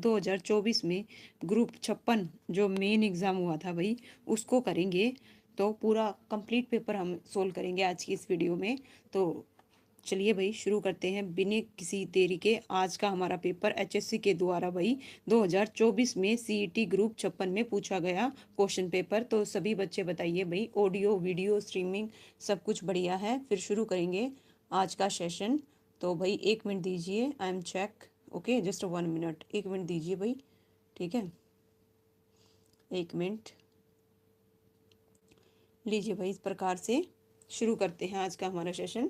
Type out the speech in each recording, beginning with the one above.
2024 में ग्रुप 56 जो main exam हुआ था भाई, उसको करेंगे। तो पूरा कंप्लीट पेपर हम सोल्व करेंगे आज की इस वीडियो में। तो चलिए भाई शुरू करते हैं बिना किसी देरी के। आज का हमारा पेपर एचएससी के द्वारा भाई 2024 में सीईटी ग्रुप 56 में पूछा गया क्वेश्चन पेपर। तो सभी बच्चे बताइए भाई, ऑडियो वीडियो स्ट्रीमिंग सब कुछ बढ़िया है? फिर शुरू करेंगे आज का सेशन। तो भाई 1 मिनट दीजिए, I am check. Okay, just 1 minute, 1 minute दीजिए भाई, ठीक है? 1 मिनट लीजिए भाई। इस प्रकार से शुरू करते हैं आज का हमारा सेशन,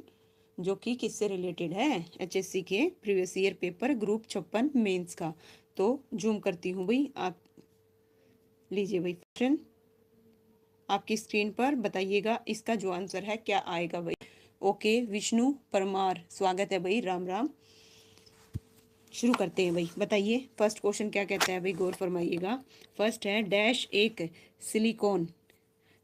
जो कि किससे रिलेटेड है? एचएससी के previous year paper group 56 mains का। तो जूम करती हूँ भाई, आप लीजिए भाई क्वेश्चन आपकी स्क्रीन पर, बताइएगा इसका जो आंसर है क्या आएगा भाई। ओके, विष्णु परमार, स्वागत है भाई, राम राम। शुरू करते हैं भाई, बताइए फर्स्ट क्वेश्चन क्या कहता है भाई, गौर फरमाइएगा। फर्स्ट है डैश एक सिलिकॉन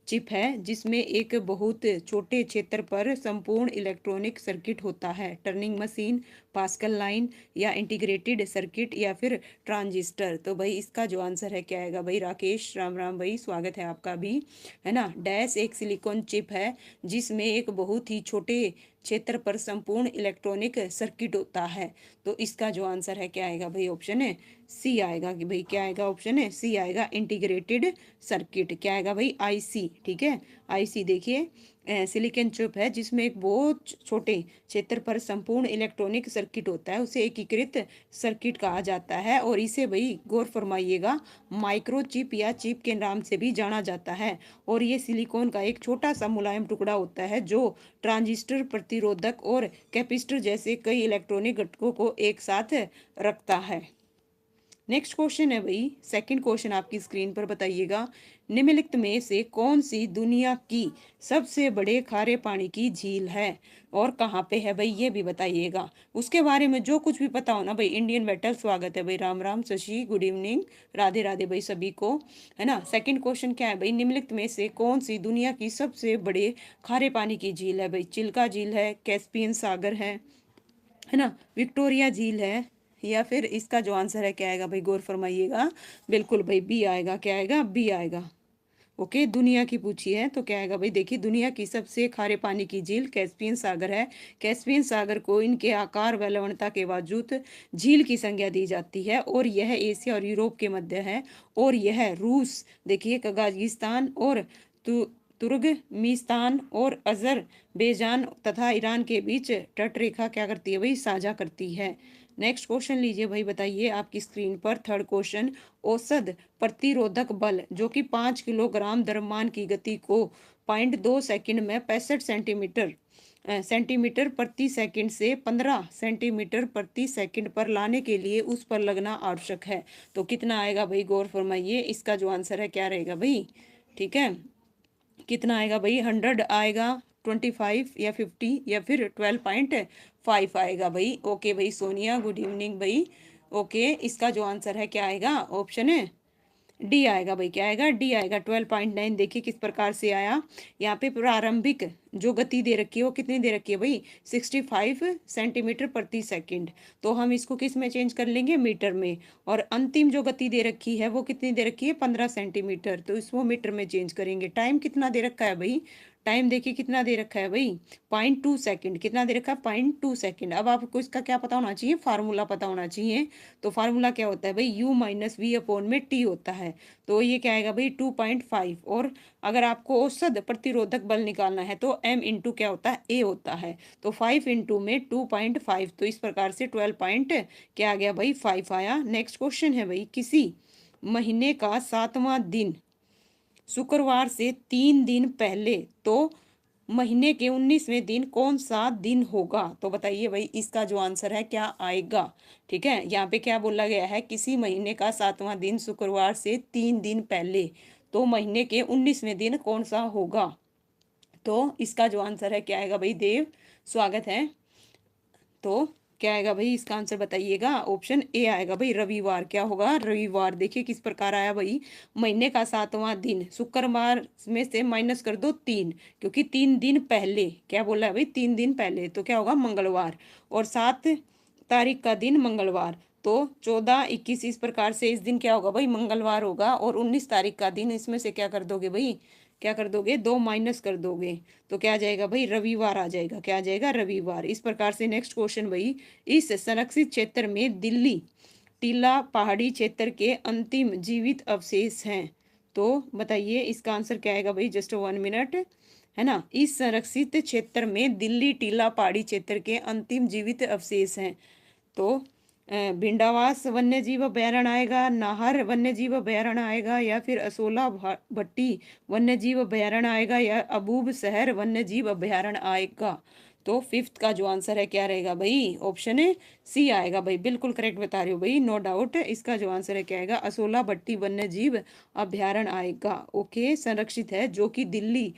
चिप है जिसमें एक बहुत छोटे क्षेत्र पर संपूर्ण इलेक्ट्रॉनिक सर्किट होता है। टर्निंग मशीन, पास्कल लाइन या इंटीग्रेटेड सर्किट या फिर ट्रांजिस्टर। तो भाई इसका जो आंसर है क्या आएगा भाई? राकेश, राम राम भाई, स्वागत है आपका भी, है ना। डैश एक सिलिकॉन चिप है जिसमें एक बहुत ही छोटे क्षेत्र पर संपूर्ण इलेक्ट्रॉनिक सर्किट होता है। तो इसका जो आंसर है क्या आएगा भाई? ऑप्शन है सी आएगा कि भाई क्या आएगा? ऑप्शन है सी आएगा, इंटीग्रेटेड सर्किट। क्या आएगा भाई? आईसी, ठीक है। आईसी देखिए, सिलिकॉन चिप है जिसमें एक बहुत छोटे क्षेत्र पर संपूर्ण इलेक्ट्रॉनिक सर्किट होता है, उसे एकीकृत सर्किट कहा जाता है। और इसे भाई गौर फरमाइएगा माइक्रो चिप या चिप के नाम से भी जाना जाता है। और ये सिलिकॉन का एक छोटा सा मुलायम टुकड़ा होता है जो ट्रांजिस्टर, प्रतिरोधक और कैपेसिटर जैसे कई इलेक्ट्रॉनिक घटकों को एक साथ रखता है। नेक्स्ट क्वेश्चन है भाई, सेकंड क्वेश्चन आपकी स्क्रीन पर, बताइएगा निम्नलिखित में से कौन सी दुनिया की सबसे बड़े खारे पानी की झील है और कहाँ पे है भाई, ये भी बताइएगा। उसके बारे में जो कुछ भी पता हो ना भाई। इंडियन बैटल, स्वागत है भाई, राम राम। शशि, गुड इवनिंग, राधे राधे भाई सभी को, है ना। सेकंड क्वेश्चन क्या है भाई? निम्नलिखित में से कौन सी दुनिया की सबसे बड़े खारे पानी की झील है भाई? चिल्का झील है, कैस्पियन सागर है ना, विक्टोरिया झील है, या फिर इसका जो आंसर है क्या आएगा भाई? गौर फरमाइएगा, बिल्कुल भाई बी आएगा। क्या आएगा? बी आएगा। ओके, दुनिया की पूछी है तो क्या आएगा भाई? देखिए, दुनिया की सबसे खारे पानी की झील कैस्पियन सागर है। कैस्पियन सागर को इनके आकार व लवणता के बावजूद झील की संज्ञा दी जाती है और यह एशिया और यूरोप के मध्य है। और यह रूस, देखिए, कजाकिस्तान और तुर्कमेनिस्तान और अजरबैजान तथा ईरान के बीच तटरेखा क्या करती है भाई? साझा करती है। नेक्स्ट क्वेश्चन लीजिए भाई, बताइए आपकी स्क्रीन पर थर्ड क्वेश्चन। औसत प्रतिरोधक बल जो कि 5 किलोग्राम द्रव्यमान की गति को 0.2 सेकंड में 65 सेंटीमीटर प्रति सेकंड से 15 सेंटीमीटर प्रति सेकंड पर लाने के लिए उस पर लगना आवश्यक है। तो कितना आएगा भाई? गौर फरमाइए, इसका जो आंसर है क्या रहेगा भाई? ठीक है, कितना आएगा भाई? 100 आएगा, 25 या 50 या फिर 12.5 आएगा भाई। ओके भाई, सोनिया, गुड इवनिंग भाई। ओके, इसका जो आंसर है क्या आएगा? ऑप्शन है डी आएगा भाई। क्या आएगा? डी आएगा, 12.9। देखिए किस प्रकार से आया। यहाँ पे प्रारंभिक जो गति दे रखी है वो कितनी दे रखी है भाई? 65 सेंटीमीटर प्रति सेकंड। तो हम इसको किस में चेंज कर लेंगे? मीटर में। और अंतिम जो गति दे रखी है वो कितनी दे रखी है? 15 सेंटीमीटर। तो इसको मीटर में चेंज करेंगे। टाइम कितना दे रखा है भाई? टाइम देखिए कितना दे रखा है भाई? 0.2 सेकंड। कितना दे रखा है? 0.2 सेकंड। अब आपको इसका क्या पता होना चाहिए? फार्मूला पता होना चाहिए। तो फार्मूला क्या होता है भाई? u माइनस वी अपॉन में टी होता है। तो ये क्या आएगा भाई? 2.5। और अगर आपको औसत प्रतिरोधक बल निकालना है तो m इंटू क्या होता है? a होता है। तो 5 इंटू में 2.5, तो इस प्रकार से 12 पॉइंट क्या आ गया भाई? 5 आया। नेक्स्ट क्वेश्चन है भाई, किसी महीने का 7वां दिन शुक्रवार से 3 दिन पहले तो महीने के 19वें दिन कौन सा दिन होगा? तो बताइए भाई, इसका जो आंसर है क्या आएगा? ठीक है, यहाँ पे क्या बोला गया है? किसी महीने का 7वां दिन शुक्रवार से 3 दिन पहले तो महीने के 19वें दिन कौन सा होगा? तो इसका जो आंसर है क्या आएगा भाई? देव, स्वागत है। तो क्या आएगा भाई? इसका आंसर बताइएगा। ऑप्शन ए आएगा भाई, रविवार। क्या होगा? रविवार। देखिए किस प्रकार आया भाई, महीने का 7वां दिन, शुक्रवार में से माइनस कर दो 3, क्योंकि 3 दिन पहले, क्या बोला है भाई? 3 दिन पहले, तो क्या होगा? मंगलवार। और 7 तारीख का दिन मंगलवार। तो 14, 21 इस प्रकार से इस दिन क्या होगा भाई, मंगलवार होगा। और 19 तारीख का दिन, इसमें से क्या कर दोगे भाई, क्या कर दोगे, 2 माइनस कर दोगे तो क्या आ जाएगा भाई, रविवार आ जाएगा। क्या आ जाएगा, रविवार। इस प्रकार से नेक्स्ट क्वेश्चन भाई, इस संरक्षित क्षेत्र में दिल्ली टीला पहाड़ी क्षेत्र के अंतिम जीवित अवशेष हैं। तो बताइए इसका आंसर क्या आएगा भाई, जस्ट 1 मिनट, है ना। इस संरक्षित क्षेत्र में दिल्ली टीला पहाड़ी क्षेत्र के अंतिम जीवित अवशेष हैं। तो भिंडावास वन्य जीव अभयारण्य आएगा, नाहर वन्य जीव अभयारण्य आएगा, या फिर असोला भट्टी वन्य जीव अभयारण्य आएगा, या अबूब शहर वन्य जीव अभयारण्य आएगा। तो फिफ्थ का जो आंसर है क्या रहेगा भाई, ऑप्शन है सी आएगा भाई। बिल्कुल करेक्ट बता रही हो भाई, नो डाउट। इसका जो आंसर है क्या आएगा, असोला भट्टी वन्य जीव अभयारण्य आएगा। ओके, संरक्षित है, जो कि दिल्ली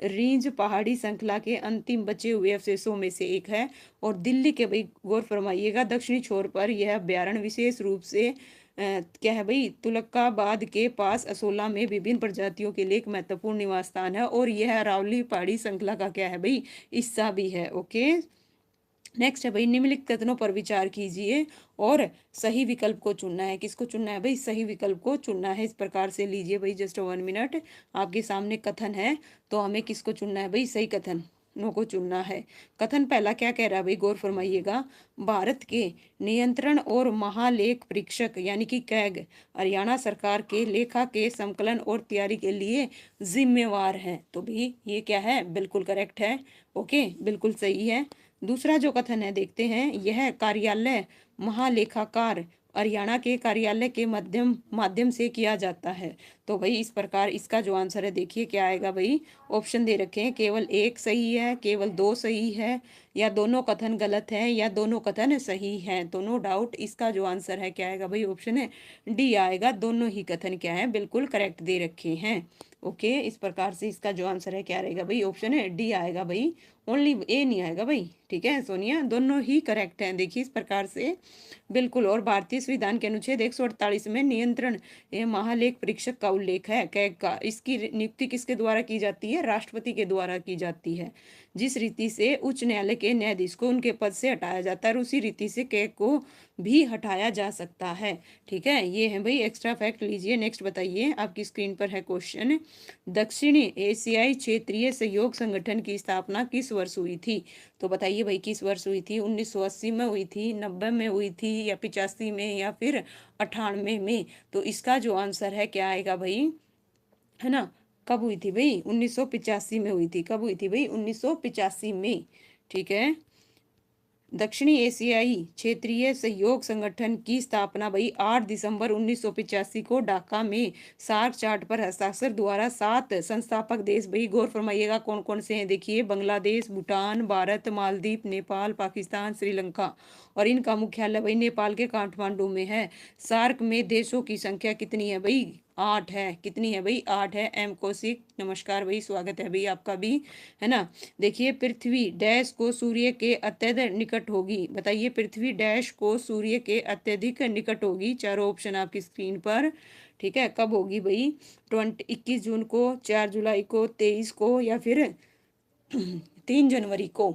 रेंज पहाड़ी श्रृंखला के अंतिम बचे हुए अवशेषों में से एक है। और दिल्ली के भाई गौर फरमाइएगा दक्षिणी छोर पर यह अभ्यारण्य विशेष रूप से क्या है भाई, तुलकाबाद के पास असोला में विभिन्न प्रजातियों के लिए एक महत्वपूर्ण निवास स्थान है। और यह अरावली पहाड़ी श्रृंखला का क्या है भाई, हिस्सा भी है। ओके, नेक्स्ट है भाई, निम्नलिखित कथनों पर विचार कीजिए और सही विकल्प को चुनना है। किसको चुनना है भाई, सही विकल्प को चुनना है। इस प्रकार से लीजिए भाई, जस्ट 1 मिनट, आपके सामने कथन है, तो हमें किसको चुनना है भाई, सही कथन नो को चुनना है। कथन पहला क्या कह रहा है भाई, गौर फरमाइएगा, भारत के नियंत्रण और महालेख परीक्षक यानी कि कैग हरियाणा सरकार के लेखा के संकलन और तैयारी के लिए जिम्मेवार है। तो भाई ये क्या है, बिल्कुल करेक्ट है। ओके, बिल्कुल सही है। दूसरा जो कथन है देखते हैं, यह कार्यालय महालेखाकार हरियाणा के कार्यालय के माध्यम से किया जाता है। तो भाई इस प्रकार इसका जो आंसर है देखिए क्या आएगा भाई, ऑप्शन दे रखे हैं, केवल एक सही है, केवल 2 सही है, या दोनों कथन गलत है, या दोनों कथन सही है। तो नो डाउट इसका जो आंसर है क्या आएगा भाई, ऑप्शन है डी आएगा। दोनों ही कथन क्या है, बिल्कुल करेक्ट दे रखे हैं। ओके, इस प्रकार से इसका जो आंसर है क्या रहेगा भाई, ऑप्शन है डी आएगा भाई, ओनली ए नहीं आएगा भाई। ठीक है सोनिया, दोनों ही करेक्ट हैं। देखिए इस प्रकार से बिल्कुल। और भारतीय संविधान के अनुच्छेद 148 में नियंत्रण एवं महालेख परीक्षक का उल्लेख है, कैग का। इसकी नियुक्ति किसके द्वारा की जाती है, राष्ट्रपति के द्वारा की जाती है। जिस रीति से उच्च न्यायालय के न्यायाधीश को उनके पद से हटाया जाता है, उसी रीति से कैग को भी हटाया जा सकता है। ठीक है, ये है भाई एक्स्ट्रा फैक्ट। लीजिए नेक्स्ट बताइए, आपकी स्क्रीन पर है क्वेश्चन, दक्षिणी एशियाई क्षेत्रीय सहयोग संगठन की स्थापना किस वर्ष हुई थी। तो बताइए भाई किस वर्ष हुई थी, 1980 में हुई थी, 90 में हुई थी, या 85 में, या फिर 98 में। तो इसका जो आंसर है क्या आएगा भाई, है ना, कब हुई थी भाई, 1985 में हुई थी। कब हुई थी भाई, 1985 में। ठीक है, दक्षिणी एशियाई क्षेत्रीय सहयोग संगठन की स्थापना भाई 8 दिसंबर 1985 को ढाका में सार्क चार्ट पर हस्ताक्षर द्वारा 7 संस्थापक देश भाई, गौर फरमाइएगा कौन कौन से हैं देखिए, बांग्लादेश, भूटान, भारत, मालदीव, नेपाल, पाकिस्तान, श्रीलंका। और इनका मुख्यालय भाई नेपाल के काठमांडू में है। सार्क में देशों की संख्या कितनी है भाई, 8 है। कितनी है भाई, 8 है। एम कौशिक नमस्कार भाई, स्वागत है भाई आपका भी, है ना। देखिए पृथ्वी डैश को सूर्य के अत्यधिक निकट होगी। बताइए पृथ्वी डैश को सूर्य के अत्यधिक निकट होगी। चारों ऑप्शन आपकी स्क्रीन पर। ठीक है, कब होगी भाई, 21 जून को, 4 जुलाई को, 23 को, या फिर 3 जनवरी को।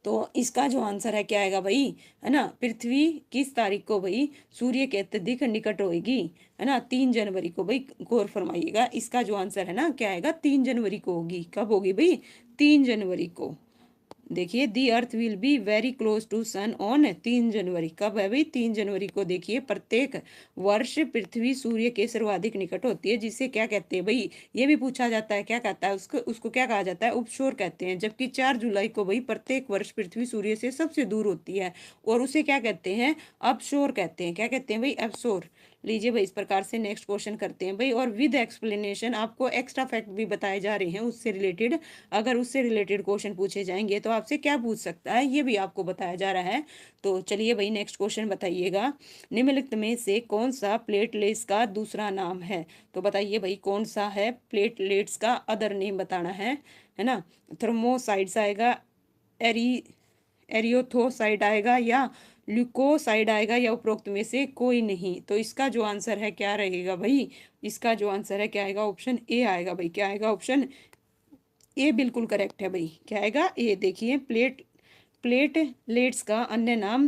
तो इसका जो आंसर है क्या आएगा भाई, है ना, पृथ्वी किस तारीख को भाई सूर्य के अत्यधिक निकट होगी, है ना, 3 जनवरी को भाई, गौर फरमाइएगा। इसका जो आंसर है ना क्या आएगा, 3 जनवरी को होगी। कब होगी भाई, 3 जनवरी को। देखिए the earth will be very close to sun on 3 January. कब है भाई, 3 जनवरी को। देखिए प्रत्येक वर्ष पृथ्वी सूर्य के सर्वाधिक निकट होती है, जिसे क्या कहते हैं भाई, ये भी पूछा जाता है, क्या कहता है उसको, उसको क्या कहा जाता है, उपशोर कहते हैं। जबकि 4 जुलाई को भाई प्रत्येक वर्ष पृथ्वी सूर्य से सबसे दूर होती है, और उसे क्या कहते हैं, अपशोर कहते हैं। क्या कहते हैं भाई, अपशोर। लीजिए भाई इस प्रकार से नेक्स्ट क्वेश्चन करते हैं भाई, और विद एक्सप्लेनेशन आपको एक्स्ट्रा फैक्ट भी बताए जा रहे हैं उससे रिलेटेड। अगर उससे रिलेटेड क्वेश्चन पूछे जाएंगे तो आपसे क्या पूछ सकता है, ये भी आपको बताया जा रहा है। तो चलिए भाई नेक्स्ट क्वेश्चन बताइएगा, निम्नलिखित में से कौन सा प्लेटलेट्स का दूसरा नाम है। तो बताइए भाई कौन सा है, प्लेटलेट्स का अदर नेम बताना है ना। थर्मोसाइड्स आएगा, एरी एरियोथोसाइड आएगा, या ल्यूकोसाइड आएगा, या उपरोक्त में से कोई नहीं। तो इसका जो आंसर है क्या रहेगा भाई, इसका जो आंसर है क्या आएगा, ऑप्शन ए आएगा भाई। क्या आएगा, ऑप्शन ए बिल्कुल करेक्ट है भाई। क्या आएगा, ए। देखिए प्लेटलेट्स का अन्य नाम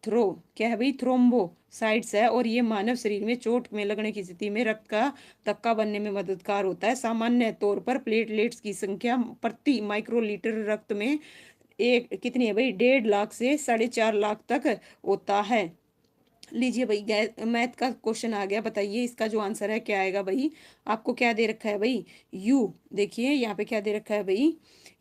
क्या है भाई, थ्रोम्बोसाइट्स है, और ये मानव शरीर में चोट में लगने की स्थिति में रक्त का धक्का बनने में मददगार होता है। सामान्य तौर पर प्लेटलेट्स की संख्या प्रति माइक्रोलीटर रक्त में एक कितनी है भाई, 1.5 लाख से 4.5 लाख तक होता है। लीजिए भाई, मैथ का क्वेश्चन आ गया, बताइए इसका जो आंसर है क्या आएगा भाई। आपको क्या दे रखा है भाई, यू, देखिए यहाँ पे क्या दे रखा है भाई,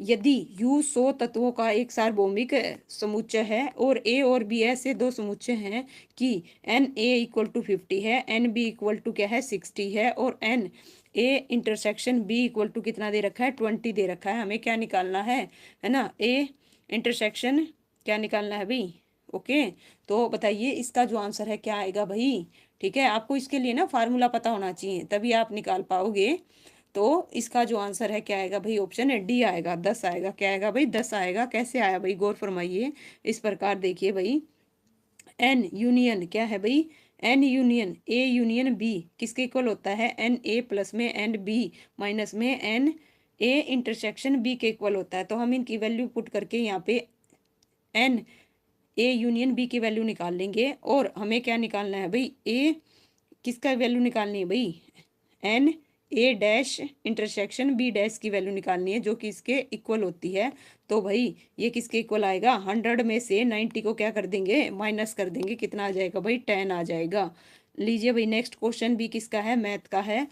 यदि यू 100 तत्वों का एक सार्वभौमिक समुच्चय है और ए और बी ऐसे दो समुच्चय हैं कि एन ए इक्वल टू 50 है, एन बी इक्वल टू क्या है 60 है, और n A intersection B equal to कितना दे रखा है 20 दे रखा है। हमें क्या निकालना है ना, ए इंटरसेक्शन क्या निकालना है भाई। ओके, तो बताइए इसका जो आंसर है क्या आएगा भाई। ठीक है, आपको इसके लिए ना फार्मूला पता होना चाहिए, तभी आप निकाल पाओगे। तो इसका जो आंसर है क्या आएगा भाई, ऑप्शन है डी आएगा, 10 आएगा। क्या आएगा भाई, 10 आएगा। कैसे आया भाई, गौर फरमाइए। इस प्रकार देखिए भाई, एन यूनियन क्या है भाई, n union A union B किसके इक्वल होता है, एन ए प्लस में एन बी माइनस में एन ए इंटरसेक्शन बी के इक्वल होता है। तो हम इनकी वैल्यू पुट करके यहाँ पे एन ए यूनियन बी की वैल्यू निकाल लेंगे, और हमें क्या निकालना है भाई, ए किसका वैल्यू निकालनी है भाई, n A dash intersection B dash की वैल्यू निकालनी है, जो कि इसके इक्वल होती है। तो भाई ये किसके इक्वल आएगा, 100 में से 90 को क्या कर देंगे, माइनस कर देंगे, कितना आ जाएगा भाई, 10 आ जाएगा। लीजिए भाई नेक्स्ट क्वेश्चन भी किसका है, मैथ का है।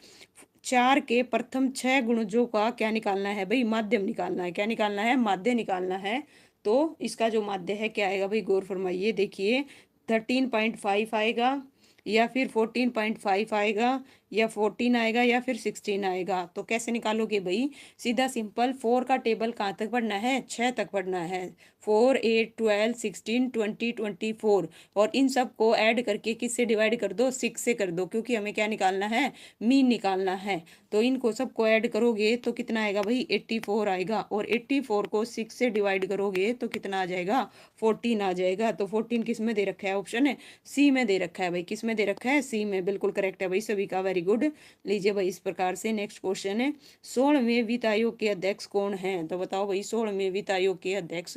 4 के प्रथम 6 गुणजों का क्या निकालना है भाई, माध्यम निकालना है। क्या निकालना है, माध्य निकालना है। तो इसका जो माध्य है क्या आएगा भाई, गौर फरमाइए। देखिए 13.5 आएगा, या फिर 14.5 आएगा, या 14 आएगा, या फिर 16 आएगा। तो कैसे निकालोगे भाई, सीधा सिंपल, 4 का टेबल कहाँ तक पढ़ना है, 6 तक पढ़ना है। 4 8 12 16 20 24, और इन सब को ऐड करके किससे डिवाइड कर दो, 6 से कर दो, क्योंकि हमें क्या निकालना है, मीन निकालना है। तो इनको सबको ऐड करोगे तो कितना आएगा भाई, 84 आएगा, और 84 को 6 से डिवाइड करोगे तो कितना आ जाएगा, 14 आ जाएगा। तो 14 किस में दे रखा है, ऑप्शन है सी में दे रखा है भाई। किस में दे रखा है, सी में, बिल्कुल करेक्ट है भाई सभी का, वेरी गुड। लीजिए भाई इस प्रकार से नेक्स्ट क्वेश्चन है, 16वें वित्त आयोग के अध्यक्ष कौन है। तो बताओ भाई 16वें वित्त आयोग के अध्यक्ष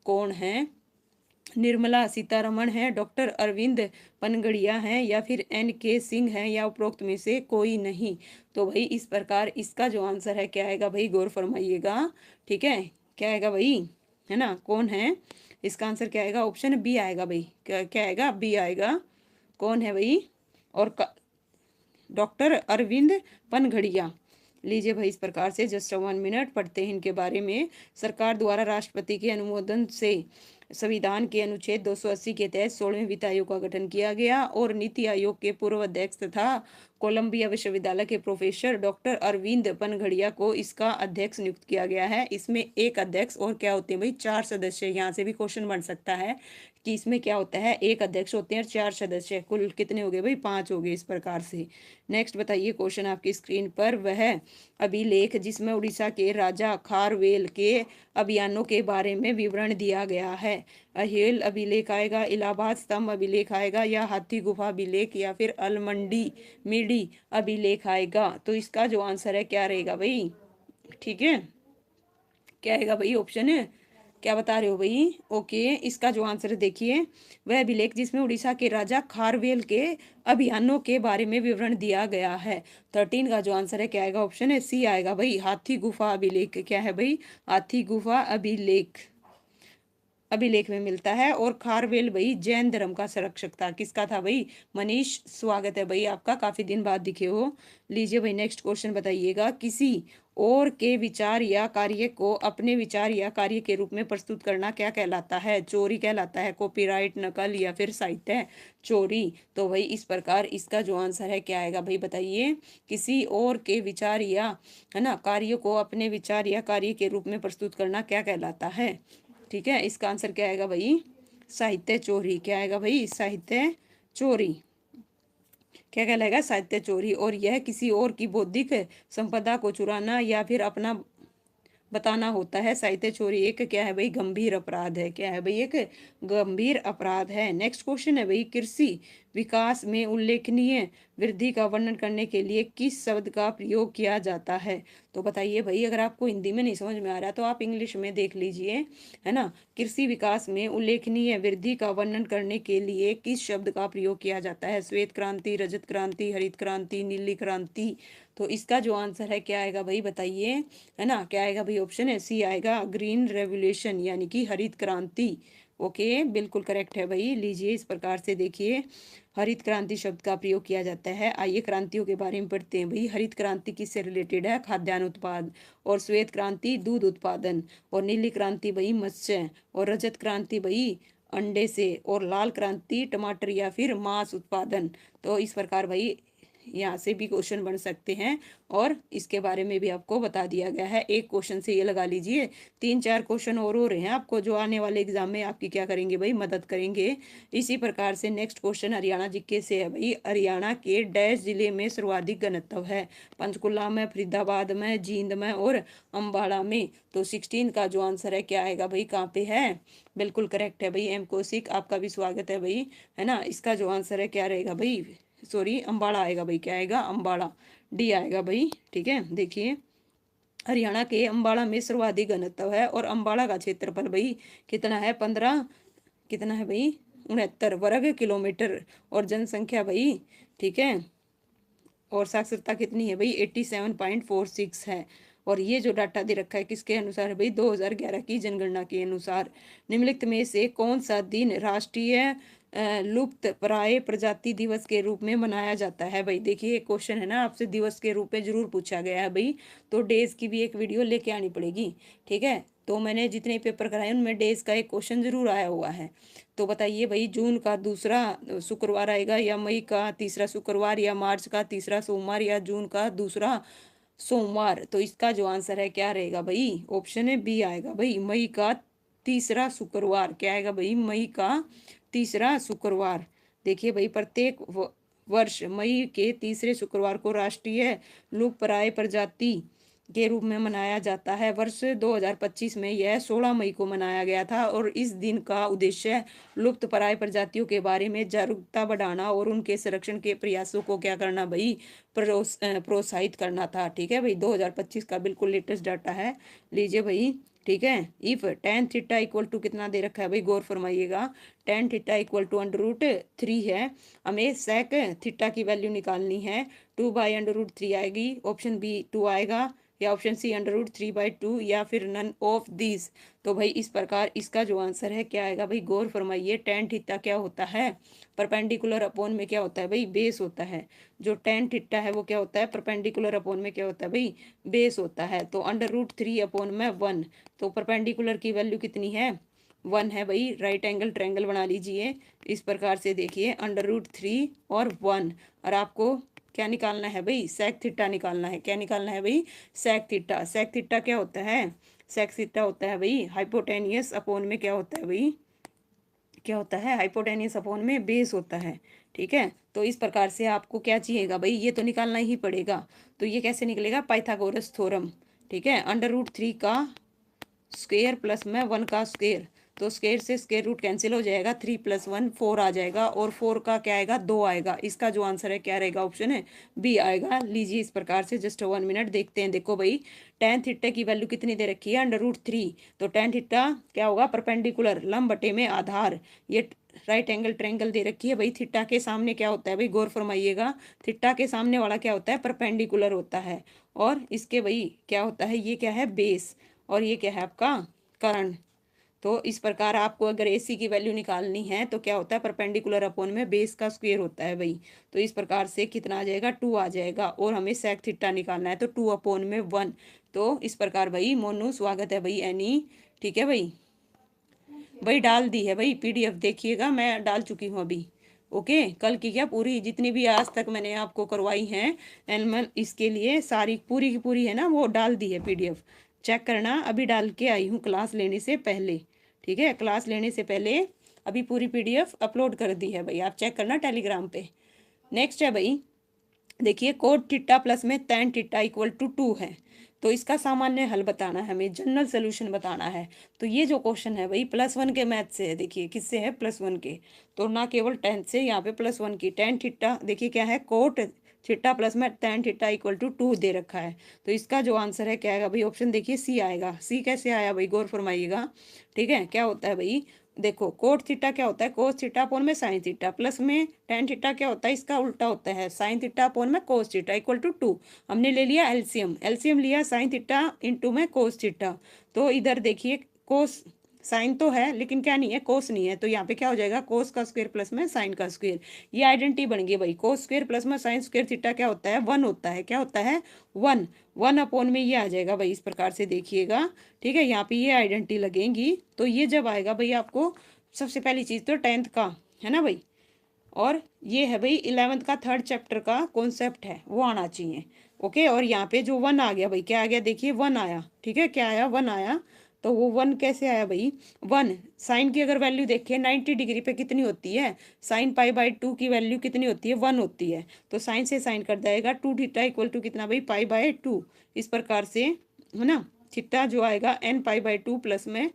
कौन है। निर्मला सीतारमण है, डॉक्टर अरविंद पनगड़िया है, या फिर एन के सिंह है, या उपरोक्त में से कोई नहीं। तो भाई इस प्रकार इसका जो आंसर है क्या आएगा भाई, गौर फरमाइएगा। ठीक है, क्या आएगा भाई, है ना, कौन है, इसका आंसर क्या आएगा, ऑप्शन बी आएगा भाई। क्या आएगा, बी आएगा। कौन है भाई, और डॉक्टर अरविंद पनघड़िया। लीजिए भाई इस प्रकार से जस्ट 1 मिनट पढ़ते हैं इनके बारे में। सरकार द्वारा राष्ट्रपति के अनुमोदन से संविधान के अनुच्छेद 280 के तहत 16वें वित्त आयोग का गठन किया गया, और नीति आयोग के पूर्व अध्यक्ष तथा कोलंबिया विश्वविद्यालय के प्रोफेसर डॉक्टर अरविंद पनघड़िया को इसका अध्यक्ष नियुक्त किया गया है। इसमें एक अध्यक्ष और क्या होते हैं भाई, 4 सदस्य। यहाँ से भी क्वेश्चन बन सकता है कि इसमें क्या होता है, एक अध्यक्ष होते हैं और 4 सदस्य, कुल कितने हो गए भाई, 5 हो गए इस प्रकार से। नेक्स्ट बताइए क्वेश्चन आपकी स्क्रीन पर, वह अभिलेख जिसमें उड़ीसा के राजा खारवेल के अभियानों के बारे में विवरण दिया गया है। अहेल अभिलेख आएगा, इलाहाबाद स्तंभ अभिलेख आएगा, या हाथी गुफा अभिलेख, या फिर अलमंडी मिडी अभिलेख आएगा। तो इसका जो आंसर है क्या रहेगा भाई, ठीक है, क्या आएगा भाई, ऑप्शन है, क्या बता रहे हो भाई। ओके, इसका जो आंसर है देखिए, वह अभिलेख जिसमें उड़ीसा के राजा खारवेल के अभियानों के बारे में विवरण दिया गया है। 13 का जो आंसर है क्या आएगा, ऑप्शन है सी आएगा भाई, हाथी गुफा अभिलेख। क्या है भाई, हाथी गुफा अभिलेख अभिलेख में मिलता है। और खारवेल भाई जैन धर्म का संरक्षक था। किसका था भाई, मनीष, स्वागत है भाई आपका, काफी दिन बाद दिखे हो। लीजिए भाई नेक्स्ट क्वेश्चन बताइएगा, किसी और के विचार या कार्य को अपने विचार या कार्य के रूप में प्रस्तुत करना क्या कहलाता है, चोरी कहलाता है, कॉपीराइट, नकल, या फिर साहित्य चोरी। तो भाई इस प्रकार इसका जो आंसर है क्या आएगा भाई, बताइए। किसी और के विचार या, है ना, कार्य को अपने विचार या कार्य के रूप में प्रस्तुत करना क्या कहलाता है। ठीक है, इसका आंसर क्या आएगा भाई, साहित्य चोरी। क्या आएगा भाई, साहित्य चोरी। क्या कहलाएगा, साहित्य चोरी। और यह किसी और की बौद्धिक संपदा को चुराना या फिर अपना बताना होता है। साहित्य चोरी एक क्या है भाई, गंभीर अपराध है। क्या है भाई, एक गंभीर अपराध है। नेक्स्ट क्वेश्चन है भाई, कृषि विकास में उल्लेखनीय वृद्धि का वर्णन करने के लिए किस शब्द का प्रयोग किया जाता है। तो बताइए भाई, अगर आपको हिंदी में नहीं समझ में आ रहा तो आप इंग्लिश में देख लीजिए, है ना। कृषि विकास में उल्लेखनीय वृद्धि का वर्णन करने के लिए किस शब्द का प्रयोग किया जाता है। श्वेत क्रांति, रजत क्रांति, हरित क्रांति, नीली क्रांति। तो इसका जो आंसर है क्या आएगा भाई, बताइए, है ना। क्या आएगा भाई, ऑप्शन है सी आएगा, ग्रीन रेवोल्यूशन, यानी कि हरित क्रांति। ओके, बिल्कुल करेक्ट है भाई। लीजिए, इस प्रकार से देखिए, हरित क्रांति शब्द का प्रयोग किया जाता है। आइए क्रांतियों के बारे में पढ़ते हैं भाई। हरित क्रांति किससे रिलेटेड है, खाद्यान्न उत्पाद। और श्वेत क्रांति दूध उत्पादन। और नीली क्रांति भाई मत्स्य। और रजत क्रांति भाई अंडे से। और लाल क्रांति टमाटर या फिर मांस उत्पादन। तो इस प्रकार भाई यहाँ से भी क्वेश्चन बन सकते हैं, और इसके बारे में भी आपको बता दिया गया है। एक क्वेश्चन से ये लगा लीजिए 3-4 क्वेश्चन और हो रहे हैं आपको, जो आने वाले एग्जाम में आपकी क्या करेंगे भाई, मदद करेंगे। इसी प्रकार से नेक्स्ट क्वेश्चन हरियाणा जीके से है भाई। हरियाणा के डैश जिले में सर्वाधिक घनत्व है। पंचकुला में, फरीदाबाद में, जींद में और अम्बाड़ा में। तो 16 का जो आंसर है क्या आएगा भाई, कहाँ पे है, बिल्कुल करेक्ट है भाई। एम कौशिक, आपका भी स्वागत है भाई, है ना। इसका जो आंसर है क्या रहेगा भाई, सॉरी अम्बाड़ा आएगा भाई। क्या आएगा, अम्बाड़ा, डी आएगा भाई। ठीक है, देखिए हरियाणा के अम्बाड़ा में सर्वाधिक घनत्व है। और अम्बाड़ा का क्षेत्रफल भाई कितना है, 15, कितना है भाई, 69 वर्ग किलोमीटर। और जनसंख्या भाई, ठीक है, और साक्षरता कितनी है भाई, 87.46 है। और ये जो डाटा दे रखा है किसके अनुसार है भाई, 2011 की जनगणना के अनुसार। निम्नलिखित में से कौन सा दिन राष्ट्रीय लुप्त प्राय प्रजाति दिवस के रूप में मनाया जाता है भाई। देखिए क्वेश्चन है ना, आपसे दिवस के रूप में जरूर पूछा गया है भाई, तो डेज की भी एक वीडियो लेके आनी पड़ेगी। ठीक है, तो मैंने जितने पेपर कराए उनमें डेज का एक क्वेश्चन जरूर आया हुआ है। तो बताइए भाई, जून का दूसरा शुक्रवार आएगा, या मई का तीसरा शुक्रवार, या मार्च का तीसरा सोमवार, या जून का दूसरा सोमवार। तो इसका जो आंसर है क्या रहेगा भाई, ऑप्शन है बी आएगा भाई, मई का तीसरा शुक्रवार। क्या आएगा भाई, मई का तीसरा शुक्रवार। देखिए भाई, प्रत्येक वर्ष मई के तीसरे शुक्रवार को राष्ट्रीय लुप्तप्राय प्रजाति के रूप में मनाया जाता है। वर्ष 2025 में यह 16 मई को मनाया गया था। और इस दिन का उद्देश्य लुप्तप्राय प्रजातियों के बारे में जागरूकता बढ़ाना और उनके संरक्षण के प्रयासों को क्या करना भाई, प्रोत्साहित करना था। ठीक है भाई, 2025 का बिल्कुल लेटेस्ट डाटा है। लीजिए भाई, ठीक है। If tan theta equal to कितना दे रखा है भाई, गौर फरमाइएगा। tan थीटा इक्वल टू √3 है। हमें sec थीटा की वैल्यू निकालनी है, 2/√3 आएगी। ऑप्शन बी 2 आएगा, या ऑप्शन सी √3/2, या फिर नन ऑफ दिस। तो भाई इस प्रकार इसका जो आंसर है क्या आएगा भाई, गौर फरमाइए। tan थीटा क्या होता है, परपेंडिकुलर अपॉन में क्या होता है भाई, बेस होता है। जो tan थीटा है वो क्या होता है, परपेंडिकुलर अपॉन में क्या होता है भाई, बेस होता है। तो √3/1। तो परपेंडिकुलर की वैल्यू कितनी है, 1 है भाई। राइट एंगल ट्रायंगल बना लीजिए इस प्रकार से, देखिए √3 और 1। और आपको क्या निकालना है भाई, सेक थीटा निकालना है। क्या निकालना है भाई, सेक थीटा। सेक थीटा क्या होता है, सेक थीटा होता है भाई हाइपोटेनियस अपॉन में क्या होता है भाई, क्या होता है, हाइपोटेनियस अपॉन में बेस होता है। ठीक है, तो इस प्रकार से आपको क्या चाहिएगा भाई, ये तो निकालना ही पड़ेगा। तो ये कैसे निकलेगा, पाइथागोरस थ्योरम। ठीक है, √3 का स्क्वायर प्लस में 1 का स्क्वायर। तो स्क्वायर से स्क्वायर रूट कैंसिल हो जाएगा, 3 + 1 4 आ जाएगा। और 4 का क्या आएगा, 2 आएगा। इसका जो आंसर है क्या रहेगा, ऑप्शन है बी आएगा। लीजिए इस प्रकार से जस्ट 1 मिनट देखते हैं। देखो भाई, tan थीटा की वैल्यू कितनी दे रखी है, √3। तो tan थीटा क्या होगा, परपेंडिकुलर, लंब बटे में आधार। ये राइट एंगल ट्रायंगल दे रखी है भाई। थीटा के सामने क्या होता है भाई, गौर फरमाइएगा। थीटा के सामने वाला क्या होता है, परपेंडिकुलर होता है। और इसके भाई क्या होता है, ये क्या है, बेस। और ये क्या है आपका कर्ण। तो इस प्रकार आपको अगर AC की वैल्यू निकालनी है तो क्या होता है, परपेंडिकुलर अपॉन में बेस का स्क्वायर होता है भाई। तो इस प्रकार से कितना आ जाएगा, 2 आ जाएगा। और हमें सेक थीटा निकालना है, तो 2/1। तो इस प्रकार भाई मोनू स्वागत है भाई, एनी। ठीक है भाई, भाई डाल दी है भाई PDF, देखिएगा मैं डाल चुकी हूँ अभी। ओके, कल की क्या पूरी जितनी भी आज तक मैंने आपको करवाई हैं एनिमल, इसके लिए सारी पूरी की पूरी है ना, वो डाल दी है PDF। चेक करना, अभी डाल के आई हूँ क्लास लेने से पहले। ठीक है, क्लास लेने से पहले अभी पूरी PDF अपलोड कर दी है भाई, आप चेक करना टेलीग्राम पे। नेक्स्ट है भाई, देखिए कोट थीटा प्लस में tan थीटा इक्वल टू 2 है। तो इसका सामान्य हल बताना है, हमें जनरल सोल्यूशन बताना है। तो ये जो क्वेश्चन है भाई +1 के मैथ से है, देखिए किससे है, +1 के। तो ना केवल 10 से, यहाँ पे +1 की tan थीटा देखिए क्या है, कोट थीटा प्लस में tan थीटा इक्वल टू 2 दे रखा है। तो इसका जो आंसर है क्या आएगा भाई, ऑप्शन देखिए सी आएगा। सी कैसे आया भाई, गौर फरमाइएगा। ठीक है, क्या होता है भाई, देखो कोट थीटा क्या होता है, कोस थीटा अपोन में साइन थीटा, प्लस में tan थीटा क्या होता है, इसका उल्टा होता है, साइन थीटा अपोन में कोस थीटा इक्वल टू 2। हमने ले लिया एलसीएम, एलसीएम लिया साइन थीटा इंटू में कोस थीटा। तो इधर देखिए कोस, साइन तो है लेकिन क्या नहीं है, कोस नहीं है। तो यहाँ पे क्या हो जाएगा, कोस का स्क्वायर प्लस में साइन का स्क्वायर। ये आइडेंटिटी बन गई भाई, कोस स्क्वायर प्लस में साइन स्क्वायर थीटा क्या होता है, 1 होता है। क्या होता है, 1। 1 अपोन में ये आ जाएगा भाई, इस प्रकार से देखिएगा। ठीक है, यहाँ पे ये आइडेंटिटी लगेंगी। तो ये जब आएगा भाई आपको, सबसे पहली चीज तो 10th का है ना भाई, और ये है भाई 11th का 3rd चैप्टर का कॉन्सेप्ट है, वो आना चाहिए। ओके, और यहाँ पे जो 1 आ गया भाई, क्या आ गया देखिए, 1 आया। ठीक है, क्या आया, 1 आया। तो वो 1 कैसे आया भाई, 1 साइन की अगर वैल्यू देखिए 90 डिग्री पे कितनी होती है, साइन π/2 की वैल्यू कितनी होती है, 1 होती है। तो साइन से साइन कर जाएगा, 2 थीटा इक्वल टू कितना भाई, π/2। इस प्रकार से है ना, थीटा जो आएगा n π/2 प्लस में,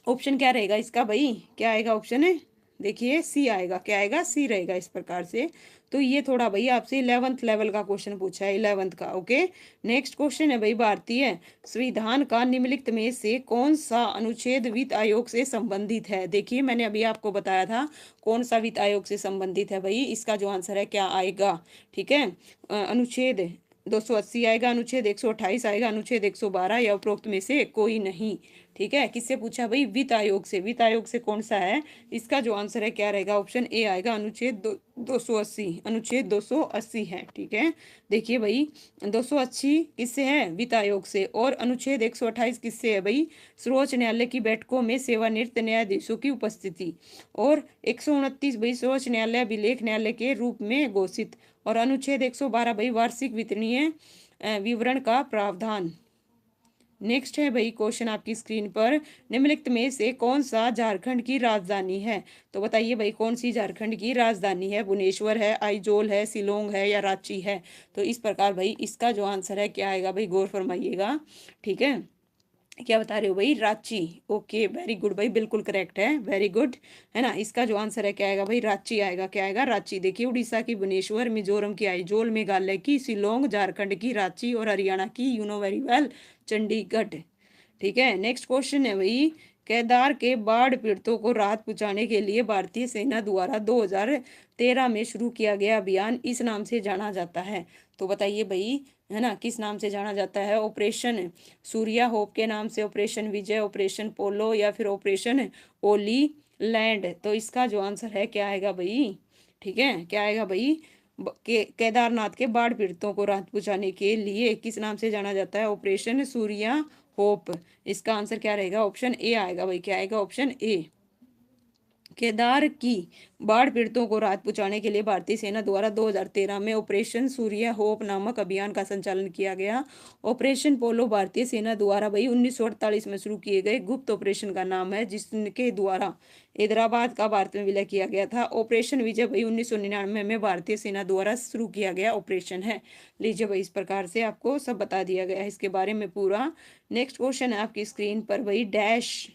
ऑप्शन क्या रहेगा इसका भाई, क्या आएगा ऑप्शन है, देखिए सी आएगा। क्या आएगा, सी रहेगा इस प्रकार से। तो ये थोड़ा भाई आपसे 11th लेवल का क्वेश्चन पूछा है, 11th का। ओके, नेक्स्ट क्वेश्चन है भाई, भारतीय संविधान का निम्नलिखित में से कौन सा अनुच्छेद वित्त आयोग से संबंधित है। देखिए मैंने अभी आपको बताया था कौन सा वित्त आयोग से संबंधित है भाई, इसका जो आंसर है क्या आएगा। ठीक है, अनुच्छेद 280 आएगा, अनुच्छेद 128 आएगा, अनुच्छेद 112 या उपरोक्त में से कोई नहीं। ठीक है, किससे पूछा भाई, वित्त आयोग से। वित्त आयोग से कौन सा है, इसका जो आंसर है क्या रहेगा, ऑप्शन ए आएगा, अनुच्छेद 280। अनुच्छेद 280 है। ठीक है, देखिए भाई 280 किससे है, वित्त आयोग से। और अनुच्छेद 128 किससे है भाई, सर्वोच्च न्यायालय की बैठकों में सेवानिवृत्त न्यायाधीशों की उपस्थिति। और 129 भाई सर्वोच्च न्यायालय अभिलेख न्यायालय के रूप में घोषित। और अनुच्छेद 112 भाई वार्षिक वित्तीय विवरण का प्रावधान। नेक्स्ट है भाई क्वेश्चन आपकी स्क्रीन पर, निम्नलिखित में से कौन सा झारखंड की राजधानी है। तो बताइए भाई कौन सी झारखंड की राजधानी है, भुवनेश्वर है, आइजोल है, शिलोंग है या रांची है। तो इस प्रकार भाई इसका जो आंसर है क्या आएगा भाई, गौर फरमाइएगा। ठीक है, क्या बता रहे हो भाई, रांची। ओके, वेरी गुड भाई, बिल्कुल करेक्ट है, वेरी गुड। है ना, इसका जो आंसर है क्या आएगा भाई, रांची आएगा। क्या आएगा, रांची। देखिए उड़ीसा की भुवनेश्वर, मिजोरम की आइजोल, मेघालय की शिलोंग, झारखंड की रांची और हरियाणा की you know very well Chandigarh. ठीक है, नेक्स्ट क्वेश्चन है भाई, केदार के बाढ़ पीड़ितों को राहत पहुंचाने के लिए भारतीय सेना द्वारा 2013 में शुरू किया गया अभियान इस नाम से जाना जाता है। तो बताइए भाई, है ना, किस नाम से जाना जाता है, ऑपरेशन सूर्या होप के नाम से, ऑपरेशन विजय, ऑपरेशन पोलो या फिर ऑपरेशन ओली लैंड। तो इसका जो आंसर है क्या आएगा भाई। ठीक है, क्या आएगा भाई, केदारनाथ के बाढ़ पीड़ितों को राहत पहुंचाने के लिए किस नाम से जाना जाता है, ऑपरेशन सूर्या होप। इसका आंसर क्या रहेगा, ऑप्शन ए आएगा भाई। क्या आएगा, ऑप्शन ए। केदार की बाढ़ पीड़ितों को राहत पहुंचाने के लिए भारतीय सेना द्वारा 2013 में ऑपरेशन सूर्य होप नामक अभियान का संचालन किया गया। ऑपरेशन पोलो भारतीय सेना द्वारा भाई 1948 में शुरू किए गए गुप्त ऑपरेशन का नाम है, जिसके द्वारा हैदराबाद का भारत में विलय किया गया था। ऑपरेशन विजय भाई 1999 में भारतीय सेना द्वारा शुरू किया गया ऑपरेशन है। लीजिए भाई, इस प्रकार से आपको सब बता दिया गया है इसके बारे में पूरा। नेक्स्ट क्वेश्चन है आपकी स्क्रीन पर भाई, डैश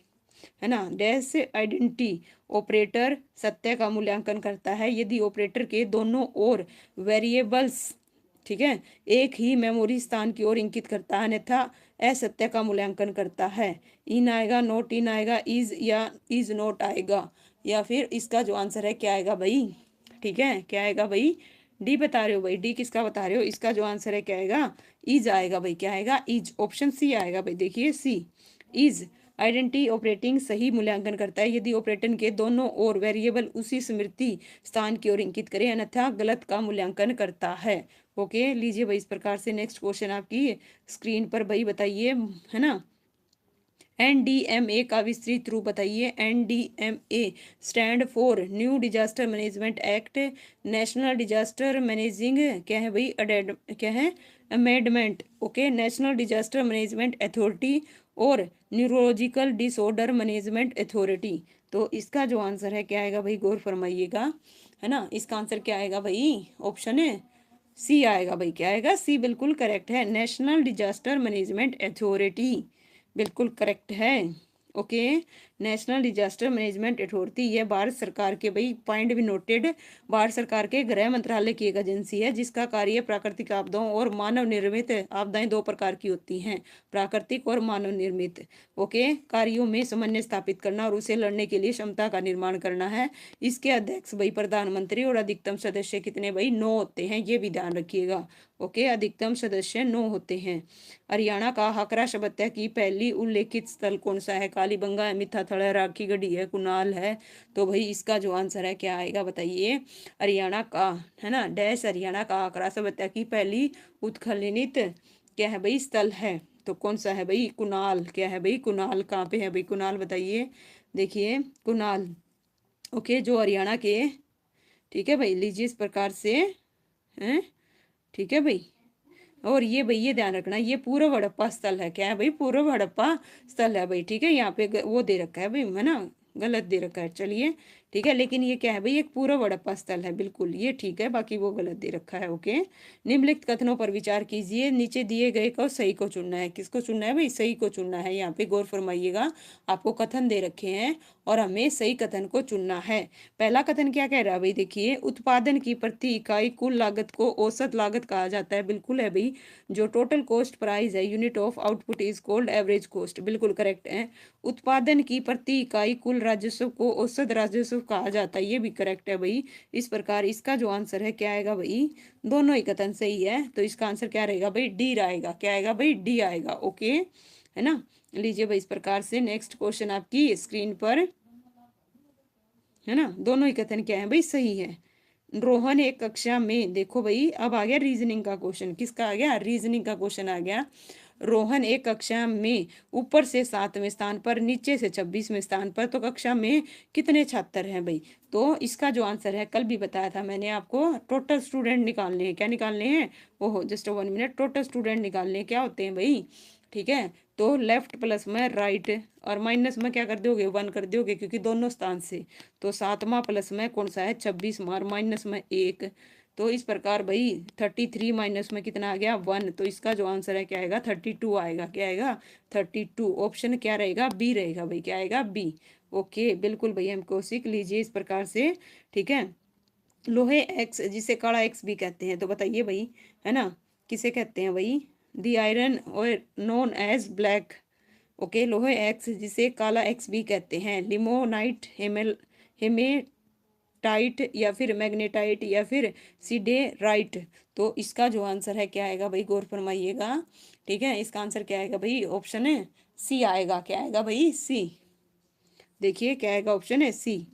है ना, डैश आइडेंटिटी ऑपरेटर सत्य का मूल्यांकन करता है यदि ऑपरेटर के दोनों ओर वेरिएबल्स, ठीक है, एक ही मेमोरी स्थान की ओर इंगित करता है, अन्यथा असत्य का मूल्यांकन करता है। इन आएगा, नोट इन आएगा, इज या इज नोट आएगा, या फिर इसका जो आंसर है क्या आएगा भाई। ठीक है, क्या आएगा भाई, डी बता रहे हो भाई, डी किसका बता रहे हो, इसका जो आंसर है क्या आएगा, इज आएगा भाई। क्या आएगा, इज, ऑप्शन सी आएगा भाई। देखिए सी, इज आइडेंटिटी ऑपरेटिंग सही मूल्यांकन करता है यदि ऑपरेटर के दोनों ओर वेरिएबल उसी स्मृति स्थान की ओर इंकित करे, अन्यथा गलत का मूल्यांकन करता है। ओके, लीजिए भाई, इस प्रकार से नेक्स्ट क्वेश्चन आपकी स्क्रीन पर भाई बताइए, है ना, NDMA का विस्तृत रूप बताइए। NDMA stand for new disaster management act, national disaster managing क्या है भाई, क्या है, amendment. Okay, national disaster management authority और न्यूरोलॉजिकल डिसऑर्डर मैनेजमेंट अथॉरिटी। तो इसका जो आंसर है क्या आएगा भाई, गौर फरमाइएगा, है ना, इसका आंसर क्या आएगा भाई, ऑप्शन है सी आएगा भाई, क्या आएगा? सी बिल्कुल करेक्ट है। नेशनल डिजास्टर मैनेजमेंट अथॉरिटी बिल्कुल करेक्ट है। Okay, national disaster management authority ये भारत सरकार के, भाई पॉइंट भी नोटेड, भारत सरकार के गृह मंत्रालय की एक एजेंसी है जिसका कार्य प्राकृतिक आपदाओं और मानव निर्मित आपदाएं दो प्रकार की होती हैं, प्राकृतिक और मानव निर्मित। ओके, कार्यों में समन्वय स्थापित करना और उसे लड़ने के लिए क्षमता का निर्माण करना है। इसके अध्यक्ष भाई प्रधानमंत्री और अधिकतम सदस्य कितने भाई? 9 होते हैं, ये भी ध्यान रखिएगा। ओके, अधिकतम सदस्य 9 होते हैं। हरियाणा का हाकरा सभ्यता की पहली उल्लेखित स्थल कौन सा है? कालीबंगा है, मिथाथल है, राखी गढ़ी है, कुनाल है। तो भाई इसका जो आंसर है क्या आएगा बताइए? हरियाणा का, है ना, डैश हरियाणा का हाकरा सभ्यता की पहली उत्खननित क्या है भाई? स्थल है। तो कौन सा है भाई? कुनाल। क्या है भाई? कुनाल। कहाँ पे है भाई कुनाल बताइए? देखिए कुनाल। ओके, जो हरियाणा के, ठीक है भाई, लीजिए इस प्रकार से हैं, ठीक है भाई। और ये भाई ये ध्यान रखना, ये पूर्व हड़प्पा स्थल है। क्या है भाई? पूर्व हड़प्पा स्थल है भाई, ठीक है। यहाँ पे वो दे रखा है भाई, है ना, गलत दे रखा है, चलिए ठीक है। लेकिन ये क्या है भाई? एक पूर्व हड़प्पा स्थल है, बिल्कुल ये ठीक है, बाकी वो गलत दे रखा है। ओके, निम्नलिखित कथनों पर विचार कीजिए, नीचे दिए गए को सही को चुनना है। किसको चुनना है भाई? सही को चुनना है। यहाँ पे गौर फरमाइएगा, आपको कथन दे रखे हैं और हमें सही कथन को चुनना है। पहला कथन क्या कह रहा है भाई? देखिए, उत्पादन की प्रति इकाई कुल लागत को औसत लागत कहा जाता है। बिल्कुल है भाई। जो टोटल कॉस्ट प्राइस है, unit of output is called average cost, बिल्कुल करेक्ट है। उत्पादन की प्रति इकाई कुल राजस्व को औसत राजस्व कहा जाता है, ये भी करेक्ट है भाई। इस प्रकार इसका जो आंसर है क्या आएगा भाई? दोनों ही कथन सही है, तो इसका आंसर क्या रहेगा भाई? डी आएगा। क्या आएगा भाई? डी आएगा। ओके, है ना। लीजिए भाई इस प्रकार से नेक्स्ट क्वेश्चन आपकी स्क्रीन पर, है ना। दोनों ही कथन क्या है भाई? सही है। रोहन एक कक्षा में, देखो भाई अब आ गया रीजनिंग का क्वेश्चन। किसका आ गया? रीजनिंग का क्वेश्चन आ गया। रोहन एक कक्षा में ऊपर से 7वें स्थान पर, नीचे से 26वें स्थान पर, तो कक्षा में कितने छात्र हैं भाई? तो इसका जो आंसर है, कल भी बताया था मैंने आपको, टोटल स्टूडेंट निकालने हैं। क्या निकालने हैं? ओहो, जस्ट 1 मिनट, टोटल स्टूडेंट निकालने क्या होते हैं भाई? ठीक है, तो लेफ्ट प्लस में राइट और माइनस में क्या कर दोगे? 1 कर दोगे, क्योंकि दोनों स्थान से। तो 7वां प्लस में कौन सा है? 26 और माइनस में 1। तो इस प्रकार भाई 33 माइनस में कितना आ गया? 1। तो इसका जो आंसर है क्या आएगा? 32 आएगा। क्या आएगा? 32। ऑप्शन क्या रहेगा? बी रहेगा भाई। क्या आएगा? बी। ओके, बिल्कुल भाई, हमको सीख लीजिए इस प्रकार से, ठीक है। लोहे एक्स, जिसे काला एक्स भी कहते हैं, तो बताइए भाई, है ना, किसे कहते हैं भाई? दी आयरन और नोन एज ब्लैक। ओके, लोहे एक्स जिसे काला एक्स भी कहते हैं, लिमोनाइट, हेमेटाइट या फिर मैग्नेटाइट या फिर सीडेराइट। तो इसका जो आंसर है क्या आएगा भाई? गौर फरमाइएगा, ठीक है। इसका आंसर क्या आएगा भाई? ऑप्शन है सी आएगा। क्या आएगा भाई? सी। देखिए क्या आएगा? ऑप्शन है सी।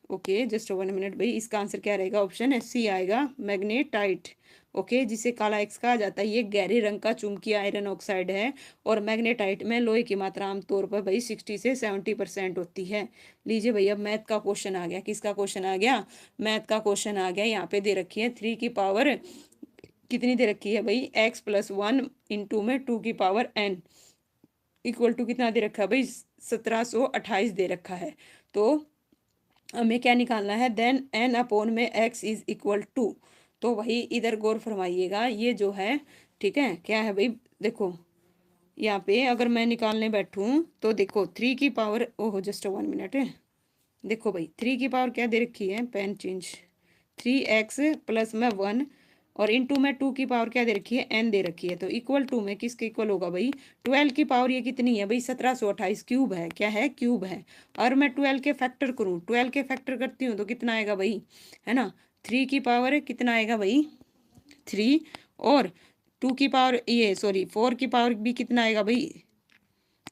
ओके, जस्ट 1 मिनट भाई, इसका आंसर क्या रहेगा? ऑप्शन है सी आएगा, मैग्नेटाइट। ओके, जिसे काला एक्स कहा जाता है, ये गहरे रंग का चुंबकीय आयरन ऑक्साइड है। और मैग्नेटाइट में लोहे की मात्रा आमतौर पर भाई 60 से 70% होती है। लीजिए भाई, अब मैथ का क्वेश्चन आ गया। किसका क्वेश्चन आ गया? मैथ का क्वेश्चन आ गया। यहाँ पे दे रखी है 3 की पावर कितनी दे रखी है भाई? x + 1 इंटू में 2 की पावर n इक्वल टू कितना दे रखा है भाई? 1728 दे रखा है। तो हमें क्या निकालना है? देन n अपॉन में x इज इक्वल टू। तो वही इधर गौर फरमाइएगा, ये जो है, ठीक है, क्या है भाई? देखो यहाँ पे अगर मैं निकालने बैठूं तो देखो 3 की पावर, ओहो जस्ट 1 मिनट है। देखो भाई 3 की पावर क्या दे रखी है? Pen change. 3x प्लस में 1 और इंटू में 2 की पावर क्या दे रखी है? n दे रखी है। तो इक्वल टू में किसके इक्वल होगा भाई? 12 की पावर ये कितनी है भाई? 1728 क्यूब है। क्या है? क्यूब है। और मैं 12 के फैक्टर करूँ, 12 के फैक्टर करती हूँ तो कितना आएगा भाई? है ना, 3 की पावर कितना आएगा भाई? 3। और 2 की पावर, ये सॉरी 4 की पावर भी कितना आएगा भाई?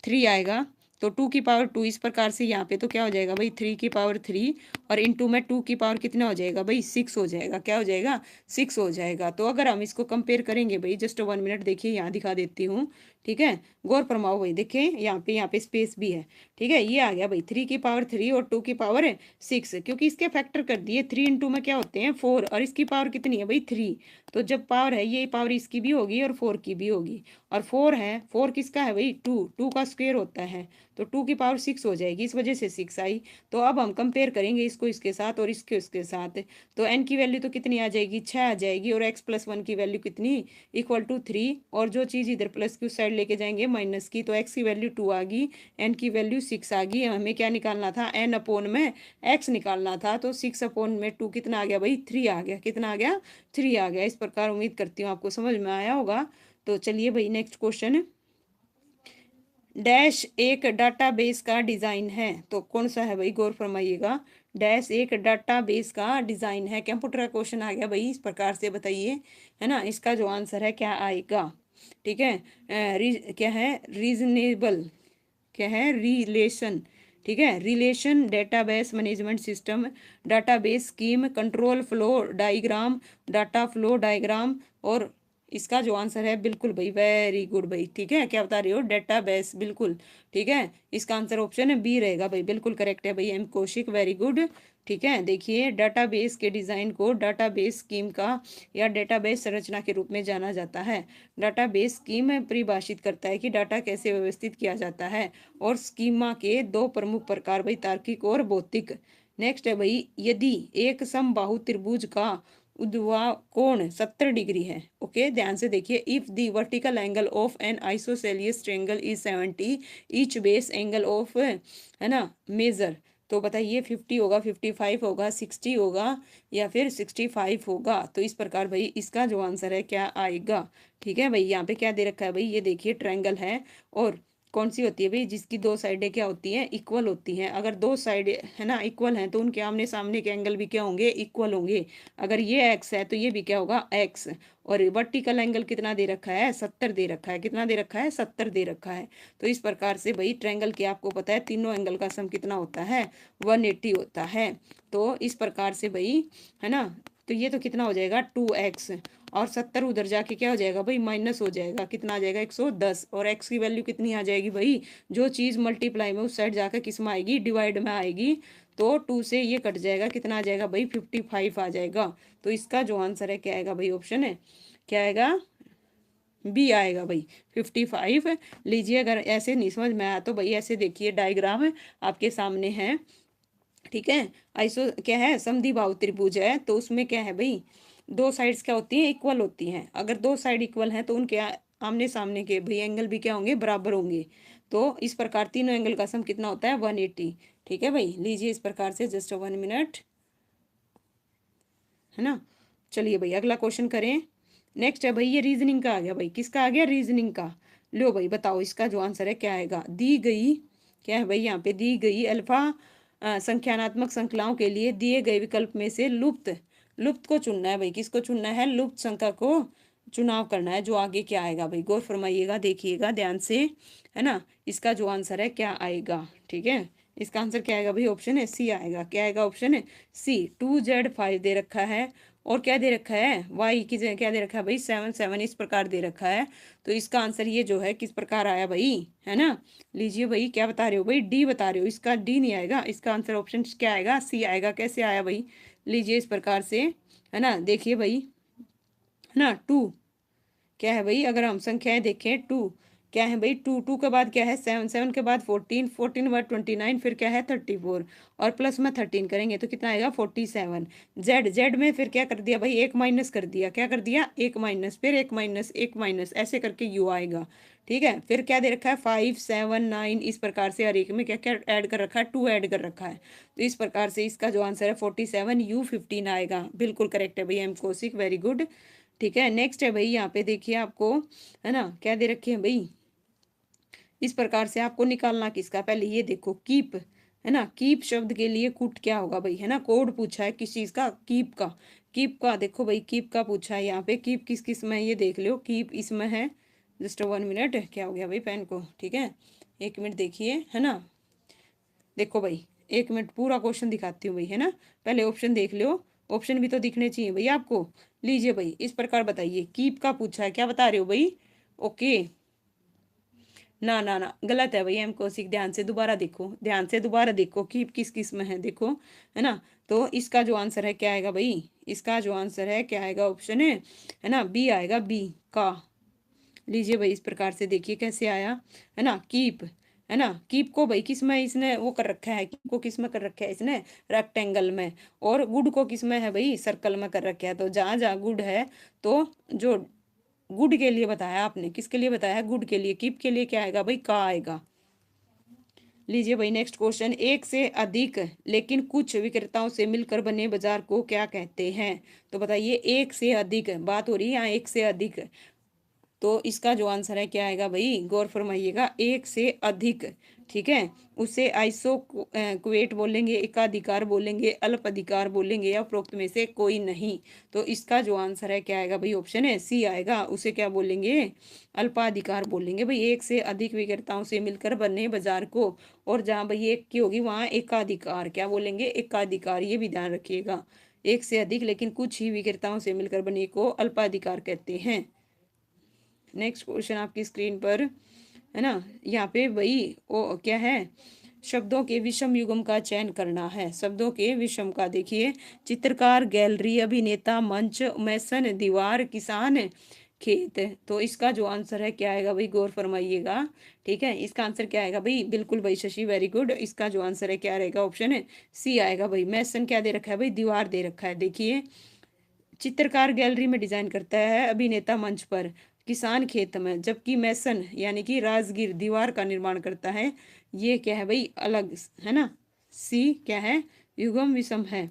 3 आएगा। तो 2 की पावर 2, इस प्रकार से यहाँ पे तो क्या हो जाएगा भाई? 3 की पावर 3 और इंटू में 2 की पावर कितना हो जाएगा भाई? 6 हो जाएगा। क्या हो जाएगा? 6 हो जाएगा। तो अगर हम इसको कंपेयर करेंगे भाई, जस्ट 1 मिनट देखिए, यहाँ दिखा देती हूँ, ठीक है। गौर फरमाओ भाई, देखिए यहाँ पे स्पेस भी है, ठीक है। ये आ गया भाई 3 की पावर 3 और 2 की पावर 6, क्योंकि इसके फैक्टर कर दिए। 3 इंटू में क्या होते हैं? 4 और इसकी पावर कितनी है भाई? 3। तो जब पावर है, ये पावर इसकी भी होगी और 4 की भी होगी। और 4 है, 4 किसका है भाई? 2 का स्क्वायर होता है। तो 2 की पावर 6 हो जाएगी, इस वजह से 6 आई। तो अब हम कंपेयर करेंगे इसको इसके साथ और इसके उसके साथ। तो n की वैल्यू तो कितनी आ जाएगी, 6 आ जाएगी, और x+1 की वैल्यू कितनी, इक्वल टू 3, और जो चीज़ इधर प्लस की उस साइड लेके जाएंगे माइनस की, तो x की वैल्यू 2 आ गई, n की वैल्यू 6 आ गई। हमें क्या निकालना था, n अपॉन में x निकालना था, तो 6 अपॉन में 2 कितना आ गया भाई, 3 आ गया। कितना आ गया, 3 आ गया। इस प्रकार उम्मीद करती हूँ आपको समझ में आया होगा। तो चलिए भाई नेक्स्ट क्वेश्चन। डैश एक डाटाबेस का डिजाइन है, तो कौन सा है भाई, गौर फरमाइएगा। डैश एक डाटाबेस का डिजाइन है, कंप्यूटर का क्वेश्चन आ गया भाई, इस प्रकार से बताइए, है ना। इसका जो आंसर है क्या आएगा, ठीक है। क्या है, रीजनेबल, क्या है, रिलेशन, ठीक है, relation database management system, database scheme, control flow diagram, data flow diagram, और इसका जो आंसर है बिल्कुल भाई, वेरी गुड भाई, ठीक है। क्या बता रही हो, डेटाबेस, बिल्कुल ठीक है। इसका आंसर ऑप्शन है बी रहेगा भाई, बिल्कुल करेक्ट है भाई, एम कौशिक, वेरी गुड, ठीक है। देखिए डाटाबेस के डिजाइन को डाटाबेस स्कीम का या डेटाबेस संरचना के रूप में जाना जाता है। डाटाबेस स्कीम परिभाषित करता है कि डाटा कैसे व्यवस्थित किया जाता है, और स्कीमा के दो प्रमुख प्रकार भाई, तार्किक और भौतिक। नेक्स्ट है भाई, यदि एक समबाहु त्रिभुज का ऊर्ध्वा कोण 70 डिग्री है, ओके, ध्यान से देखिए, if the vertical angle of an isosceles triangle is 70, each base angle of, है ना, मेजर, तो बताइए 50 होगा, 55 होगा, 60 होगा, या फिर 65 होगा। तो इस प्रकार भाई इसका जो आंसर है क्या आएगा, ठीक है भाई। यहाँ पे क्या दे रखा है भाई, ये देखिए ट्रायंगल है, और कौन सी होती है भाई, जिसकी दो साइडें क्या होती हैं, इक्वल होती हैं। अगर दो साइड है ना इक्वल हैं, तो उनके आमने सामने के एंगल भी क्या होंगे, इक्वल होंगे। अगर ये एक्स है तो ये भी क्या होगा, एक्स। और वर्टिकल एंगल कितना दे रखा है, 70 दे रखा है। कितना दे रखा है, 70 दे रखा है। तो इस प्रकार से भाई ट्रायंगल के आपको पता है तीनों एंगल का सम कितना होता है, 180 होता है। तो इस प्रकार से भाई, है ना, तो ये तो कितना हो जाएगा, 2x, और 70 उधर जाके क्या हो जाएगा भाई, माइनस हो जाएगा, कितना आ जाएगा, 110, और x की वैल्यू कितनी आ जाएगी भाई, जो चीज मल्टीप्लाई में उस साइड जाकर किस में आएगी, डिवाइड में आएगी। तो 2 से ये कट जाएगा, कितना आ जाएगा भाई, 55 आ जाएगा। तो इसका जो आंसर है क्या आएगा भाई, ऑप्शन है क्या आएगा, बी आएगा भाई, 55। लीजिए, अगर ऐसे नहीं समझ में आया तो भाई ऐसे देखिए, डायग्राम आपके सामने है, ठीक है। आइसो क्या है, समद्विबाहु त्रिभुज है, तो उसमें क्या है भाई, दो साइड्स क्या होती हैं, इक्वल होती हैं। अगर दो साइड इक्वल हैं तो उनके आमने सामने के भाई एंगल भी क्या होंगे, बराबर होंगे। तो इस प्रकार तीनों एंगल का सम कितना होता है, 180, ठीक है भाई। लीजिए इस प्रकार से, जस्ट 1 मिनट, है ना। चलिए भाई अगला क्वेश्चन करें। नेक्स्ट है भाई, ये रीजनिंग का आ गया भाई, किसका आ गया, रीजनिंग का। लो भाई बताओ इसका जो आंसर है क्या आएगा, दी गई, क्या है भाई, यहाँ पे दी गई अल्फा संख्यात्मक श्रृंखलाओं के लिए दिए गए विकल्प में से लुप्त, लुप्त को चुनना है भाई, किसको चुनना है, लुप्त संख्या को चुनाव करना है। जो आगे क्या आएगा भाई, गौर फरमाइएगा, देखिएगा ध्यान से, है ना। इसका जो आंसर है क्या आएगा, ठीक है। इसका आंसर क्या आएगा भाई, ऑप्शन है सी आएगा। क्या आएगा, ऑप्शन है सी। 2z5 दे रखा है, और क्या दे रखा है, वाई की जगह क्या दे रखा है भाई, 7 इस प्रकार दे रखा है। तो इसका आंसर ये जो है किस प्रकार आया भाई, है ना। लीजिए भाई क्या बता रहे हो भाई, डी बता रहे हो, इसका डी नहीं आएगा, इसका आंसर ऑप्शन क्या आएगा, सी आएगा। कैसे आया भाई, लीजिए इस प्रकार से, है ना, देखिए भाई, है ना, 2, क्या है भाई, अगर हम संख्याएं देखें, 2 क्या है भाई, 2, 2 के बाद क्या है, 7, 7 के बाद 14, 14 के बाद 29, फिर क्या है 34, और प्लस में 13 करेंगे तो कितना आएगा 47। जेड, जेड में फिर क्या कर दिया भाई, एक माइनस कर दिया, क्या कर दिया, एक माइनस, फिर एक माइनस, एक माइनस, ऐसे करके यू आएगा, ठीक है। फिर क्या दे रखा है, 5, 7, 9, इस प्रकार से हर एक में क्या क्या ऐड कर रखा है, 2 ऐड कर रखा है। तो इस प्रकार से इसका जो आंसर है 47, U15 आएगा, बिल्कुल करेक्ट है भाई, एम कौशिक, वेरी गुड, ठीक है। नेक्स्ट है भाई, यहाँ पे देखिए आपको, है ना, क्या दे रखे हैं भाई, इस प्रकार से आपको निकालना किसका, पहले ये देखो, कीप, है ना, कीप शब्द के लिए कुट क्या होगा भाई, है ना, कोड पूछा है किस चीज का, कीप का। कीप का देखो भाई, कीप का पूछा है यहाँ पे, कीप किस किस में है ये देख लो, कीप इसमें है। जस्ट 1 मिनट, क्या हो गया भाई पेन को, ठीक है, 1 मिनट देखिए, है ना। देखो भाई 1 मिनट पूरा क्वेश्चन दिखाती हूँ भाई, है ना। पहले ऑप्शन देख लो, ऑप्शन भी तो दिखने चाहिए भाई आपको। लीजिए भाई इस प्रकार बताइए, कीप का पूछा है, क्या बता रहे हो भाई, ओके, ना ना ना, गलत है भाई, एम कौशिक, ध्यान से दोबारा देखो, ध्यान से दोबारा देखो, कीप किस किस में है देखो, है ना। तो इसका जो आंसर है क्या आएगा भाई, इसका जो आंसर है क्या आएगा, ऑप्शन है ना, बी आएगा, बी का। लीजिए भाई इस प्रकार से देखिए कैसे आया, है ना, कीप, है ना। कीप को भाई किस में इसने वो कर रखा है, कीप को किस में कर रखा है इसने, रेक्टेंगल में। और गुड को किस में है भाई, सर्कल में कर रखा है। तो जहां जहां गुड है, तो जो गुड के लिए बताया आपने, किसके लिए बताया, गुड के लिए। कीप के लिए क्या आएगा भाई, का आएगा। लीजिए भाई नेक्स्ट क्वेश्चन, एक से अधिक लेकिन कुछ विक्रेताओं से मिलकर बने बाजार को क्या कहते हैं। तो बताइए, एक से अधिक बात हो रही है यहाँ, एक से अधिक। तो इसका जो आंसर है क्या आएगा भाई, गौर फरमाइएगा, एक से अधिक। ठीक है, उसे आइसो कुवेट बोलेंगे, एकाधिकार बोलेंगे, अल्प अधिकार बोलेंगे, या उपरोक्त में से कोई नहीं। तो इसका जो आंसर है क्या आएगा भाई, ऑप्शन है सी आएगा। उसे क्या बोलेंगे, अल्पाधिकार बोलेंगे भाई। एक से अधिक विक्रेताओं से मिलकर बने बाजार को, और जहाँ भाई एक की होगी वहां एकाधिकार, क्या बोलेंगे, एकाधिकार। ये भी ध्यान रखिएगा, एक से अधिक लेकिन कुछ ही विक्रेताओं से मिलकर बने को अल्पाधिकार कहते हैं। नेक्स्ट क्वेश्चन आपकी स्क्रीन पर है ना, यहाँ पे वही वो क्या है, शब्दों के विषम युग्म का चयन करना है। शब्दों के विषम का देखिए, चित्रकार, गैलरी, अभिनेता, मंच, मैसन, दीवार, किसान, खेत। तो इसका जो आंसर है क्या आएगा भाई, गौर फरमाइएगा। ठीक है, इसका आंसर क्या आएगा भाई, बिल्कुल भाई शशि, वेरी गुड। इसका जो आंसर है क्या रहेगा, ऑप्शन है सी आएगा भाई। मैसन क्या दे रखा है भाई, दीवार दे रखा है। देखिए, चित्रकार गैलरी में डिजाइन करता है, अभिनेता मंच पर, किसान खेत में, जबकि मैसन यानी कि राजगीर दीवार का निर्माण करता है। ये क्या है भाई, अलग है ना। सी क्या है, युग्म विषम है।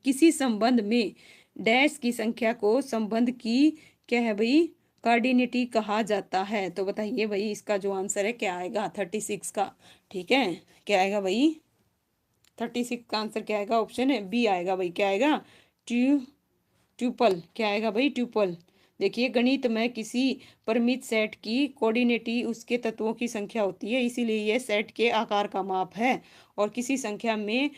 किसी संबंध में डैश की संख्या को संबंध की क्या है भाई, कार्डिनिटी कहा जाता है। तो बताइए भाई, इसका जो आंसर है क्या आएगा, 36 का। ठीक है, क्या आएगा भाई, 36 का आंसर क्या आएगा, ऑप्शन है बी आएगा भाई। क्या आएगा, ट्यू ट्यूपल, क्या आएगा भाई, ट्यूपल। देखिए, गणित में किसी परिमित सेट की कोऑर्डिनेटी उसके तत्वों की संख्या होती है, इसीलिए यह सेट के आकार का माप है। और किसी संख्या में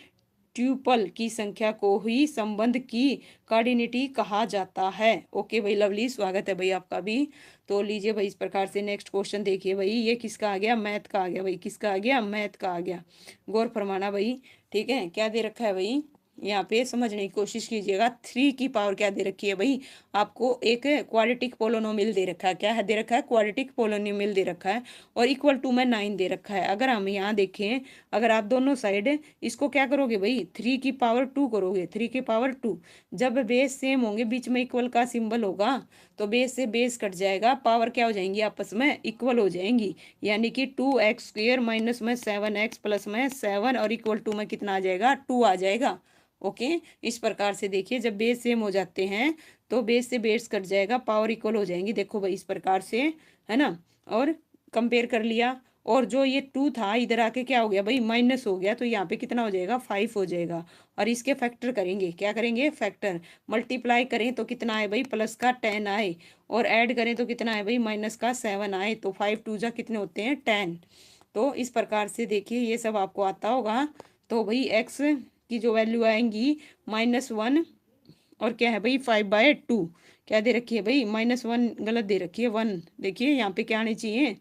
ट्यूपल की संख्या को ही संबंध की कोऑर्डिनेटी कहा जाता है। ओके भाई, लवली, स्वागत है भाई आपका भी। तो लीजिए भाई, इस प्रकार से नेक्स्ट क्वेश्चन देखिए भाई, ये किसका आ गया, मैथ का आ गया भाई। किसका आ गया, मैथ का आ गया। गौर फरमाना भाई। ठीक है, क्या दे रखा है भाई, यहाँ पे समझने की कोशिश कीजिएगा। 3 की पावर क्या दे रखी है भाई, आपको एक क्वाड्रेटिक पोलोनोमियल दे रखा है। क्या है दे रखा है, क्वाड्रेटिक पोलोनोमियल दे रखा है, और इक्वल टू में 9 दे रखा है। अगर हम यहाँ देखें, अगर आप दोनों साइड इसको क्या करोगे भाई, 3 की पावर 2 करोगे, 3 की पावर 2। जब बेस सेम होंगे, बीच में इक्वल का सिंबल होगा, तो बेस से बेस कट जाएगा, पावर क्या हो जाएंगी, आपस में इक्वल हो जाएंगी। यानी कि 2x² माइनस में 7x प्लस में 7, और इक्वल टू में कितना आ जाएगा, 2 आ जाएगा। ओके, इस प्रकार से देखिए, जब बेस सेम हो जाते हैं तो बेस से बेस कट जाएगा, पावर इक्वल हो जाएंगी। देखो भाई, इस प्रकार से, है ना। और कंपेयर कर लिया, और जो ये 2 था इधर आके क्या हो गया भाई, माइनस हो गया, तो यहाँ पे कितना हो जाएगा, 5 हो जाएगा। और इसके फैक्टर करेंगे, क्या करेंगे, फैक्टर। मल्टीप्लाई करें तो कितना आए भाई, प्लस का 10 आए, और ऐड करें तो कितना आए भाई, माइनस का 7 आए। तो 5 2 जा कितने होते हैं, 10। तो इस प्रकार से देखिए, ये सब आपको आता होगा। तो भाई एक्स की जो वैल्यू आएंगी, -1, और क्या है भाई, 5/2। क्या दे रखी है भाई, -1 गलत दे रखी है, 1। देखिए यहाँ पे क्या आने चाहिए।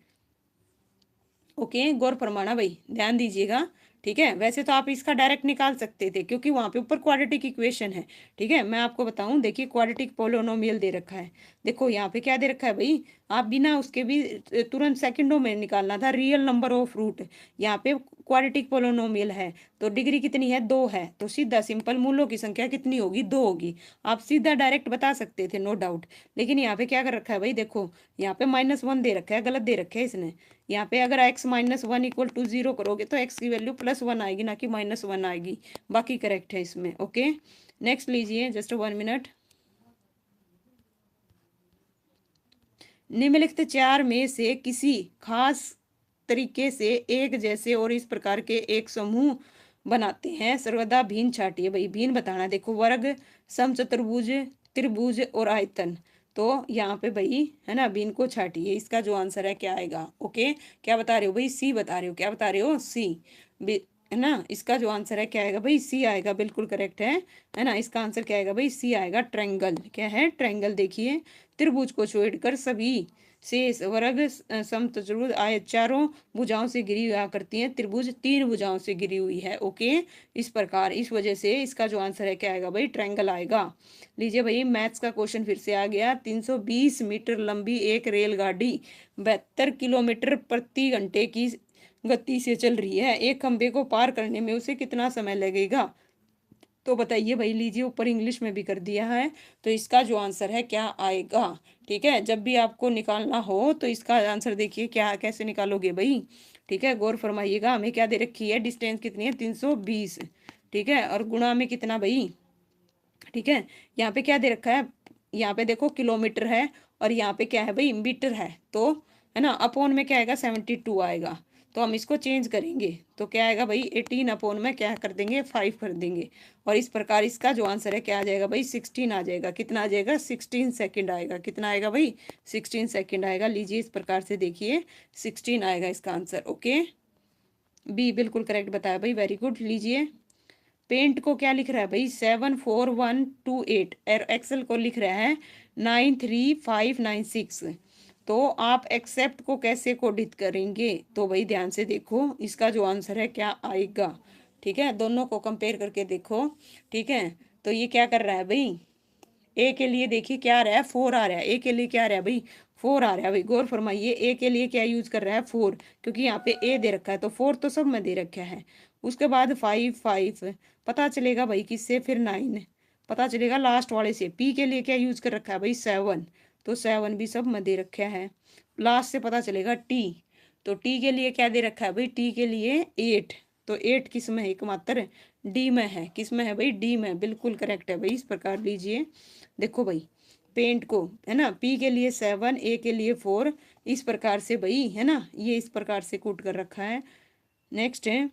ओके, गौर फरमाना भाई, ध्यान दीजिएगा। ठीक है, वैसे तो आप इसका डायरेक्ट निकाल सकते थे, क्योंकि वहां पे ऊपर क्वाड्रेटिक इक्वेशन है। ठीक है, मैं आपको बताऊं, देखिए क्वाड्रेटिक पोलोनोमियल दे रखा है। देखो यहाँ पे क्या दे रखा है भाई, आप बिना उसके भी तुरंत सेकंडों में निकालना था, रियल नंबर ऑफ रूट। यहाँ पे क्वाड्रेटिक पोलोनोमियल है, तो डिग्री कितनी है, 2 है। तो सीधा सिंपल मूलों की संख्या कितनी होगी, 2 होगी। आप सीधा डायरेक्ट बता सकते थे, नो डाउट। लेकिन यहाँ पे क्या कर रखा है भाई, देखो यहाँ पे -1 दे रखा है, गलत दे रखा है इसने। यहाँ पे अगर x -1 = 0 करोगे, तो x की वैल्यू +1 आएगी, ना कि -1 आएगी। बाकी करेक्ट है इसमें। ओके, नेक्स्ट लीजिए, जस्ट 1 मिनट। निम्नलिखित 4 में से किसी खास तरीके से एक जैसे और इस प्रकार के एक समूह बनाते हैं, सर्वदा भिन्न छाटिए भाई। भिन्न बताना, देखो वर्ग, समचतुर्भुज, त्रिभुज और आयतन। तो यहाँ पे भाई है ना, भिन्न को छाटिए। इसका जो आंसर है क्या आएगा। ओके, क्या बता रहे हो भाई, सी बता रहे हो, क्या बता रहे हो, सी, है ना। इसका जो आंसर है क्या आएगा भाई, सी आएगा, बिल्कुल करेक्ट है ना। इसका आंसर क्या आएगा भाई, सी आएगा। ट्रायंगल, क्या है, ट्रायंगल। देखिए, त्रिभुज को छोड़कर सभी शेष वर्ग, समचतुर्भुज, आयत चारों भुजाओं से घिरी हुआ करती है, त्रिभुज 3 भुजाओं से घिरी हुई है। ओके, इस प्रकार, इस वजह से इसका जो आंसर है क्या आएगा भाई, ट्रायंगल आएगा। लीजिए भाई, मैथ्स का क्वेश्चन फिर से आ गया। 320 मीटर लंबी एक रेलगाड़ी 72 किलोमीटर प्रति घंटे की गति से चल रही है, एक खंबे को पार करने में उसे कितना समय लगेगा। तो बताइए भाई, लीजिए ऊपर इंग्लिश में भी कर दिया है। तो इसका जो आंसर है क्या आएगा। ठीक है, जब भी आपको निकालना हो तो इसका आंसर देखिए क्या कैसे निकालोगे भाई। ठीक है, गौर फरमाइएगा। हमें क्या दे रखी है, डिस्टेंस कितनी है 320। ठीक है, और गुणा में कितना भाई। ठीक है, यहाँ पे क्या दे रखा है, यहाँ पे देखो किलोमीटर है, और यहाँ पे क्या है भाई मीटर है। तो है ना, अपॉन में क्या आएगा 72 आएगा। तो हम इसको चेंज करेंगे तो क्या आएगा भाई 18 अपॉन में क्या कर देंगे 5 कर देंगे। और इस प्रकार इसका जो आंसर है क्या आ जाएगा भाई 16 आ जाएगा। कितना आ जाएगा 16 सेकंड आएगा। कितना आएगा भाई 16 सेकंड आएगा। लीजिए इस प्रकार से देखिए 16 आएगा इसका आंसर। ओके, बी बिल्कुल करेक्ट बताया भाई, वेरी गुड। लीजिए पेंट को क्या लिख रहा है भाई 74128, एक्सेल को लिख रहा है 93596। तो आप एक्सेप्ट को कैसे कोडित करेंगे, तो भाई ध्यान से देखो इसका जो आंसर है क्या आएगा। ठीक है, दोनों को कंपेयर करके देखो। ठीक है, तो ये क्या कर रहा है भाई, ए के लिए देखिए क्या आ रहा है 4 आ रहा है। ए के लिए क्या आ रहा है भाई 4 आ रहा है। भाई गौर फरमाइए, ए के लिए क्या यूज कर रहा है 4, क्योंकि यहाँ पे ए दे रखा है तो 4 तो सब में दे रखा है। उसके बाद 5 5 पता चलेगा भाई किससे, फिर 9 पता चलेगा लास्ट वाले से। पी के लिए क्या यूज कर रखा है भाई 7, तो 7 भी सब में दे रखा है। लास्ट से पता चलेगा टी, तो टी के लिए क्या दे रखा है भाई, टी के लिए 8, तो 8 किस में है एकमात्र डी में है। किस में है भाई डी में, बिल्कुल करेक्ट है भाई। इस प्रकार लीजिए देखो भाई पेंट को है ना, पी के लिए 7, ए के लिए 4, इस प्रकार से भाई है ना, ये इस प्रकार से कूट कर रखा है। नेक्स्ट है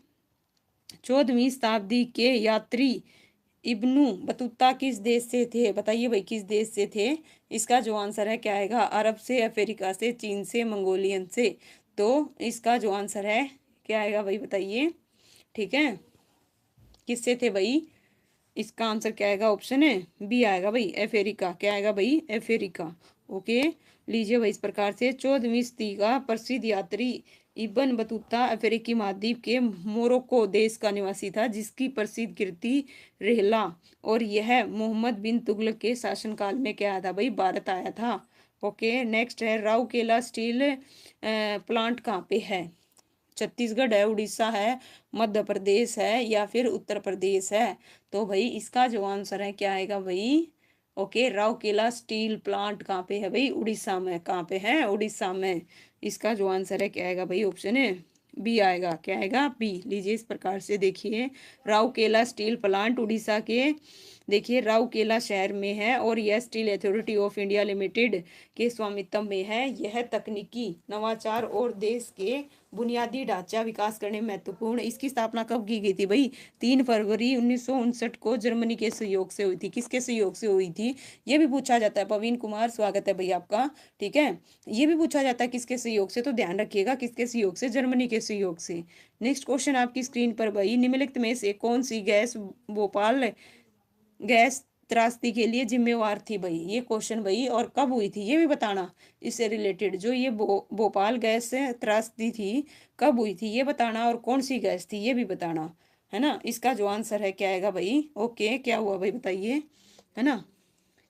14वीं शताब्दी के यात्री इब्नु बतूता किस देश से थे। बताइए भाई किस देश से थे। इसका जो आंसर है क्या आएगा, अरब से, अफ्रीका से, चीन से, मंगोलियन से। तो इसका जो आंसर है क्या आएगा भाई बताइए। ठीक है, किससे थे भाई, इसका आंसर क्या आएगा, ऑप्शन है बी आएगा भाई अफ्रीका। क्या आएगा भाई अफ्रीका। ओके, लीजिए भाई इस प्रकार से 14वीं सदी का प्रसिद्ध यात्री इब्न बतूता अफ्रीकी महाद्वीप के मोरक्को देश का निवासी था, जिसकी प्रसिद्ध कृति रेहला, और यह मोहम्मद बिन तुगलक के शासनकाल में क्या आया था भाई भारत आया था। ओके, नेक्स्ट है राउरकेला स्टील प्लांट कहाँ पे है। छत्तीसगढ़ है, उड़ीसा है, मध्य प्रदेश है, या फिर उत्तर प्रदेश है। तो भाई इसका जो आंसर है क्या आएगा भाई। ओके, राउरकेला स्टील प्लांट कहाँ पे है भाई, उड़ीसा में। कहाँ पे है, उड़ीसा में। इसका जो आंसर है क्या आएगा भाई, ऑप्शन है बी आएगा। क्या आएगा बी। लीजिए इस प्रकार से देखिए राउरकेला स्टील प्लांट उड़ीसा के देखिए राउरकेला शहर में है, और यह steel authority of India limited के स्वामित्व में है। यह तकनीकी नवाचार और देश के बुनियादी ढांचा विकास करने में महत्वपूर्ण। इसकी स्थापना कब की गई थी भाई, 3 फरवरी 1959 को जर्मनी के सहयोग से हुई थी। किसके सहयोग से हुई थी, ये भी पूछा जाता है। प्रवीण कुमार स्वागत है भाई आपका। ठीक है, ये भी पूछा जाता है किसके सहयोग से, तो ध्यान रखिएगा किसके सहयोग से, जर्मनी के सहयोग से। नेक्स्ट क्वेश्चन आपकी स्क्रीन पर भाई, निम्नलिखित में से कौन सी गैस भोपाल गैस त्रासदी के लिए जिम्मेवार थी भाई। ये क्वेश्चन भाई, और कब हुई थी ये भी बताना। इससे रिलेटेड जो ये भोपाल गैस त्रासदी थी कब हुई थी ये बताना, और कौन सी गैस थी ये भी बताना, है ना। इसका जो आंसर है क्या आएगा भाई। ओके, क्या हुआ भाई बताइए, है ना।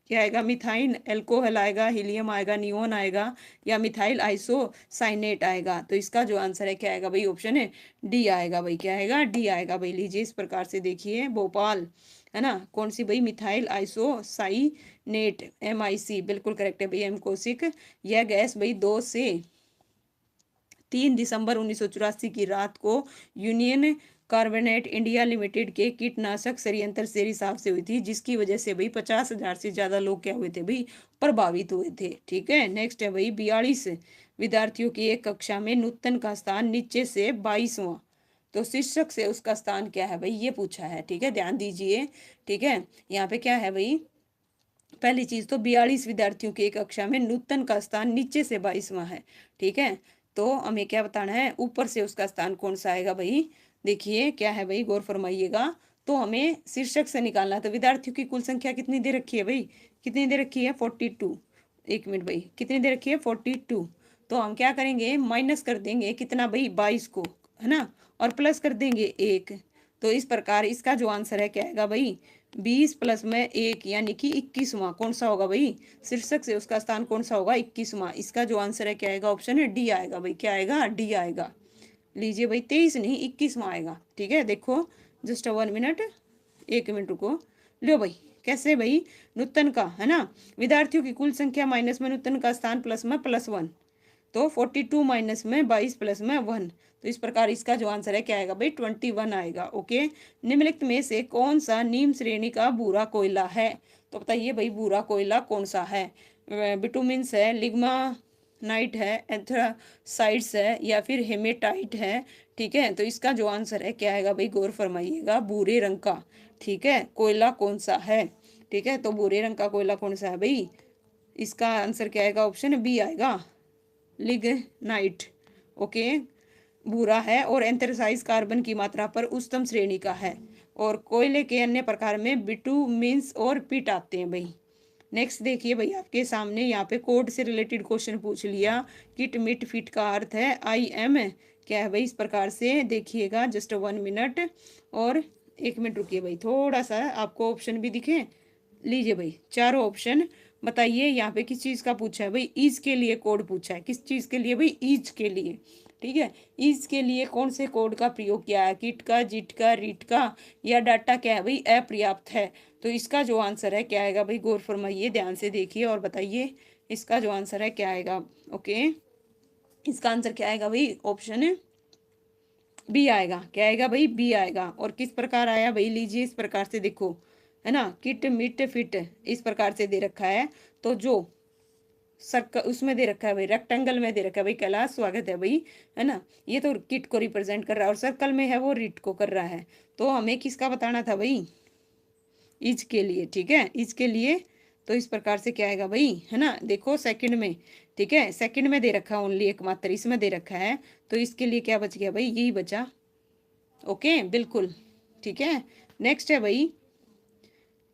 क्या आएगा, मिथाइन एल्कोहल आएगा, हीलियम आएगा, नियोन आएगा, या मिथाइल आइसोसाइनेट आएगा। तो इसका जो आंसर है क्या आएगा भाई, ऑप्शन है डी आएगा भाई। क्या आएगा, डी आएगा भाई। लीजिए इस प्रकार से देखिए भोपाल है ना, कौन सी भाई, मिथाइल आइसोसाइनेट MIC, बिल्कुल करेक्ट है भाई एम कौशिक। यह गैस भाई 2 से 3 दिसंबर 1984 की रात को यूनियन कार्बोनेट इंडिया लिमिटेड के कीटनाशक संयंत्र से रिसाव से हुई थी, जिसकी वजह से भाई 50,000 से ज्यादा लोग क्या हुए थे भाई, प्रभावित हुए थे। ठीक है, नेक्स्ट है भाई 42 विद्यार्थियों की एक कक्षा में नूतन का स्थान नीचे से 22वां, तो शीर्षक से उसका स्थान क्या है भाई, ये पूछा है। ठीक है, ध्यान दीजिए। ठीक है, यहाँ पे क्या है भाई, पहली चीज तो 42 विद्यार्थियों की एक कक्षा में नूतन का स्थान नीचे से 22वां है। ठीक है, तो हमें क्या बताना है, ऊपर से उसका स्थान कौन सा आएगा भाई। देखिए क्या है भाई, गौर फरमाइएगा। तो हमें शीर्षक से निकालना है। तो विद्यार्थियों की कुल संख्या कितनी दे रखी है भाई, कितनी दे रखी है 42। एक मिनट भाई, कितनी दे रखी है 42। तो हम क्या करेंगे, माइनस कर देंगे कितना भाई 22 को, है ना, और प्लस कर देंगे 1। तो इस प्रकार इसका जो आंसर है क्या आएगा भाई, 20 प्लस में 1 यानी कि 21वां। कौन सा होगा भाई, शीर्षक से उसका स्थान कौन सा होगा, 21वां। इसका जो आंसर है क्या आएगा, ऑप्शन है डी आएगा भाई। क्या आएगा, डी आएगा। लीजिए भाई 23 नहीं 21वां आएगा। ठीक है, देखो जस्ट 1 मिनट, 1 मिनट रुको। लो भाई, कैसे भाई, नूतन का है ना, विद्यार्थियों की कुल संख्या माइनस में नूतन का स्थान प्लस में +1, तो 42 माइनस में 22 प्लस में 1, तो इस प्रकार इसका जो आंसर है क्या आएगा भाई 21 आएगा। ओके, निम्नलिखित में से कौन सा निम्न श्रेणी का भूरा कोयला है, तो बताइए भाई भूरा कोयला कौन सा है। बिटुमिन्स है, लिग्नाइट है, एंथ्रासाइड्स है, या फिर हेमेटाइट है। ठीक है, तो इसका जो आंसर है क्या आएगा भाई, गौर फरमाइएगा, भूरे रंग का। ठीक है, कोयला कौन सा है। ठीक है, तो भूरे रंग का कोयला कौन सा है भाई, इसका आंसर क्या आएगा, ऑप्शन बी आएगा, लिग्नाइट। ओके, भूरा है और एंथ्रासाइड कार्बन की मात्रा पर उच्चतम श्रेणी का है, और कोयले के अन्य प्रकार में बिटुमिन्स और पिट आते हैं भाई। नेक्स्ट देखिए भाई, आपके सामने यहाँ पे कोड से रिलेटेड क्वेश्चन पूछ लिया। किट मिट फिट का अर्थ है आई एम, क्या है भाई, इस प्रकार से देखिएगा, जस्ट 1 मिनट और 1 मिनट रुकिए भाई, थोड़ा सा आपको ऑप्शन भी दिखे। लीजिए भाई, चारों ऑप्शन बताइए। यहाँ पे किस चीज का पूछा है भाई, ईज के लिए कोड पूछा है। किस चीज के लिए भाई, ईज के लिए। ठीक है, ईज के लिए कौन से कोड का प्रयोग किया है, किट का, जिट का, रीट का, या डाटा क्या है भाई अपर्याप्त है। तो इसका जो आंसर है क्या आएगा भाई, गौर फरमाइए, ध्यान से देखिए और बताइए इसका जो आंसर है क्या आएगा। ओके, इसका आंसर क्या आएगा भाई, ऑप्शन बी आएगा। क्या आएगा भाई, बी आएगा। और किस प्रकार आया भाई, लीजिए इस प्रकार से देखो, है ना, किट मिट फिट इस प्रकार से दे रखा है, तो जो सर्कल उसमें दे रखा है भाई, रेक्टेंगल में दे रखा है भाई, कैलाश स्वागत है भाई, है ना, ये तो किट को रिप्रेजेंट कर रहा है, और सर्कल में है वो रीट को कर रहा है। तो हमें किसका बताना था भाई, इज के लिए। ठीक है, इज के लिए, तो इस प्रकार से क्या आएगा भाई, है ना, देखो सेकंड में। ठीक है, सेकंड में दे रखा है ओनली, एकमात्र इसमें दे रखा है, तो इसके लिए क्या बच गया भाई, यही बचा। ओके, बिल्कुल ठीक है। नेक्स्ट है भाई,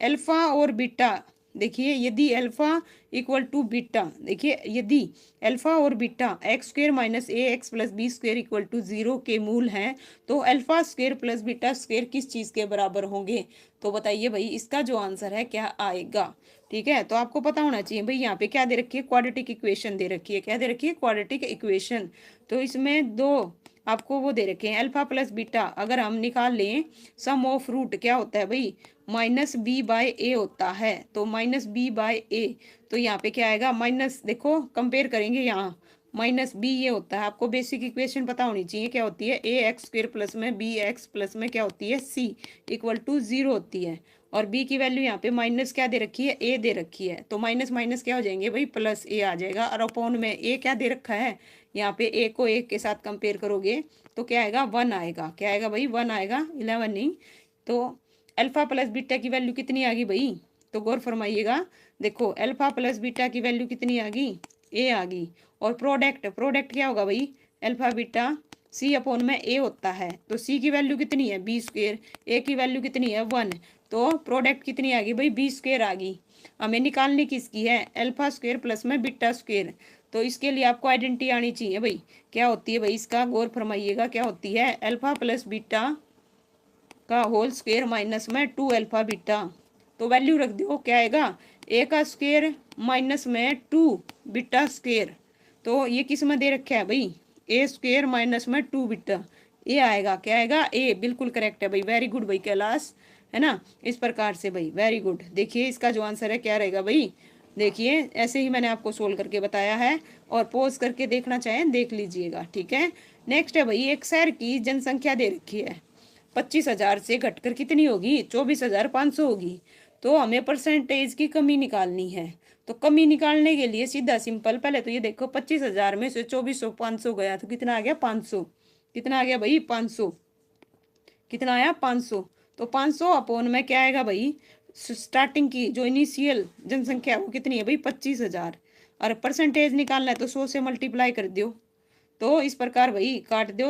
अल्फा और बीटा। देखिए, यदि अल्फा इक्वल टू बीटा, देखिए यदि अल्फा और beta x square minus a x plus b square equal to 0 के मूल हैं, तो alpha square plus beta square किस चीज के बराबर होंगे। तो बताइए भाई इसका जो आंसर है क्या आएगा। ठीक है, तो आपको पता होना चाहिए भाई, यहाँ पे क्या दे रखी है, क्वाड्रेटिक इक्वेशन दे रखी है। क्या दे रखी है, क्वाड्रेटिक इक्वेशन। तो इसमें दो आपको वो दे रखे हैं, अल्फा प्लस बीटा अगर हम निकाल लें, सम ऑफ रूट क्या होता है भाई, -b/a होता है। तो -b/a, तो यहाँ पे क्या आएगा, माइनस, देखो कंपेयर करेंगे यहाँ, -b ये होता है, आपको बेसिक इक्वेशन पता होनी चाहिए, क्या होती है, ax² प्लस में bx प्लस में क्या होती है, c इक्वल टू 0 होती है। और b की वैल्यू यहाँ पे माइनस क्या दे रखी है, a दे रखी है, तो माइनस माइनस क्या हो जाएंगे भाई, प्लस a आ जाएगा। और अपॉन में a क्या दे रखा है, यहाँ पे a को 1 के साथ कंपेयर करोगे तो क्या आएगा, 1 आएगा। क्या आएगा भाई, 1 आएगा, 11 नहीं। तो अल्फा प्लस बीटा की वैल्यू कितनी आ गई भाई, तो गौर फरमाइएगा, देखो अल्फा प्लस बीटा की वैल्यू कितनी आ गई, ए आ गई। और प्रोडक्ट क्या होगा भाई, अल्फा बीटा सी अपॉन में ए होता है, तो सी की वैल्यू कितनी है, b², ए की वैल्यू कितनी है 1, तो प्रोडक्ट कितनी आ गई भाई, b² आ गई। हमें निकालने किसकी है, अल्फा स्क्वेयर प्लस में बीटा स्क्वेयर। तो इसके लिए आपको आइडेंटिटी आनी चाहिए भाई, क्या होती है भाई, इसका गौर फरमाइएगा, क्या होती है, अल्फा प्लस बीटा का होल स्क्वेयर माइनस में 2 अल्फा बीटा। तो वैल्यू रख दो, क्या आएगा, ए का स्क्वेयर माइनस में 2 बीटा स्क्वेयर। तो ये किस में दे रखा है भाई, a² माइनस में 2 बीटा, ए आएगा। क्या आएगा, ए, बिल्कुल करेक्ट है भाई, वेरी गुड भाई कैलाश, है ना, इस प्रकार से भाई, वेरी गुड। देखिए इसका जो आंसर है क्या रहेगा भाई, देखिए ऐसे ही मैंने आपको सोल्व करके बताया है, और पोज करके देखना चाहें देख लीजिएगा। ठीक है, नेक्स्ट है भाई, एक शहर की जनसंख्या दे रखी है, 25,000 से घटकर कितनी होगी, 24,500 होगी। तो हमें परसेंटेज की कमी निकालनी है। तो कमी निकालने के लिए सीधा सिंपल, पहले तो ये देखो 25,000 में से 24,500 गया तो कितना आ गया, 500। कितना आ गया भाई, 500। कितना आया, 500। तो 500 अपॉन में क्या आएगा भाई, स्टार्टिंग की जो इनिशियल जनसंख्या वो कितनी है भाई, 25,000। और परसेंटेज निकालना है तो 100 से मल्टीप्लाई कर दो। तो इस प्रकार भाई काट दो,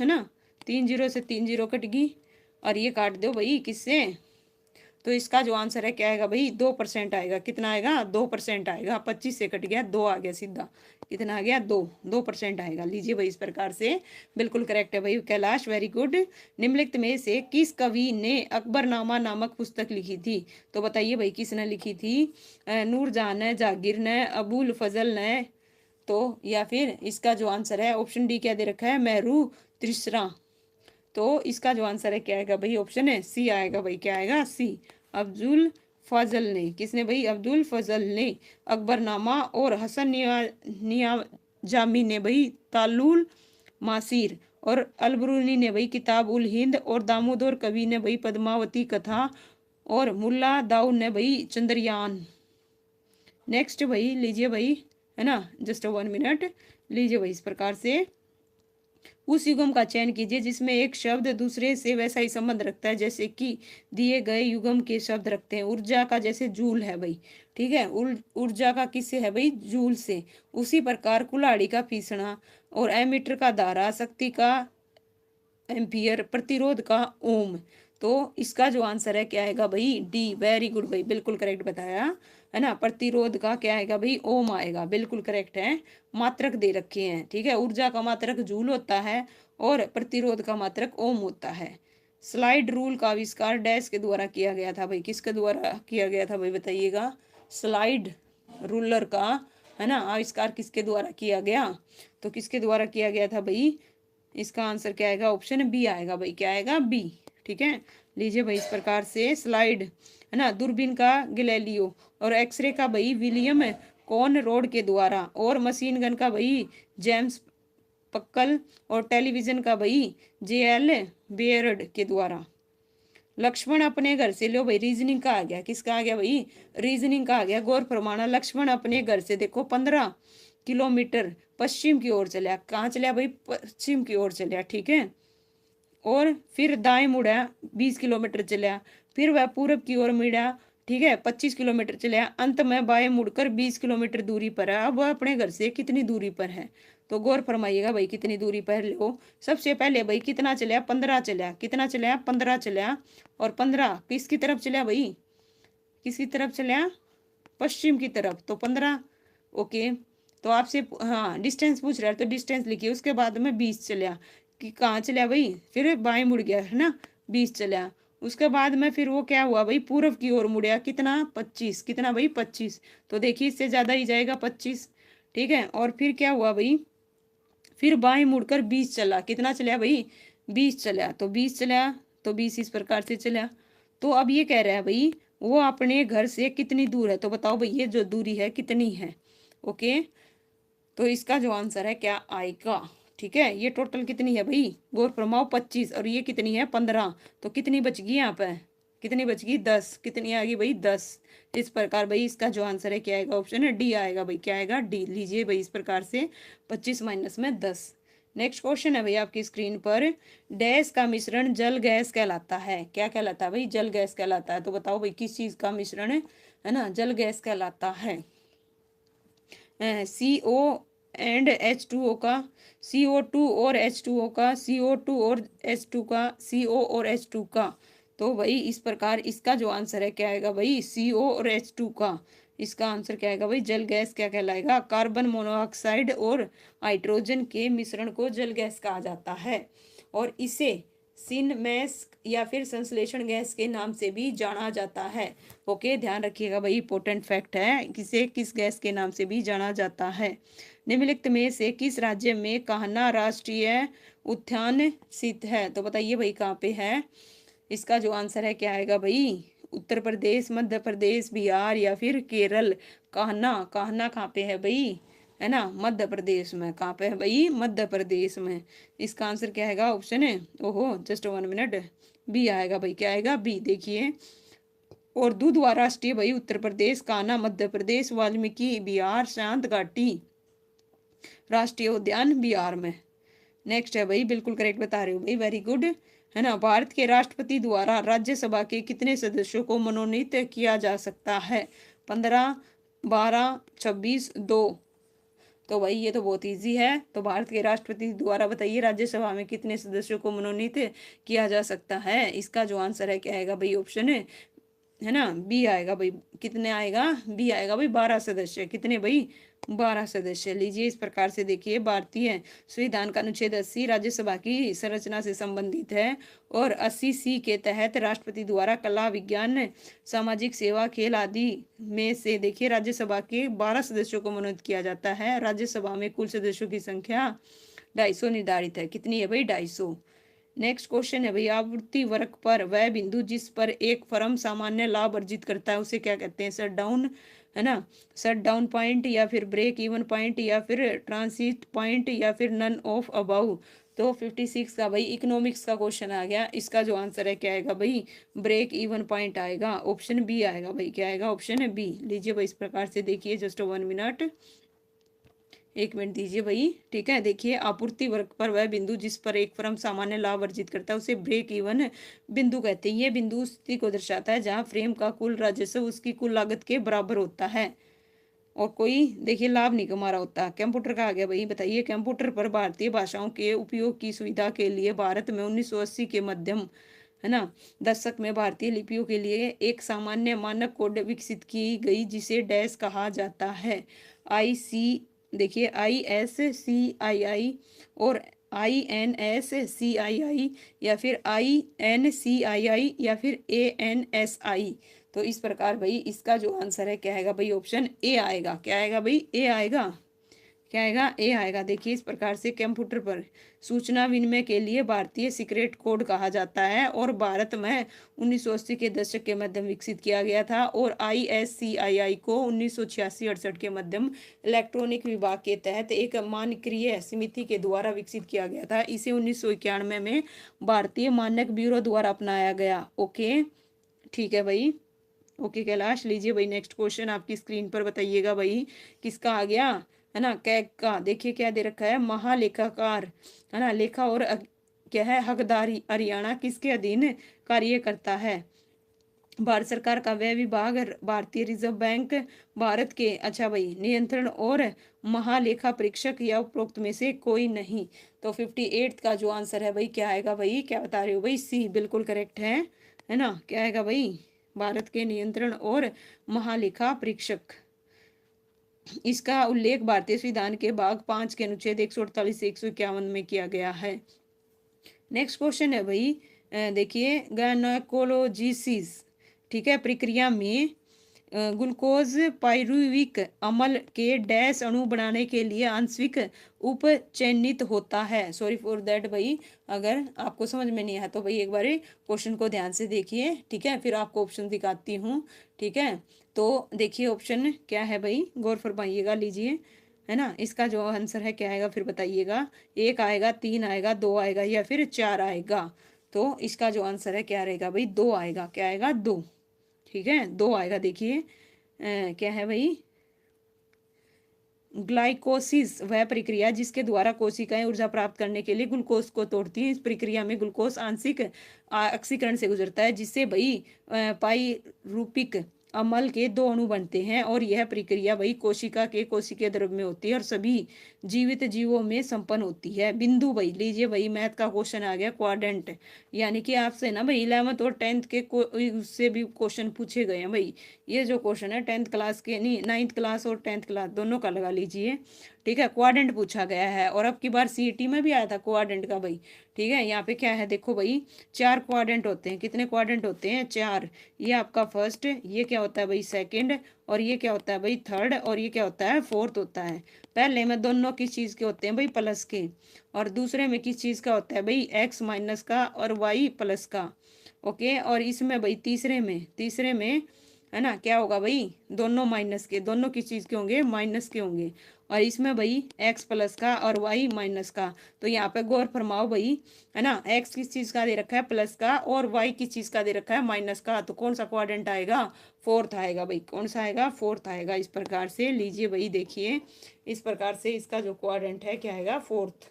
है ना, 3 0 से 3 0 कट गई, और ये काट दो भाई किससे, तो इसका जो आंसर है क्या आएगा भाई, 2% आएगा। कितना आएगा, 2% आएगा, 25 से कट गया 2 आ गया सीधा, कितना आ गया, 2% आएगा। लीजिए भाई इस प्रकार से, बिल्कुल करेक्ट है भाई कैलाश, वेरी गुड। निम्नलिखित में से किस कवि ने अकबरनामा नामक पुस्तक लिखी थी, तो बताइए भाई किसने लिखी थी, नूरजहां ने, जागीर ने, अबुल फजल ने, तो या फिर इसका जो आंसर है ऑप्शन डी क्या दे रखा है, मेहरू तीसरा। तो इसका जो आंसर है क्या आएगा भाई, ऑप्शन है सी आएगा भाई, क्या आएगा सी। अब्दुल फजल ने, किसने भाई, अब्दुल फजल ने अकबरनामा और हसन नियाजामी ने भाई तालुल मासीर और अलबरूनी ने भाई किताब उल हिंद और दामोदर कवि ने भाई पद्मावती कथा और मुल्ला दाऊद ने भाई चंद्रयान। नेक्स्ट भाई लीजिए भाई, है ना, जस्ट 1 मिनट लीजिए भाई। इस प्रकार से उस युग्म का चयन कीजिए जिसमें एक शब्द दूसरे से वैसा ही संबंध रखता है जैसे कि दिए गए युग्म के शब्द रखते हैं। ऊर्जा का जैसे जूल है भाई, ठीक है, ऊर्जा का किससे है भाई, जूल से। उसी प्रकार कुल्हाड़ी का पीसना और एमीटर का धारा, शक्ति का एम्पियर, प्रतिरोध का ओम। तो इसका जो आंसर है क्या आएगा भाई, डी। वेरी गुड भाई, बिल्कुल करेक्ट बताया, है ना। प्रतिरोध का क्या आएगा भाई, ओम आएगा, बिल्कुल करेक्ट है। मात्रक दे रखे हैं, ठीक है, ऊर्जा का मात्रक जूल होता है और प्रतिरोध का मात्रक ओम होता है। स्लाइड रूल का आविष्कार डैश के द्वारा किया गया था भाई, किसके द्वारा किया गया था भाई बताइएगा। स्लाइड रूलर का, है ना, आविष्कार किसके द्वारा किया गया, तो किसके द्वारा किया गया था भाई। इसका आंसर क्या आएगा, ऑप्शन बी आएगा भाई, क्या आएगा, बी। ठीक है, लीजिए भाई। इस प्रकार से स्लाइड, है ना, दूरबीन का गैलीलियो और एक्सरे का भाई विलियम कॉन रोड के द्वारा और मशीन गन का भाई जेम्स पक्कल और टेलीविजन का भाई जेएल बेयर्ड के द्वारा। लक्ष्मण अपने घर से, लो भाई रीजनिंग का आ गया, किसका आ गया भाई, रीजनिंग का आ गया। गौर फरमाना, लक्ष्मण अपने घर से देखो 15 किलोमीटर पश्चिम की ओर चला। कहाँ चला भाई, पश्चिम की ओर चला, ठीक है। और फिर दाएं मुड़ा 20 किलोमीटर चला, फिर वह पूरब की ओर मुड़ा, ठीक है, 25 किलोमीटर चला, अंत में बाएं मुड़कर 20 किलोमीटर दूरी पर है। अब वह अपने घर से कितनी दूरी पर है, तो गौर फरमाइएगा भाई कितनी दूरी पर हो। सबसे पहले भाई कितना चला, 15 चला, कितना चला, 15 चला। और 15 किसकी तरफ चला भाई, किसकी तरफ चला, पश्चिम की तरफ, तो 15। ओके, तो आपसे हाँ डिस्टेंस पूछ रहा है तो डिस्टेंस लिखिए। उसके बाद में 20 चला, कि कहाँ चला भाई, फिर बाएं मुड़ गया, है ना, 20 चला। उसके बाद में फिर वो क्या हुआ भाई, पूर्व की ओर मुड़िया, कितना, 25, कितना भाई 25। तो देखिए इससे ज्यादा ही जाएगा 25, ठीक है। और फिर क्या हुआ भाई, फिर बाएं मुड़कर 20 चला, कितना चला भाई, 20 चला। तो 20 चला, तो 20 इस प्रकार से चला। तो अब ये कह रहा है भाई वो अपने घर से कितनी दूर है, तो बताओ भाई ये जो दूरी है कितनी है। ओके, तो इसका जो आंसर है क्या आएगा, ठीक है। ये टोटल कितनी है भाई, गौर फरमाओ 25, और ये कितनी है 15। तो कितनी बच गई यहाँ पे, कितनी बच गई 10, कितनी आ गई भाई 10। इस प्रकार भाई इसका जो आंसर है क्या आएगा, ऑप्शन है डी आएगा भाई, क्या आएगा, डी। लीजिए भाई इस प्रकार से 25 माइनस में 10। नेक्स्ट क्वेश्चन है भाई आपकी स्क्रीन पर, डैश का मिश्रण जल गैस कहलाता है, क्या कहलाता है भाई, जल गैस कहलाता है। तो बताओ भाई किस चीज का मिश्रण है ना, जल गैस कहलाता है। CO एंड H2O का, CO2 और H2O का, CO2 और H2 का, CO और H2 का। तो भाई इस प्रकार इसका जो आंसर है क्या आएगा भाई, CO और H2 का। इसका आंसर क्या आएगा भाई, जल गैस क्या कहलाएगा, कार्बन मोनोऑक्साइड और हाइड्रोजन के मिश्रण को जल गैस कहा जाता है। और इसे सिनमैस या फिर संश्लेषण गैस के नाम से भी जाना जाता है। ओके, ध्यान रखिएगा भाई, इंपॉर्टेंट फैक्ट है, किसे किस गैस के नाम से भी जाना जाता है। निम्नलिखित में से किस राज्य में कान्हा राष्ट्रीय उद्यान स्थित है, तो बताइए भाई कहाँ पे है। इसका जो आंसर है क्या आएगा भाई, उत्तर प्रदेश, मध्य प्रदेश, बिहार या फिर केरल। कान्हा, कान्हा कहाँ पे है भाई, है ना, मध्य प्रदेश में। कहाँ पे है भाई, मध्य प्रदेश में। इसका आंसर क्या आएगा, ऑप्शन है, ओहो जस्ट 1 मिनट, बी आएगा भाई, क्या आएगा, बी। देखिए, और दुधवा राष्ट्रीय भाई उत्तर प्रदेश, कान्हा मध्य प्रदेश, वाल्मीकि बिहार, शांत घाटी राष्ट्रीय उद्यान बिहार में। नेक्स्ट है भाई, बिल्कुल करेक्ट बता रहे हो भाई, वेरी गुड, है ना। भारत के राष्ट्रपति द्वारा राज्यसभा के कितने सदस्यों को मनोनीत किया जा सकता है, 15, 12, 26, 2। तो भाई ये तो बहुत इजी है। तो भारत के राष्ट्रपति द्वारा बताइए राज्यसभा में कितने सदस्यों को मनोनीत किया जा सकता है। इसका जो आंसर है क्या आएगा भाई, ऑप्शन है ना, बी आएगा भाई। कितने आएगा, बी आएगा भाई, 12 सदस्य। कितने भाई, 12 सदस्य। लीजिए इस प्रकार से देखिए, भारतीय संविधान का अनुच्छेद 80 राज्यसभा की संरचना से संबंधित है और 80C के तहत राष्ट्रपति द्वारा कला, विज्ञान, सामाजिक सेवा, खेल आदि में से देखिए राज्यसभा के 12 सदस्यों को मनोनीत किया जाता है। राज्यसभा में कुल सदस्यों की संख्या 250 निर्धारित है। कितनी है भाई? 250। नेक्स्ट क्वेश्चन है भाई, आपूर्ति वक्र पर वह बिंदु जिस पर एक फर्म सामान्य लाभ अर्जित करता है उसे क्या कहते हैं? शट डाउन, है ना, शट डाउन पॉइंट, या फिर ब्रेक इवन पॉइंट, या फिर ट्रांसिट पॉइंट, या फिर नन ऑफ अबाउ। तो 56 का भाई इकोनॉमिक्स का क्वेश्चन आ गया। इसका जो आंसर है क्या आएगा भाई? ब्रेक इवन पॉइंट आएगा। ऑप्शन बी आएगा भाई। क्या आएगा? ऑप्शन है बी। लीजिए भाई, इस प्रकार से देखिए, जस्ट 1 मिनट, 1 मिनट दीजिए भाई। ठीक है, देखिए, आपूर्ति वर्ग पर वह बिंदु जिस पर एक फर्म सामान्य लाभ अर्जित करता है उसे ब्रेक इवन बिंदु कहते हैं। ये बिंदु उस स्थिति को दर्शाता है जहां फ्रेम का कुल राजस्व उसकी कुल लागत के बराबर होता है और कोई देखिए लाभ नहीं कमा रहा होता। कंप्यूटर का आ गया भाई। बताइए, कंप्यूटर पर भारतीय भाषाओं के उपयोग की सुविधा के लिए भारत में 1980 के मध्यम, है ना, दशक में भारतीय लिपियों के लिए एक सामान्य मानक कोड विकसित की गई जिसे डैश कहा जाता है। IC, देखिए, ISCII और INSCII, या फिर INCII, या फिर ANSI। तो इस प्रकार भाई इसका जो आंसर है क्या आएगा भाई? ऑप्शन ए आएगा। क्या आएगा भाई? ए आएगा। क्या आएगा? ए आएगा। देखिए, इस प्रकार से कंप्यूटर पर सूचना विनिमय के लिए भारतीय सीक्रेट कोड कहा जाता है और भारत में 1980 के दशक के मध्यम विकसित किया गया था और ISCII को 1986-68 के मध्यम इलेक्ट्रॉनिक विभाग के तहत एक मानकीय समिति के द्वारा विकसित किया गया था। इसे 1991 में भारतीय मानक ब्यूरो द्वारा अपनाया गया। ओके, ठीक है भाई। ओके कैलाश, लीजिए भाई नेक्स्ट क्वेश्चन आपकी स्क्रीन पर बताइएगा भाई, किसका आ गया, है ना, कैग का। देखिए क्या दे रखा है? महालेखाकार, है ना, लेखा और क्या है? हकदारी हरियाणा किसके अधीन कार्य करता है? भारत सरकार का वह विभाग भारतीय रिजर्व बैंक भारत के, अच्छा भाई, नियंत्रण और महालेखा परीक्षक या उपरोक्त में से कोई नहीं। तो 58 का जो आंसर है भाई क्या आएगा भाई? क्या बता रहे हो भाई? सी बिल्कुल करेक्ट है ना। क्या आएगा भाई? भारत के नियंत्रण और महालेखा परीक्षक। इसका उल्लेख भारतीय संविधान के भाग 5 के अनुच्छेद 148 से 151 में किया गया है। नेक्स्ट क्वेश्चन है भाई, देखिए, गायनेकोलॉजिसिस, ठीक है, प्रक्रिया में ग्लूकोज पायरुविक अम्ल के डैश अणु बनाने के लिए आंशिक उपचयनित होता है। सॉरी फॉर दैट भाई, अगर आपको समझ में नहीं आया तो भाई एक बार क्वेश्चन को ध्यान से देखिए। ठीक है, फिर आपको ऑप्शन दिखाती हूँ। ठीक है, तो देखिए ऑप्शन क्या है भाई, गौर फरमाइएगा, लीजिए, है ना। इसका जो आंसर है क्या आएगा फिर बताइएगा? 1 आएगा, 3 आएगा, 2 आएगा, या फिर 4 आएगा? तो इसका जो आंसर है क्या रहेगा भाई? 2 आएगा। क्या आएगा? 2। ठीक है, 2 आएगा। देखिए क्या है भाई? ग्लाइकोसिस वह प्रक्रिया जिसके द्वारा कोशिकाएं ऊर्जा प्राप्त करने के लिए ग्लूकोज को तोड़ती हैं। इस प्रक्रिया में ग्लूकोज आंशिक ऑक्सीकरण से गुजरता है जिससे भाई पाइरुविक अम्ल के 2 अणु बनते हैं और यह प्रक्रिया भाई कोशिका के कोशिकीय द्रव में होती है और सभी जीवित जीवों में संपन्न होती है। बिंदु भाई, लीजिए भाई, मैथ का क्वेश्चन आ गया, क्वाड्रेंट, यानी कि आपसे ना भाई 11th और 10th के उससे भी क्वेश्चन पूछे गए हैं भाई। ये जो क्वेश्चन है 10th क्लास के नहीं, 9th क्लास और 10th क्लास दोनों का लगा लीजिए। ठीक है, क्वाड्रेंट पूछा गया है और अब की बार CET में भी आया था क्वाड्रेंट का भाई। ठीक है, यहाँ पे क्या है देखो भाई, 4 क्वाड्रेंट होते हैं। कितने क्वाड्रेंट होते हैं? 4। ये आपका फर्स्ट, ये क्या होता है भाई? सेकंड, और ये क्या होता है भाई? थर्ड, और ये क्या होता है? फोर्थ होता है। पहले में दोनों किस चीज़ के होते हैं भाई? प्लस के। और दूसरे में किस चीज़ का होता है भाई? x माइनस का और y प्लस का। ओके, और इसमें भाई तीसरे में है ना, क्या होगा भाई? दोनों माइनस के। दोनों किस चीज़ के होंगे? माइनस के होंगे। और इसमें भाई x प्लस का और y माइनस का। तो यहाँ पे गौर फरमाओ भाई, है ना, x किस चीज़ का दे रखा है? प्लस का, और y किस चीज़ का दे रखा है? माइनस का। तो कौन सा क्वाड्रेंट आएगा? फोर्थ आएगा भाई। कौन सा आएगा? फोर्थ आएगा। इस प्रकार से लीजिए भाई, देखिए, इस प्रकार से इसका जो क्वाड्रेंट है क्या आएगा? फोर्थ।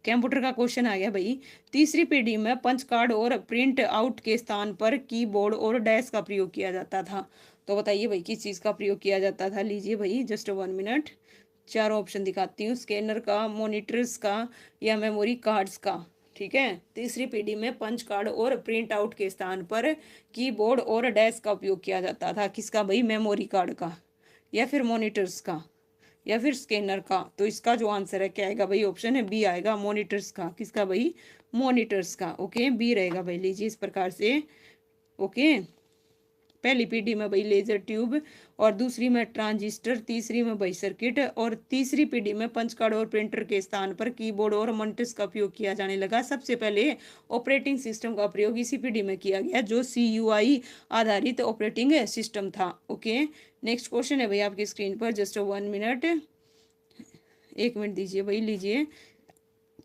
कंप्यूटर का क्वेश्चन आ गया भाई, तीसरी पीढ़ी में पंच कार्ड और प्रिंट आउट के स्थान पर कीबोर्ड और डैश का प्रयोग किया जाता था। तो बताइए भाई किस चीज़ का प्रयोग किया जाता था? लीजिए भाई, जस्ट 1 मिनट, 4 ऑप्शन दिखाती हूँ, स्कैनर का, मॉनिटर्स का, या मेमोरी कार्ड्स का। ठीक है, तीसरी पीढ़ी में पंच कार्ड और प्रिंट आउट के स्थान पर कीबोर्ड और डैश का उपयोग किया जाता था। किसका भाई? मेमोरी कार्ड का, या फिर मॉनिटर्स का, या फिर स्कैनर का। तो इसका जो आंसर है क्या आएगा भाई? ऑप्शन है बी आएगा, मॉनिटर्स का। किसका भाई? मॉनिटर्स का। ओके, बी रहेगा भाई। लीजिए इस प्रकार से। ओके, पहली पीढ़ी में भाई लेजर ट्यूब, और दूसरी में ट्रांजिस्टर, तीसरी में भाई सर्किट, और तीसरी पीढ़ी में पंच कार्ड और प्रिंटर के स्थान पर कीबोर्ड और मॉनिटर्स का उपयोग किया जाने लगा। सबसे पहले ऑपरेटिंग सिस्टम का प्रयोग इसी पीढ़ी में किया गया, जो CUI आधारित ऑपरेटिंग सिस्टम था। ओके, नेक्स्ट क्वेश्चन है भाई आपकी स्क्रीन पर, जस्ट 1 मिनट, 1 मिनट दीजिए भाई, लीजिए।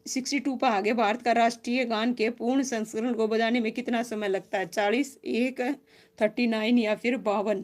62 पर आगे, भारत का राष्ट्रीय गान के पूर्ण संस्करण को बजाने में कितना समय लगता है? 40, 1, 39 या फिर 52?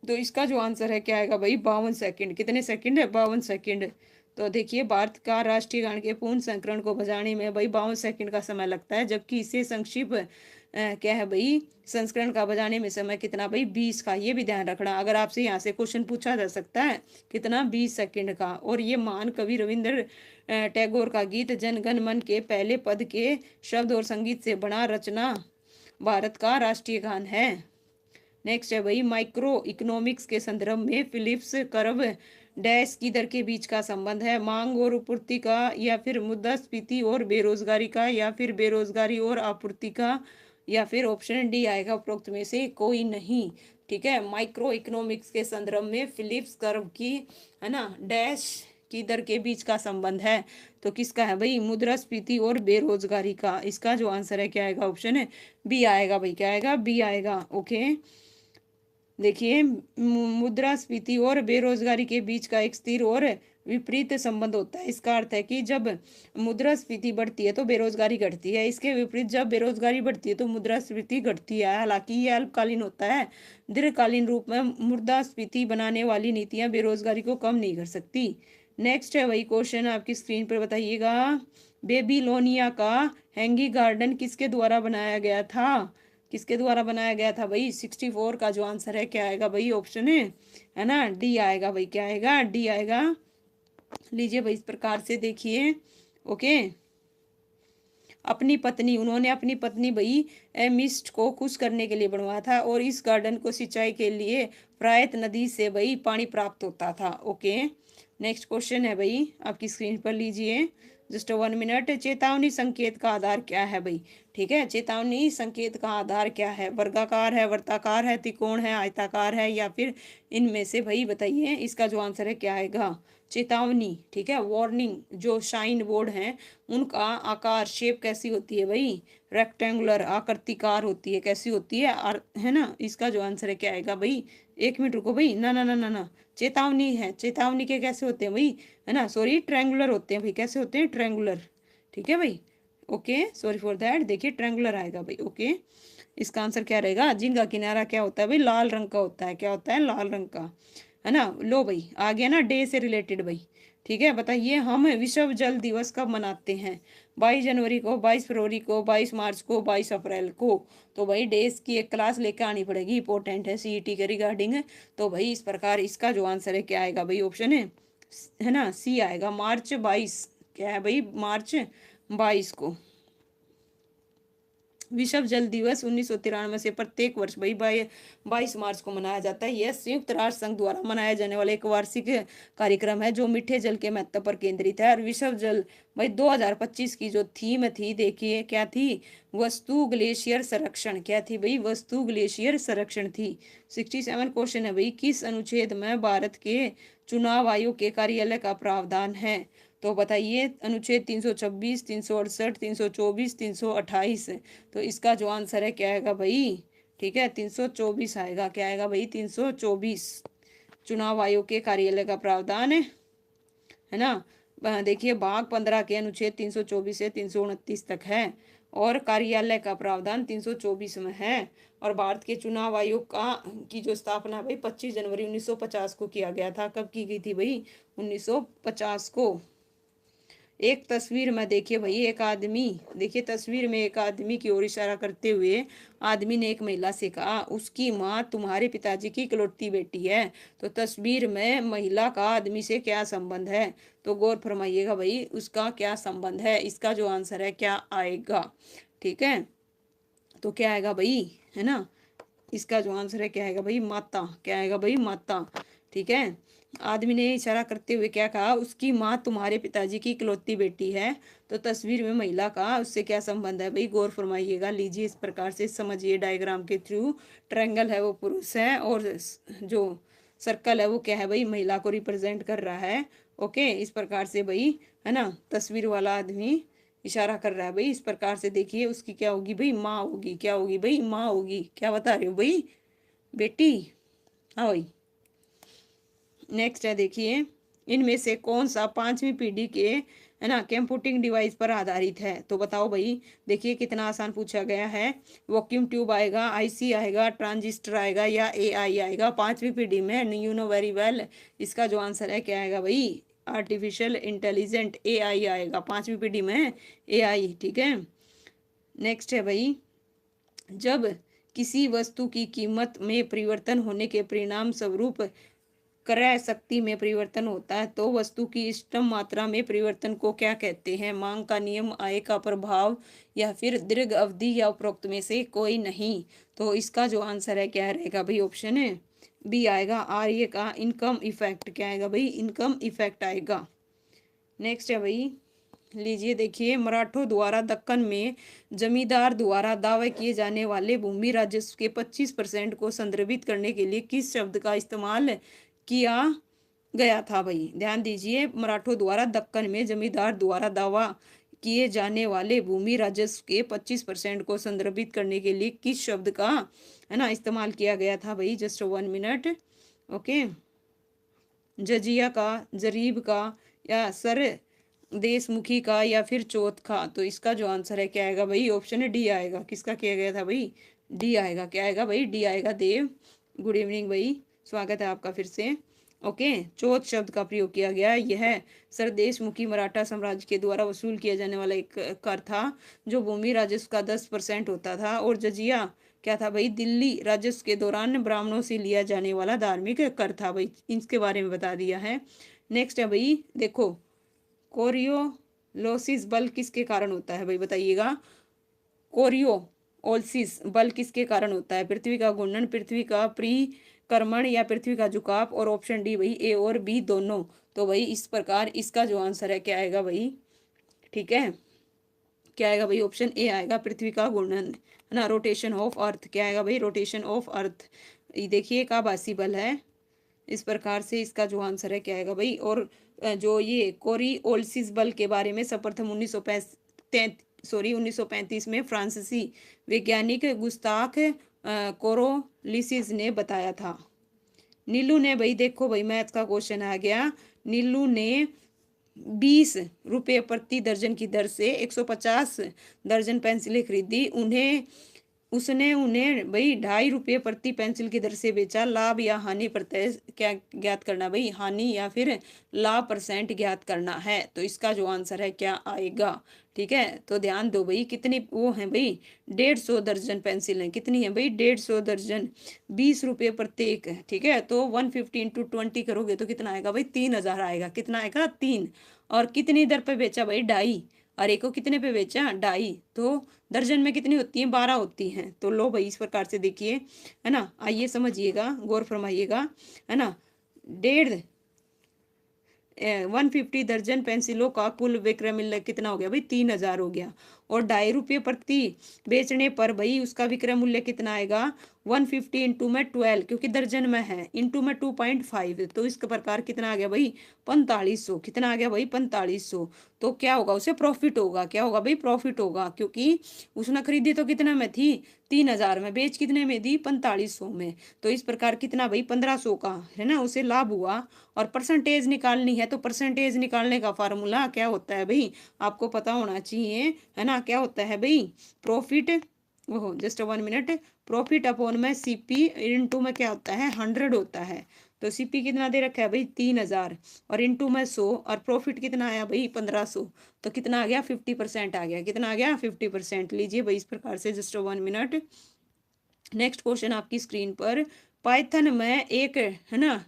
तो इसका जो आंसर है क्या आएगा भाई? 52 सेकंड। कितने सेकंड है? 52 सेकंड। तो देखिए, भारत का राष्ट्रीय गान के पूर्ण संस्करण को बजाने में भाई 52 सेकंड का समय लगता है, जबकि इसे संक्षिप्त क्या है भाई, संस्करण का बजाने में समय कितना भाई? 20 का। ये भी ध्यान रखना, अगर आपसे यहाँ से क्वेश्चन पूछा जा सकता है, कितना? 20 सेकंड का। और ये महान कवि रविंद्र टैगोर का गीत जन गण मन के पहले पद के शब्द और संगीत से बना रचना भारत का राष्ट्रीय गान है। नेक्स्ट है भाई, माइक्रो इकोनॉमिक्स के संदर्भ में फिलिप्स कर्व डैश की दर के बीच का संबंध है? मांग और आपूर्ति का, या फिर मुद्रास्फीति और बेरोजगारी का, या फिर बेरोजगारी और आपूर्ति का, या फिर ऑप्शन डी आएगा उपरोक्त में से कोई नहीं। ठीक है, माइक्रो इकोनॉमिक्स के संदर्भ में फिलिप्स कर्व की, है ना, डैश की दर के बीच का संबंध है। तो किसका है भाई? मुद्रास्फीति और बेरोजगारी का। इसका जो आंसर है क्या आएगा? ऑप्शन है बी आएगा भाई। क्या आएगा? बी आएगा। ओके, देखिए, मुद्रास्फीति और बेरोजगारी के बीच का एक स्थिर और विपरीत संबंध होता है। इसका अर्थ है कि जब मुद्रास्फीति बढ़ती है तो बेरोजगारी घटती है, इसके विपरीत जब बेरोजगारी बढ़ती है तो मुद्रास्फीति घटती है। हालांकि ये अल्पकालीन होता है, दीर्घकालीन रूप में मुद्रास्फीति बनाने वाली नीतियां बेरोजगारी को कम नहीं कर सकती। नेक्स्ट है वही क्वेश्चन आपकी स्क्रीन पर, बताइएगा। बेबीलोनिया का हैंगिंग गार्डन किसके द्वारा बनाया गया था? किसके द्वारा बनाया गया था भाई? 64 का जो आंसर है क्या आएगा भाई? ऑप्शन है ना, डी आएगा भाई। क्या आएगा? डी आएगा। लीजिए भाई, इस प्रकार से देखिए। ओके, उन्होंने अपनी पत्नी भाई मिस्ट को खुश करने के लिए बनवाया था, और इस गार्डन को सिंचाई के लिए प्रायत नदी से भाई पानी प्राप्त होता था। ओके, नेक्स्ट क्वेश्चन है भाई आपकी स्क्रीन पर, लीजिए, जस्ट 1 मिनट। चेतावनी संकेत का आधार क्या है भाई? ठीक है, चेतावनी संकेत का आधार क्या है? वर्गाकार है, वृत्ताकार है, त्रिकोण है, आयताकार है, या फिर इनमें से भाई बताइए। इसका जो आंसर है क्या आएगा? चेतावनी। ठीक है, वार्निंग जो साइन बोर्ड हैं उनका आकार, शेप कैसी होती है भाई? रेक्टेंगुलर, आकृतिकार होती है। कैसी होती है? है ना। इसका जो आंसर है क्या आएगा भाई? 1 मिनट रुको भाई, ना ना ना ना ना, चेतावनी है, चेतावनी के कैसे होते हैं भाई? है ना, सॉरी, ट्रायंगुलर होते हैं भाई। कैसे होते हैं? ट्रायंगुलर। ठीक है भाई। ओके, सॉरी फॉर दैट, देखिए ट्रायंगुलर आएगा भाई। ओके, इसका आंसर क्या रहेगा? जिनका किनारा क्या होता है भाई? लाल रंग का होता है। क्या होता है? लाल रंग का, है ना। लो भाई, आ गया ना डे से रिलेटेड भाई। ठीक है, बताइए, हम विश्व जल दिवस कब मनाते हैं? 22 जनवरी को, 22 फरवरी को, 22 मार्च को, 22 अप्रैल को? तो भाई डेज की एक क्लास लेकर आनी पड़ेगी, इंपॉर्टेंट है CET के रिगार्डिंग। तो भाई इस प्रकार इसका जो आंसर है क्या आएगा भाई? ऑप्शन है ना, सी आएगा, मार्च 22। क्या है भाई? मार्च 22 को विश्व जल दिवस 1993 से प्रत्येक वर्ष भाई 22 मार्च को मनाया जाता है। यह संयुक्त राष्ट्र संघ द्वारा मनाया जाने वाला एक वार्षिक कार्यक्रम है जो मीठे जल के महत्व पर केंद्रित है। और विश्व जल भाई 2025 की जो थीम थी, देखिए क्या थी? वस्तु ग्लेशियर संरक्षण। क्या थी भाई? वस्तु ग्लेशियर संरक्षण थी। 67 क्वेश्चन है भाई, किस अनुच्छेद में भारत के चुनाव आयोग के कार्यालय का प्रावधान है? तो बताइए, अनुच्छेद 326, 368, 324, 328। तो इसका जो आंसर है क्या आएगा भाई? ठीक है, 324 आएगा। क्या आएगा भाई? 324 चुनाव आयोग के कार्यालय का प्रावधान है ना। देखिए, भाग 15 के अनुच्छेद 324 से 329 तक है, और कार्यालय का प्रावधान 324 में है। और भारत के चुनाव आयोग की जो स्थापना भाई 25 जनवरी 1950 को किया गया था। कब की गई थी भाई? 1950 को। एक तस्वीर में देखिए भाई, एक आदमी, देखिए तस्वीर में एक आदमी की ओर इशारा करते हुए आदमी ने एक महिला से कहा, उसकी माँ तुम्हारे पिताजी की इकलौती बेटी है। तो तस्वीर में महिला का आदमी से क्या संबंध है? तो गौर फरमाइएगा भाई, उसका क्या संबंध है? इसका जो आंसर है क्या आएगा? ठीक है, तो क्या आएगा भाई? है ना, इसका जो आंसर है क्या आएगा भाई? माता। क्या आएगा भाई? माता। ठीक है। आदमी ने इशारा करते हुए क्या कहा, उसकी माँ तुम्हारे पिताजी की इकलौती बेटी है। तो तस्वीर में महिला का उससे क्या संबंध है भाई, गौर फरमाइएगा। लीजिए इस प्रकार से समझिए डायग्राम के थ्रू। ट्रायंगल है वो पुरुष है और जो सर्कल है वो क्या है भाई, महिला को रिप्रेजेंट कर रहा है। ओके, इस प्रकार से भाई है ना, तस्वीर वाला आदमी इशारा कर रहा है भाई। इस प्रकार से देखिए उसकी क्या होगी भाई, माँ होगी। क्या होगी भाई, माँ होगी। क्या बता रहे हो भाई, बेटी। हाँ भाई। नेक्स्ट है देखिए, इनमें से कौन सा पांचवी पीढ़ी के है ना कंप्यूटिंग डिवाइस पर आधारित है। तो बताओ भाई, देखिए कितना आसान पूछा गया है। वैक्यूम ट्यूब आएगा, आईसी आएगा, ट्रांजिस्टर आएगा या एआई आएगा पांचवी पीढ़ी में। You know very well. इसका जो आंसर है क्या आएगा भाई, आर्टिफिशियल इंटेलिजेंट एआई आएगा पांचवी पीढ़ी में, एआई। ठीक है। नेक्स्ट है भाई, जब किसी वस्तु की कीमत में परिवर्तन होने के परिणाम स्वरूप क्रय शक्ति में परिवर्तन होता है तो वस्तु की इष्टतम मात्रा में परिवर्तन को क्या कहते हैं। मांग का नियम, आय का प्रभाव, या फिर दीर्घ अवधि, या उपरोक्त में से कोई नहीं। तो इसका जो आंसर है क्या रहेगा भाई, ऑप्शन है बी आएगा, आर्य का इनकम इफेक्ट। क्या आएगा भाई, इनकम इफेक्ट आएगा। नेक्स्ट है भाई, लीजिए देखिए, मराठों द्वारा दक्कन में जमींदार द्वारा दावे किए जाने वाले भूमि राजस्व के 25% को संदर्भित करने के लिए किस शब्द का इस्तेमाल किया गया था भाई। ध्यान दीजिए, मराठों द्वारा दक्कन में जमींदार द्वारा दावा किए जाने वाले भूमि राजस्व के 25% को संदर्भित करने के लिए किस शब्द का है ना इस्तेमाल किया गया था भाई। Just 1 minute. ओके, जजिया का, जरीब का, या सर देशमुखी का, या फिर चौथ का। तो इसका जो आंसर है क्या आएगा भाई, ऑप्शन है डी आएगा। किसका किया गया था भाई, डी आएगा। क्या आएगा भाई, डी आएगा। देव, गुड इवनिंग भाई, स्वागत है आपका फिर से। ओके, चौथ शब्द का प्रयोग किया गया। यह सरदेशमुखी मराठा साम्राज्य के द्वारा वसूल किया जाने वाला एक कर था जो भूमि राजस्व का 10% होता था। और जजिया क्या था भाई, दिल्ली राजस्व के दौरान ब्राह्मणों से लिया जाने वाला धार्मिक कर था भाई। इसके बारे में बता दिया है। नेक्स्ट है भाई, देखो, कोरियोलोसिस बल किसके कारण होता है भाई, बताइएगा। कोरियोलिसिस बल किसके कारण होता है, पृथ्वी का घूर्णन, पृथ्वी का परिक्रमण, या पृथ्वी का झुकाव। और ऑप्शन डी भाई, ए और बी दोनों। तो भाई इस प्रकार इसका जो आंसर है क्या आएगा भाई, ठीक है, क्या आएगा भाई, ऑप्शन ए आएगा, पृथ्वी का घूर्णन है ना, रोटेशन ऑफ अर्थ। क्या आएगा भाई, रोटेशन ऑफ अर्थ। ये देखिए एक आभासी बल है। इस प्रकार से इसका जो आंसर है क्या आएगा भाई। और जो ये कोरियोलिसिस बल के बारे में सर्वप्रथम 1935 में फ्रांसीसी वैज्ञानिक गुस्ताख कोरोलिसिस ने बताया था। नीलू ने भाई, देखो भाई मैथ का क्वेश्चन आ गया। नीलू ने 20 रुपये प्रति दर्जन की दर से 150 दर्जन पेंसिलें खरीदी। उसने उन्हें भाई 2.5 रुपये प्रति पेंसिल की दर से बेचा। लाभ या हानि प्रत्यय क्या ज्ञात करना भाई, हानि या फिर लाभ परसेंट ज्ञात करना है। तो इसका जो आंसर है क्या आएगा, ठीक है। तो ध्यान दो भाई, कितनी वो है भाई, 150 दर्जन पेंसिल है। कितनी है भाई, 150 दर्जन, 20 रुपये प्रत्येक। ठीक है, तो 150 × 20 करोगे तो कितना आएगा भाई, 3000 आएगा। कितना आएगा, 3। और कितनी दर पे बेचा भाई, 2.5। और एक को कितने पे बेचा, 2.5। तो दर्जन में कितनी होती है, 12 होती हैं। तो लो भाई इस प्रकार से देखिए है ना, आइए समझिएगा, गौर फरमाइएगा है ना। 150 दर्जन पेंसिलों का कुल विक्रय मूल्य कितना हो गया भाई, 3000 हो गया। और 2.5 रुपये प्रति बेचने पर भाई उसका विक्रय मूल्य कितना आएगा, 150 इंटू में 12, क्योंकि दर्जन में है, इंटू में 2.5। तो इस प्रकार कितना आ गया भाई, 4500। कितना आ गया भाई, 4500। तो क्या होगा, उसे प्रॉफिट होगा। क्या होगा भाई, प्रॉफिट होगा, क्योंकि उसने खरीदी तो कितना में थी, 3000 में, बेच कितने में दी, 4500 में। तो इस प्रकार कितना भाई, 1500 का है ना उसे लाभ हुआ। और परसेंटेज निकालनी है तो परसेंटेज निकालने का फार्मूला क्या होता है भाई, आपको पता होना चाहिए है ना। क्या होता है भाई, प्रॉफिट, ओहो जस्ट 1 मिनट, प्रॉफिट अपॉन में सीपी इंटू में क्या होता है, 100 होता है। तो सीपी कितना दे रखा है भाई, 3000, और इंटू में 100, और प्रॉफिट कितना आया भाई, 1500। तो कितना आ गया, 50% आ गया। कितना आ गया, 50%। लीजिए भाई इस प्रकार से, जस्ट 1 मिनट। नेक्स्ट क्वेश्चन आपकी स्क्रीन पर, पाइथन में एक है ना,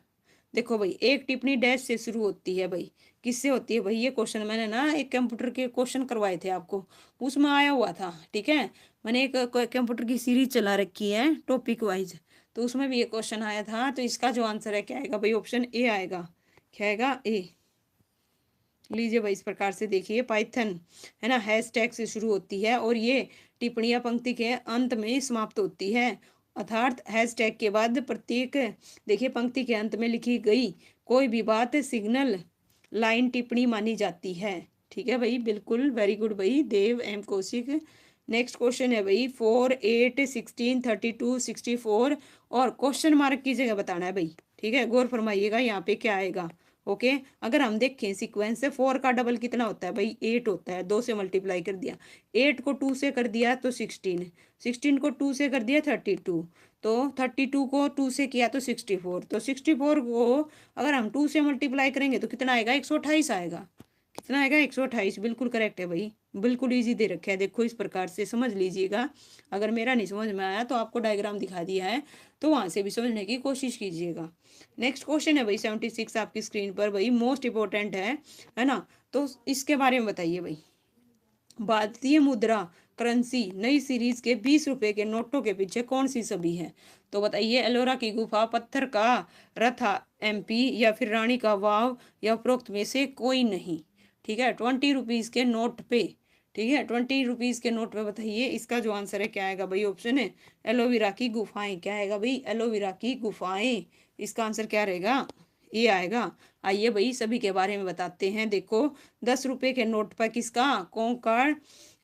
देखो भाई, एक टिप्पणी डैश से शुरू होती है भाई, किससे होती है भाई। ये क्वेश्चन मैंने ना एक कंप्यूटर के क्वेश्चन करवाए थे आपको, उसमें आया हुआ था। ठीक है, मैंने एक कंप्यूटर की सीरीज चला रखी है टॉपिक वाइज, तो उसमें भी ये क्वेश्चन आया था। तो इसका जो आंसर है क्या आएगा भाई, ऑप्शन ए आएगा। क्या आएगा, ए। लीजिए भाई, इस प्रकार से देखिए, पाइथन है ना हैशटैग से शुरू होती है और ये टिप्पणियां पंक्ति के अंत में समाप्त होती है। अर्थात हैशटैग के बाद प्रत्येक, देखिए, पंक्ति के अंत में लिखी गई कोई भी बात सिग्नल लाइन टिप्पणी मानी जाती है। ठीक है भाई, बिल्कुल, वेरी गुड भाई देव एम कौशिक। नेक्स्ट क्वेश्चन है भाई 4, 8, 16, 32, 64 और क्वेश्चन मार्क की जगह बताना है भाई। ठीक है, गौर फरमाइएगा यहाँ पे क्या आएगा। ओके, अगर हम देखें सीक्वेंस से 4 का डबल कितना होता है भाई, 8 होता है। 2 से मल्टीप्लाई कर दिया, 8 को 2 से कर दिया तो 16, 16 को 2 से कर दिया 32, तो 32 को 2 से किया तो 64, तो 64 को अगर हम 2 से मल्टीप्लाई करेंगे तो कितना आएगा, 128 आएगा। कितना आएगा, 128। बिल्कुल करेक्ट है भाई, बिल्कुल इजी दे रखा है। देखो इस प्रकार से समझ लीजिएगा। अगर मेरा नहीं समझ में आया तो आपको डायग्राम दिखा दिया है, तो वहां से भी समझने की कोशिश कीजिएगा। नेक्स्ट क्वेश्चन है भाई 76 आपकी स्क्रीन पर भाई, मोस्ट इंपॉर्टेंट है ना। तो इसके बारे में बताइए भाई। भारतीय मुद्रा करेंसी नई सीरीज के 20 रुपए के नोटों के पीछे कौन सी छवि है। तो बताइए, एलोरा की गुफा, पत्थर का रथा एमपी, या फिर रानी का वाव, या उपरोक्त में से कोई नहीं। ठीक है, 20 रुपीज के नोट पे, ठीक है, 20 रुपीज के नोट पे बताइए इसका जो आंसर है क्या आएगा भाई, ऑप्शन है एलोवेरा की गुफाएं। क्या आएगा भाई, एलोवेरा की गुफाएं। इसका आंसर क्या रहेगा, ये आएगा। आइए भाई सभी के बारे में बताते हैं। देखो, 10 रुपए के नोट पर किसका, कोंकण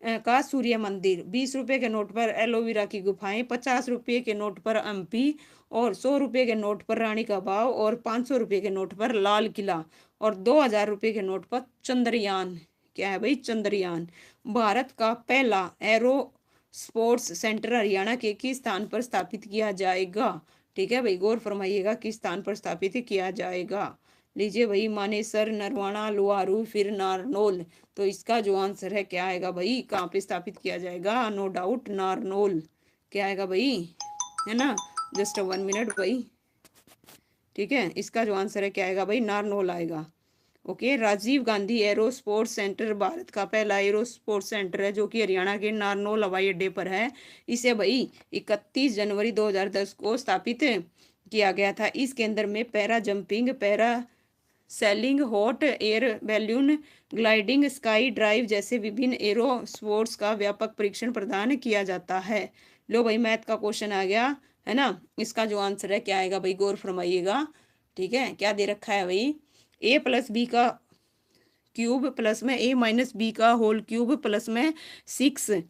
का सूर्य मंदिर, 20 रुपए के नोट पर एलोवेरा की गुफाएं, 50 रुपए के नोट पर एमपी, और 100 रुपए के नोट पर रानी का बाव, और 500 रुपए के नोट पर लाल किला, और 2000 रुपए के नोट पर चंद्रयान। क्या है भाई, चंद्रयान। भारत का पहला एरो स्पोर्ट्स सेंटर हरियाणा के किस स्थान पर स्थापित किया जाएगा। ठीक है भाई, गौर फरमाइएगा, किस स्थान पर स्थापित किया जाएगा। लीजिए भाई, मानेसर, नरवाना, लुआरू, फिर नारनौल। तो इसका जो आंसर है क्या आएगा भाई, कहाँ पे स्थापित किया जाएगा, नो डाउट नारनौल। क्या आएगा भाई, है ना। जस्ट 1 मिनट भाई। ठीक है, इसका जो आंसर है क्या आएगा भाई, नारनौल आएगा। Okay, Rajiv Gandhi aero sports centre Bharat का पहला एरो स्पोर्ट्स सेंटर है, जो कि हरियाणा के नारनौल हवाई अड्डे पर है। इसे भाई 31 जनवरी 2010 को स्थापित किया गया था। इस केंद्र में para jumping, para selling, hot air balloon gliding, sky drive जैसे विभिन्न एरो स्पोर्ट्स का व्यापक परीक्षण प्रदान किया जाता है। लो भाई, मैथ का क्वेश्चन आ गया, है ना। इसका जो आंसर है क्या आएगा भाई, गौर फरमाइएगा। ठीक है, क्या दे रखा है भाई, ए प्लस बी का क्यूब प्लस में ए माइनस बी का होल क्यूब प्लस में 6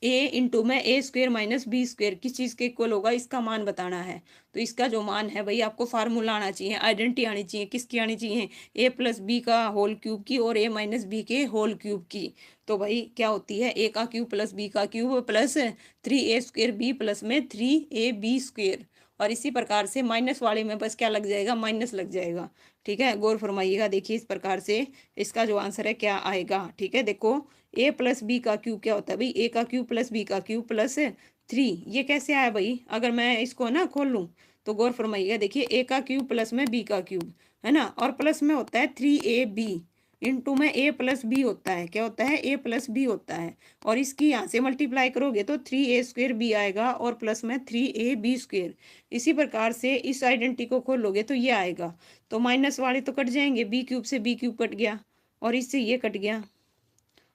ए इंटू में ए स्क्वेयर माइनस बी स्क्वेयर किस चीज़ के इक्वल होगा, इसका मान बताना है। तो इसका जो मान है भाई, आपको फार्मूला आना चाहिए, आइडेंटिटी आनी चाहिए। किसकी आनी चाहिए, ए प्लस बी का होल क्यूब की और ए माइनस बी के होल क्यूब की। तो भाई क्या होती है, ए का क्यूब प्लस बी का cube plus 3a square b plus में 3ab स्क्वेयर। और इसी प्रकार से माइनस वाले में बस क्या लग जाएगा, माइनस लग जाएगा। ठीक है, गौर फरमाइएगा। देखिए इस प्रकार से इसका जो आंसर है क्या आएगा। ठीक है, देखो, ए प्लस बी का क्यूब क्या होता है भाई, ए का क्यूब प्लस बी का क्यूब प्लस 3। ये कैसे आया भाई, अगर मैं इसको ना खोल लूँ तो गौर फरमाइएगा। देखिए, ए का क्यूब प्लस में बी का क्यूब, है ना, और प्लस में होता है 3ab, इंटू में ए प्लस बी होता है। क्या होता है, ए प्लस बी होता है। और इसकी यहाँ से मल्टीप्लाई करोगे तो 3a स्क्वेयर बी आएगा और प्लस में 3ab स्क्वेयर। इसी प्रकार से इस आइडेंटिटी को खोलोगे तो ये आएगा। तो माइनस वाले तो कट जाएंगे, बी क्यूब से बी क्यूब कट गया और इससे ये कट गया,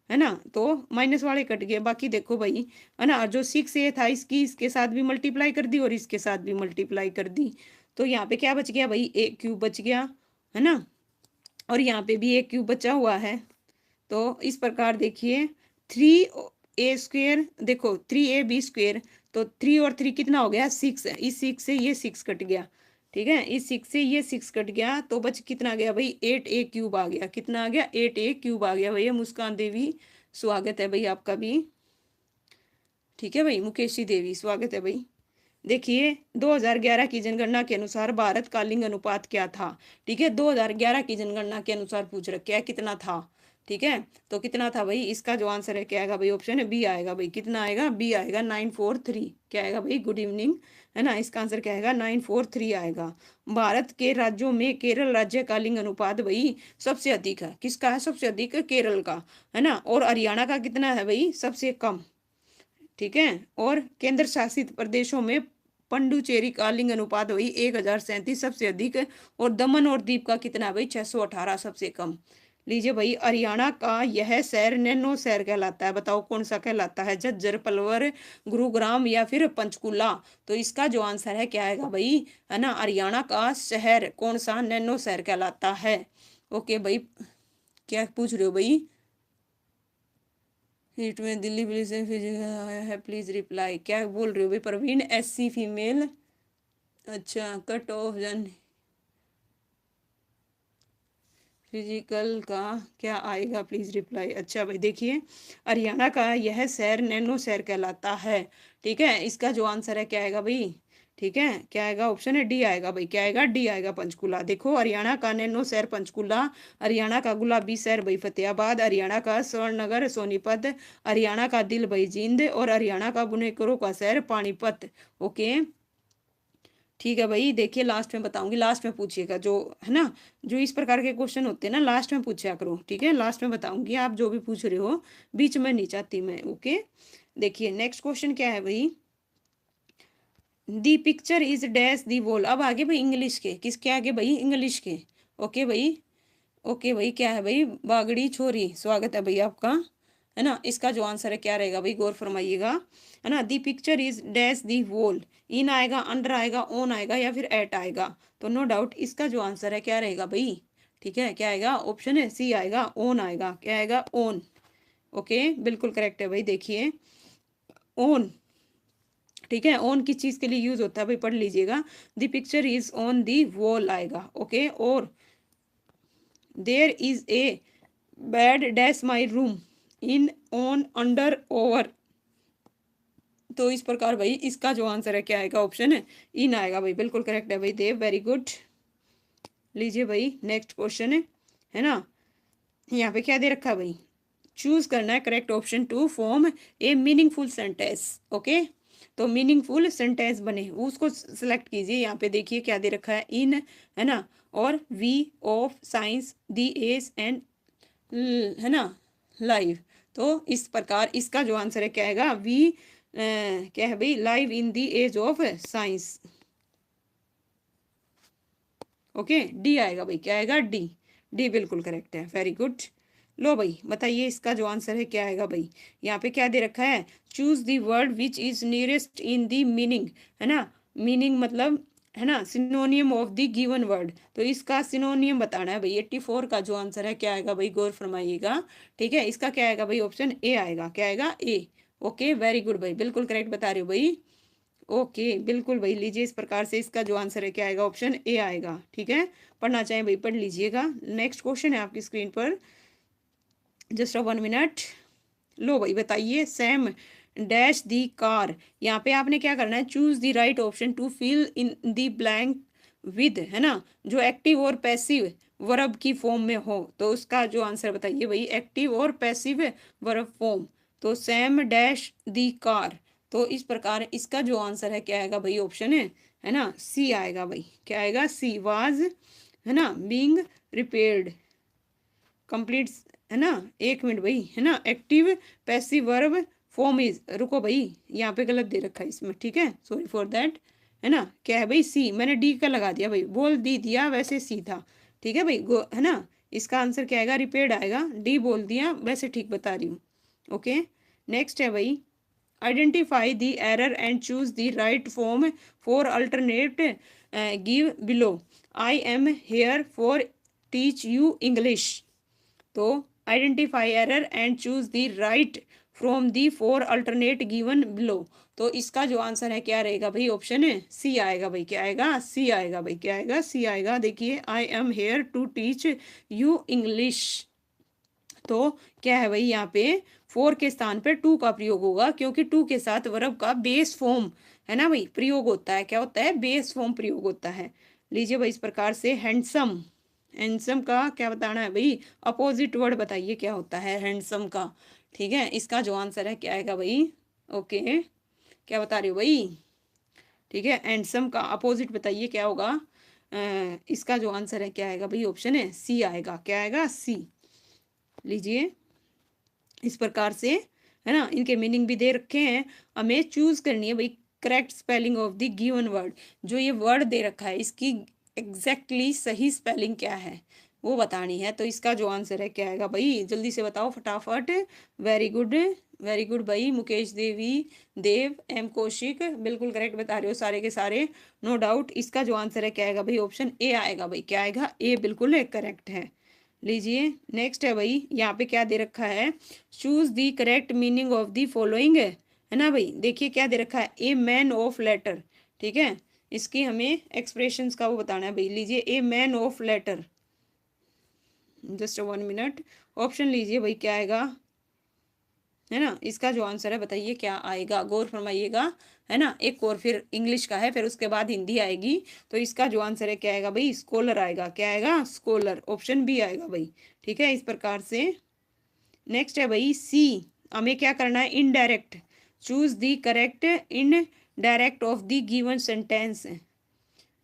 है ना, तो माइनस वाले कट गए। बाकी देखो भाई, है ना, जो 6a था इसकी इसके साथ भी मल्टीप्लाई कर दी और इसके साथ भी मल्टीप्लाई कर दी। तो यहाँ पे क्या बच गया भाई, ए क्यूब बच गया, है ना, और यहाँ पे भी एक क्यूब बचा हुआ है। तो इस प्रकार देखिए, 3a स्क्वेयर, देखो 3ab स्क्वेयर, तो 3 और 3 कितना हो गया, 6। इस 6 से ये 6 कट गया। ठीक है, इस 6 से ये 6 कट गया, तो बच कितना गया भाई, 8a क्यूब आ गया। कितना आ गया, 8a क्यूब आ गया भैया। मुस्कान देवी स्वागत है भाई आपका भी। ठीक है भाई, मुकेशी देवी स्वागत है भाई। देखिए, 2011 की जनगणना के अनुसार भारत का लिंग अनुपात क्या था। ठीक है, 2011 की जनगणना के अनुसार पूछ रखा है कितना था। ठीक है, तो कितना था भाई, इसका जो आंसर है क्या आएगा भाई, ऑप्शन है बी आएगा भाई। कितना आएगा, बी आएगा 943। क्या आएगा भाई, गुड इवनिंग, है ना, इसका आंसर क्या आएगा, 943 आएगा। भारत के राज्यों में केरल राज्य का लिंग अनुपात भाई सबसे अधिक है। किसका है सबसे अधिक, केरल का, है ना, और हरियाणा का कितना है भाई, सबसे कम। ठीक है, और केंद्र शासित प्रदेशों में पंडुचेरी का लिंग अनुपात भाई 1037 सबसे अधिक, और दमन और दीव का कितना है भाई 618 सबसे कम। लीजिए भाई, हरियाणा का यह शहर नैनो शहर कहलाता है, बताओ कौन सा कहलाता है, झज्जर, पलवल, गुरुग्राम या फिर पंचकुला। तो इसका जो आंसर है क्या आएगा भाई, है ना, हरियाणा का शहर कौन सा नैनो शहर कहलाता है। ओके भाई, क्या पूछ रहे हो भाई, हीट में दिल्ली पुलिस से फिजिकल आया है, प्लीज रिप्लाई, क्या बोल रहे हो भाई प्रवीण, SC फीमेल, अच्छा कट ऑफ जन फिजिकल का क्या आएगा, प्लीज रिप्लाई। अच्छा भाई देखिए, हरियाणा का यह शहर नैनो शहर कहलाता है, ठीक है, इसका जो आंसर है क्या आएगा भाई, ठीक है, क्या आएगा, ऑप्शन है डी आएगा भाई, क्या आएगा, डी आएगा पंचकुला। देखो, हरियाणा का नैनो शहर पंचकुला, हरियाणा का गुलाबी शहर भाई फतेहाबाद, हरियाणा का स्वर्णनगर सोनीपत, हरियाणा का दिल भाई जींद, और हरियाणा का बुनेकरों का शहर पानीपत। ओके ठीक है भाई, देखिए लास्ट में बताऊंगी, लास्ट में पूछिएगा, जो है ना, जो इस प्रकार के क्वेश्चन होते हैं ना लास्ट में पूछा करो, ठीक है, लास्ट में बताऊंगी, आप जो भी पूछ रहे हो बीच में नहीं चाहती मैं। ओके देखिए नेक्स्ट क्वेश्चन क्या है भाई, the picture is dash the wall. अब आगे भाई इंग्लिश के, किसके आगे भाई, इंग्लिश के। ओके भाई, ओके भाई, क्या है भाई, बागड़ी छोरी, स्वागत है भाई आपका, है ना, इसका जो आंसर है क्या रहेगा भाई, गौर फरमाइएगा, है ना, the picture is dash the wall, in आएगा, अंडर आएगा, ऑन आएगा या फिर एट आएगा, तो नो डाउट इसका जो आंसर है क्या रहेगा भाई, ठीक है, क्या आएगा, ऑप्शन है सी आएगा, ऑन आएगा, क्या आएगा, ऑन। ओके बिल्कुल करेक्ट है भाई, देखिए ऑन, ठीक है, ऑन किस चीज के लिए यूज होता है भाई, पढ़ लीजिएगा, the picture is on the wall आएगा। ओके, और there is a bed dash my room, in, on, under, over, तो इस प्रकार भाई इसका जो आंसर है क्या आएगा, ऑप्शन है इन आएगा भाई, बिल्कुल करेक्ट है भाई देव, वेरी गुड। लीजिए भाई नेक्स्ट क्वेश्चन है ना, यहाँ पे क्या दे रखा है भाई, चूज करना है correct option to form a meaningful sentence. Okay, तो मीनिंगफुल सेंटेंस बने वो उसको सिलेक्ट कीजिए। यहाँ पे देखिए क्या दे रखा है, इन, है ना, और we, of, science, the age and, है ना, लाइव, तो इस प्रकार इसका जो आंसर है क्या आएगा, वी क्या है भाई, live in the age of science. Okay D आएगा भाई, क्या आएगा, डी, डी बिल्कुल करेक्ट है, वेरी गुड। लो भाई बताइए इसका जो आंसर है क्या आएगा भाई, यहाँ पे क्या दे रखा है, choose the word which is nearest in the meaning, है ना, मीनिंग मतलब, है ना, सिनोनियम ऑफ द गिवन वर्ड, तो इसका सिनोनियम बताना है भाई। 84 का जो आंसर है क्या आएगा भाई, गौर फरमाइएगा, ठीक है, इसका क्या आएगा भाई, ऑप्शन ए आएगा, क्या आएगा, ए। ओके वेरी गुड भाई, बिल्कुल करेक्ट बता रहे हो भाई। ओके बिल्कुल भाई, लीजिए इस प्रकार से इसका जो आंसर है क्या आएगा, ऑप्शन ए आएगा, ठीक है, पढ़ना चाहें भाई पढ़ लीजिएगा। नेक्स्ट क्वेश्चन है आपकी स्क्रीन पर, जस्ट 1 मिनट। लो भाई बताइए, सेम डैश दी कार, यहाँ पे आपने क्या करना है, choose the right option to fill in the blank with, है ना, जो एक्टिव और पैसिव वर्ब की फॉर्म में हो, तो उसका जो आंसर बताइए भाई, एक्टिव और पैसिव वर्ब फॉर्म, तो सेम डैश दी कार, तो इस प्रकार इसका जो आंसर है क्या आएगा भाई, ऑप्शन है ना, सी आएगा भाई, क्या आएगा, सी, वाज, है ना, बीइंग रिपेयर्ड, कंप्लीट, है ना, 1 मिनट भाई, है ना, active passive verb form is, रुको भाई यहाँ पे गलत दे रखा है इसमें, ठीक है, सॉरी फॉर दैट, है ना, क्या है भाई, सी, मैंने डी का लगा दिया भाई, बोल दी दिया वैसे सी था, ठीक है भाई, है ना, इसका आंसर क्या आएगा, रिपेयर्ड आएगा, डी बोल दिया वैसे ठीक बता रही हूँ। ओके नेक्स्ट है भाई, identify the error and choose the right form for alternate, give below, I am here for teach you English, तो identify error and choose the right from the 4 alternate given below, तो इसका जो answer है क्या रहेगा भाई, option है सी आएगा भाई, क्या आएगा, सी आएगा भाई, क्या आएगा, सी आएगा। देखिए, I am here to teach you English, तो क्या है भाई, यहाँ पे 4 के स्थान पे 2 का प्रयोग होगा, क्योंकि 2 के साथ वर्ब का बेस फॉर्म, है ना भाई, प्रयोग होता है, क्या होता है, बेस फॉर्म प्रयोग होता है। लीजिए भाई इस प्रकार से, हैंडसम, हैंडसम का क्या बताना है भाई, अपोजिट वर्ड बताइए क्या होता है हैंडसम का, ठीक है, इसका जो आंसर है क्या आएगा भाई, ओके क्या बता रहे हो भाई, ठीक है, हैंडसम का अपोजिट बताइए क्या होगा, इसका जो आंसर है क्या आएगा भाई, ऑप्शन है सी आएगा, क्या आएगा, सी। लीजिए इस प्रकार से, है ना, इनके मीनिंग भी दे रखे हैं, हमें चूज करनी है भाई, correct spelling of the given word. जो ये वर्ड दे रखा है इसकी एग्जैक्टली सही स्पेलिंग क्या है वो बतानी है। तो इसका जो आंसर है क्या आएगा भाई, जल्दी से बताओ फटाफट। वेरी गुड, वेरी गुड भाई मुकेश देवी, देव एम कौशिक, बिल्कुल करेक्ट बता रहे हो सारे के सारे, नो डाउट। इसका जो आंसर है क्या आएगा भाई, ऑप्शन ए आएगा भाई। क्या आएगा, ए बिल्कुल करेक्ट है। लीजिए नेक्स्ट है भाई, यहाँ पे क्या दे रखा है, choose the correct meaning of the following, है ना भाई। देखिए क्या दे रखा है, ए मैन ऑफ लेटर, ठीक है। इसकी हमें एक्सप्रेशंस का वो बताना है भाई। लीजिए a man of letter, just 1 minute. Option लीजिए भाई क्या आएगा, है ना। इसका जो आंसर है बताइए क्या आएगा, गौर फरमाइएगा, है ना। एक और फिर इंग्लिश का है, फिर उसके बाद हिंदी आएगी। तो इसका जो आंसर है क्या आएगा भाई, स्कॉलर आएगा। क्या आएगा, स्कॉलर, ऑप्शन बी आएगा भाई, ठीक है। इस प्रकार से नेक्स्ट है भाई सी, हमें क्या करना है, indirect, choose the correct in direct of the given sentence.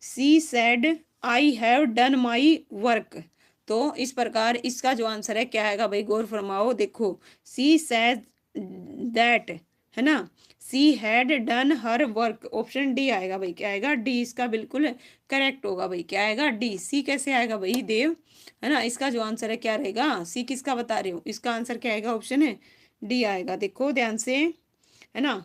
She said I have done my work. तो इस प्रकार इसका जो आंसर है क्या आएगा भाई, गौर फरमाओ। देखो सी सेड दैट, है ना, she had done her work, option D आएगा भाई। क्या आएगा, डी इसका बिल्कुल करेक्ट होगा भाई। क्या आएगा, डी। सी कैसे आएगा भाई देव, है ना। इसका जो आंसर है क्या रहेगा, सी किसका बता रहे हो, इसका आंसर क्या आएगा, ऑप्शन है डी आएगा। देखो ध्यान से, है ना।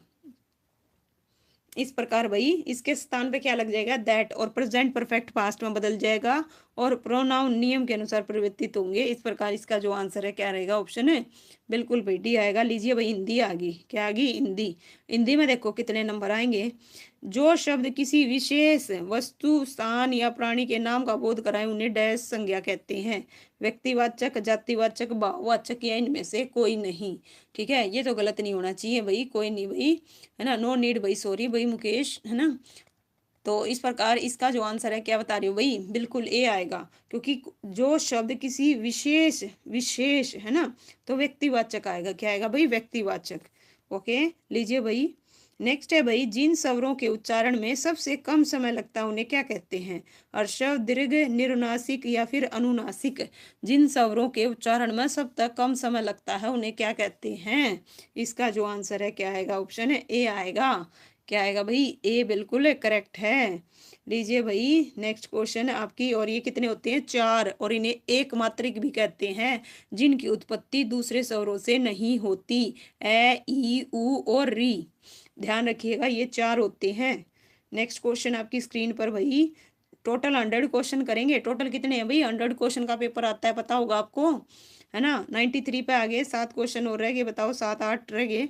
इस प्रकार भाई इसके स्थान पे क्या लग जाएगा, दैट, और प्रेजेंट परफेक्ट पास्ट में बदल जाएगा और प्रोनाउन नियम के अनुसार परिवर्तित होंगे। इस प्रकार इसका जो आंसर है क्या रहेगा, ऑप्शन है बिल्कुल भाई डी आएगा। लीजिए भाई हिंदी आ गई, क्या आ गई, हिंदी। हिंदी में देखो कितने नंबर आएंगे। जो शब्द किसी विशेष वस्तु, स्थान या प्राणी के नाम का बोध कराए उन्हें डैश संज्ञा कहते हैं। व्यक्तिवाचक, जातिवाचक, भाववाचक या इनमें से कोई नहीं, ठीक है। ये तो गलत नहीं होना चाहिए भाई, कोई नहीं भाई, है ना, नो नीड भाई, सॉरी भाई मुकेश, है ना। तो इस प्रकार इसका जो आंसर है क्या बता रही हो भाई, बिल्कुल ए आएगा। क्योंकि जो शब्द किसी विशेष, विशेष, है ना, तो व्यक्तिवाचक आएगा। क्या आएगा भाई, व्यक्तिवाचक। ओके लीजिए भाई नेक्स्ट है भाई, जिन स्वरों के उच्चारण में सबसे कम समय लगता है उन्हें क्या कहते हैं। हर्षव, दीर्घ, निरुनासिक या फिर अनुनासिक। जिन स्वरों के उच्चारण में सब तक कम समय लगता है उन्हें क्या कहते हैं। इसका जो आंसर है क्या आएगा, ऑप्शन है ए आएगा। क्या आएगा भाई, ए बिल्कुल करेक्ट है। लीजिए भाई नेक्स्ट क्वेश्चन आपकी, और ये कितने होते हैं, 4, और इन्हें एक मात्रिक भी कहते हैं जिनकी उत्पत्ति दूसरे स्वरों से नहीं होती। ए, ई, उ और री, ध्यान रखिएगा ये 4 होते हैं। नेक्स्ट क्वेश्चन आपकी स्क्रीन पर भाई, टोटल 100 क्वेश्चन करेंगे। टोटल कितने हैं भाई, 100 क्वेश्चन का पेपर आता है, पता होगा आपको, है ना। 93 पे आ गए, 7 क्वेश्चन और रह गए, बताओ 7 8 रह गए,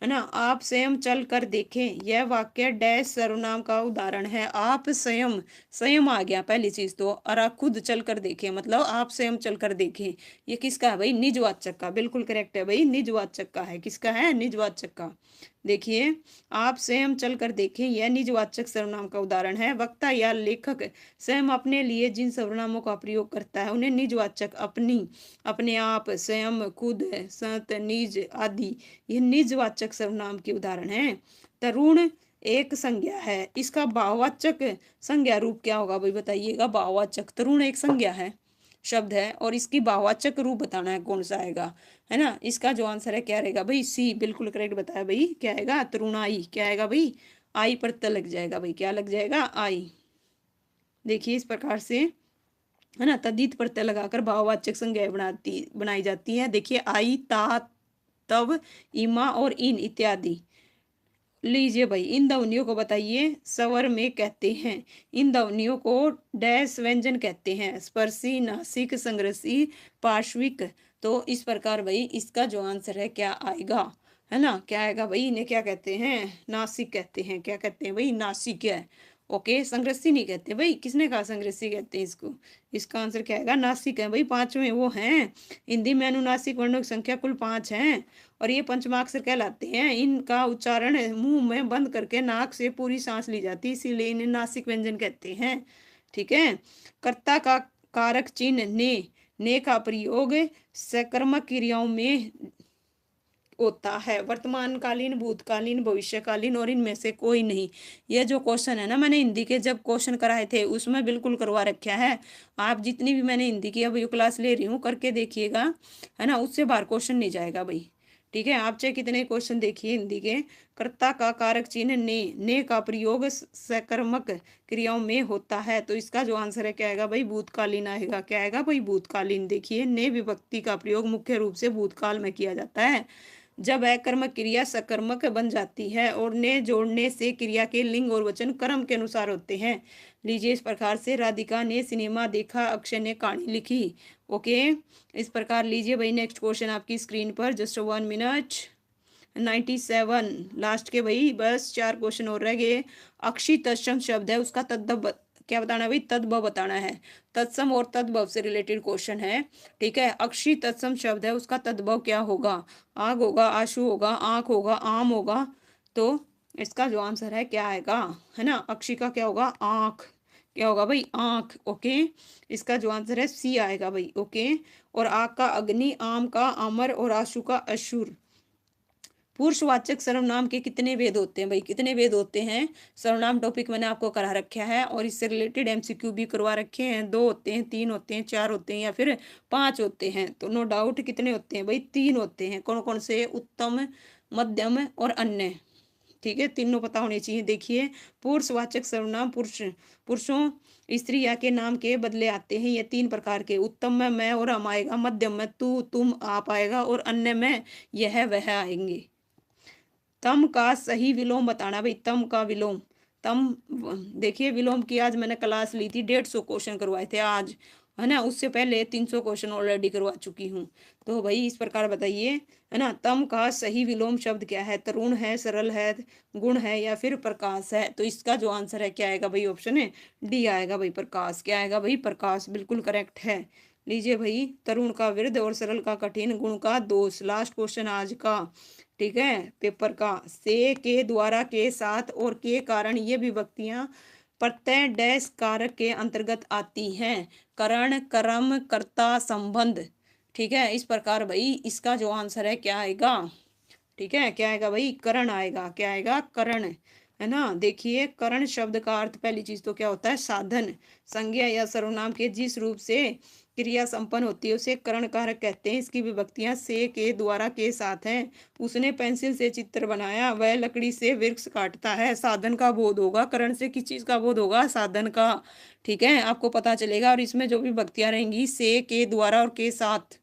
है ना। आप स्वयं चल कर देखें, यह वाक्य डैश सर्वनाम का उदाहरण है। आप स्वयं, स्वयं आ गया पहली चीज तो, और आप खुद चल कर देखें, मतलब आप स्वयं चल कर देखें। ये किसका है भाई, निजवाचक का, बिल्कुल करेक्ट है भाई, निजवाचक का है। किसका है, निजवाचक का। देखिए आप स्वयं चल कर देखें, यह निजवाचक सर्वनाम का उदाहरण है। वक्ता या लेखक स्वयं अपने लिए जिन सर्वनामों का प्रयोग करता है उन्हें निजवाचक, अपनी, अपने आप, स्वयं, खुद, सत, निज आदि, ये निजवाचक सर्वनाम के उदाहरण हैं। तरुण एक संज्ञा है, इसका भाववाचक संज्ञा रूप क्या होगा भाई बताइएगा। भाववाचक, तरुण एक संज्ञा है, शब्द है, और इसकी भाववाचक रूप बताना है कौन सा आएगा, है ना। इसका जो आंसर है क्या रहेगा भाई, सी बिल्कुल करेक्ट बताया भाई। क्या आएगा, तरुणाई। क्या आएगा भाई, आई पर त लग जाएगा भाई। क्या लग जाएगा, आई। देखिए इस प्रकार से, है ना, तद्धित प्रत्यय लगाकर भाववाचक संज्ञाएं बनाई जाती है। देखिए आई, ता, तब, इमा और इन इत्यादि। लीजिए भाई इन ध्वनियों को बताइए, स्वर में कहते हैं। इन ध्वनियों को डैश व्यंजन कहते हैं, स्पर्शी, नासिक, संग्रसी, पार्श्विक। तो इस प्रकार भाई इसका जो आंसर है क्या आएगा, है ना। क्या आएगा भाई, इन्हें क्या कहते हैं, नासिक कहते हैं। क्या कहते हैं भाई, नासिक है। ओके, संग्रसी नहीं कहते भाई, किसने कहा संग्रसी कहते हैं इसको। इसका आंसर क्या आएगा, नासिक है भाई। 5वें वो हैं, हिंदी में अनुनासिक वर्णों की संख्या कुल 5 हैं, और ये पंचमाक्षर कहलाते हैं। इनका उच्चारण मुंह में बंद करके नाक से पूरी सांस ली जाती है, इसीलिए इन्हें नासिक व्यंजन कहते हैं, ठीक है। कर्ता का कारक चिन्ह ने का प्रयोग सकर्मक क्रियाओं में होता है, वर्तमानकालीन, भूतकालीन, भविष्यकालीन, और इनमें से कोई नहीं। ये जो क्वेश्चन है ना, मैंने हिंदी के जब क्वेश्चन कराए थे उसमें बिल्कुल करवा रखा है। आप जितनी भी मैंने हिंदी की अब क्लास ले रही हूँ करके देखिएगा, है ना, उससे बाहर क्वेश्चन नहीं जाएगा भाई, ठीक है, आप चाहे कितने क्वेश्चन देखिए हिंदी के, कर्ता का कारक चिन्ह ने का प्रयोग सकर्मक क्रियाओं में होता है, तो इसका जो आंसर है क्या आएगा भाई, भूतकालीन आएगा। क्या आएगा भाई, भूतकालीन। देखिए ने विभक्ति का प्रयोग मुख्य रूप से भूतकाल में किया जाता है। जब अकर्मक क्रिया सकर्मक बन जाती है और ने जोड़ने से क्रिया के लिंग और वचन कर्म के अनुसार होते हैं। लीजिए, इस प्रकार से राधिका ने सिनेमा देखा, अक्षय ने कहानी लिखी। ओके, इस प्रकार लीजिए भाई नेक्स्ट क्वेश्चन आपकी स्क्रीन पर, जस्ट 1 मिनट। 97 लास्ट के भाई, बस 4 क्वेश्चन और रह गए। अक्षी तत्सम शब्द है, उसका तद्भव क्या बताना है भाई, तद्भव बताना है। तत्सम और तद्भव से रिलेटेड क्वेश्चन है। ठीक है, अक्षी तत्सम शब्द है, उसका तद्भव क्या होगा, आग होगा, आशु होगा, आंख होगा, आम होगा। तो इसका जो आंसर है क्या आएगा, है ना, अक्षी का क्या होगा, आंख। क्या होगा भाई, आंख। ओके, इसका जो आंसर है सी आएगा भाई। ओके, और आग का अग्नि, आम का अमर और आशु का अशुर। पुरुषवाचक सर्वनाम के कितने भेद होते हैं भाई, कितने भेद होते हैं। सर्वनाम टॉपिक मैंने आपको करा रखा है और इससे रिलेटेड एमसीक्यू भी करवा रखे हैं। 2 होते हैं, 3 होते हैं, 4 होते हैं या फिर 5 होते हैं। तो नो डाउट कितने होते हैं भाई, 3 होते हैं। कौन कौन से, उत्तम, मध्यम और अन्य। ठीक है, तीनों पता होने चाहिए। देखिए, पुरुषवाचक सर्वनाम पुरुषों स्त्री या के नाम के बदले आते हैं। ये 3 प्रकार के, उत्तम में मैं और हम आएगा, मध्यम में तू तुम आप आएगा और अन्य में यह वह आएंगे। तम का सही विलोम बताना भाई, तम का विलोम। तम, देखिए विलोम की आज मैंने क्लास ली थी, 150 क्वेश्चन करवाए थे आज, है ना। उससे पहले 300 क्वेश्चन ऑलरेडी करवा चुकी हूँ। तो भाई इस प्रकार बताइए, है ना, तम का सही विलोम शब्द क्या है, तरुण है, सरल है, गुण है या फिर प्रकाश है। तो इसका जो आंसर है क्या आएगा भाई, ऑप्शन है डी आएगा भाई, प्रकाश। क्या आएगा भाई, प्रकाश, बिल्कुल करेक्ट है। लीजिए भाई, तरुण का वृद्ध और सरल का कठिन, गुण का दोष। लास्ट क्वेश्चन आज का, ठीक है, पेपर का। से, के, द्वारा, के साथ और के कारण ये विभक्तियां प्रत्यय डैश कारक के अंतर्गत आती हैं। करण, कर्म, कर्ता, संबंध। ठीक है, इस प्रकार भाई इसका जो आंसर है क्या आएगा, ठीक है, क्या आएगा भाई, करण आएगा। क्या आएगा, करण, है ना। देखिए, करण शब्द का अर्थ, पहली चीज तो क्या होता है, साधन। संज्ञा या सर्वनाम के जिस रूप से क्रिया संपन्न होती है उसे करण कारक कहते हैं। इसकी विभक्तियां से, के, द्वारा, के साथ हैं। उसने पेंसिल से चित्र बनाया, वह लकड़ी से वृक्ष काटता है। साधन का बोध होगा, करण से किस चीज का बोध होगा, साधन का। ठीक है, आपको पता चलेगा। और इसमें जो भी विभक्तियां रहेंगी, से, के, द्वारा और के साथ।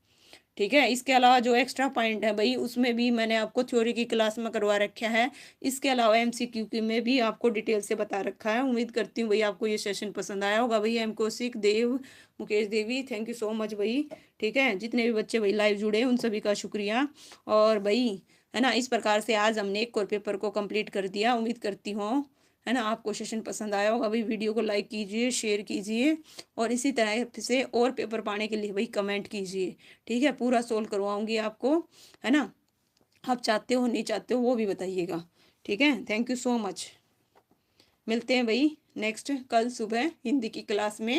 ठीक है, इसके अलावा जो एक्स्ट्रा पॉइंट है भाई, उसमें भी मैंने आपको थ्योरी की क्लास में करवा रखा है। इसके अलावा एमसीक्यू की में भी आपको डिटेल से बता रखा है। उम्मीद करती हूँ भाई आपको ये सेशन पसंद आया होगा। भाई M Kaushik, Dev, Mukesh Devi, thank you so much भाई। ठीक है, जितने भी बच्चे भाई लाइव जुड़े उन सभी का शुक्रिया। और भाई, है ना, इस प्रकार से आज हमने एक और पेपर को कंप्लीट कर दिया। उम्मीद करती हूँ, है ना, आपको सेशन पसंद आया होगा। भाई वीडियो को लाइक कीजिए, शेयर कीजिए और इसी तरह से और पेपर पाने के लिए भाई कमेंट कीजिए। ठीक है, पूरा सोल्व करवाऊंगी आपको, है ना। आप चाहते हो नहीं चाहते हो वो भी बताइएगा। ठीक है, थैंक यू सो मच। मिलते हैं भाई नेक्स्ट कल सुबह हिंदी की क्लास में।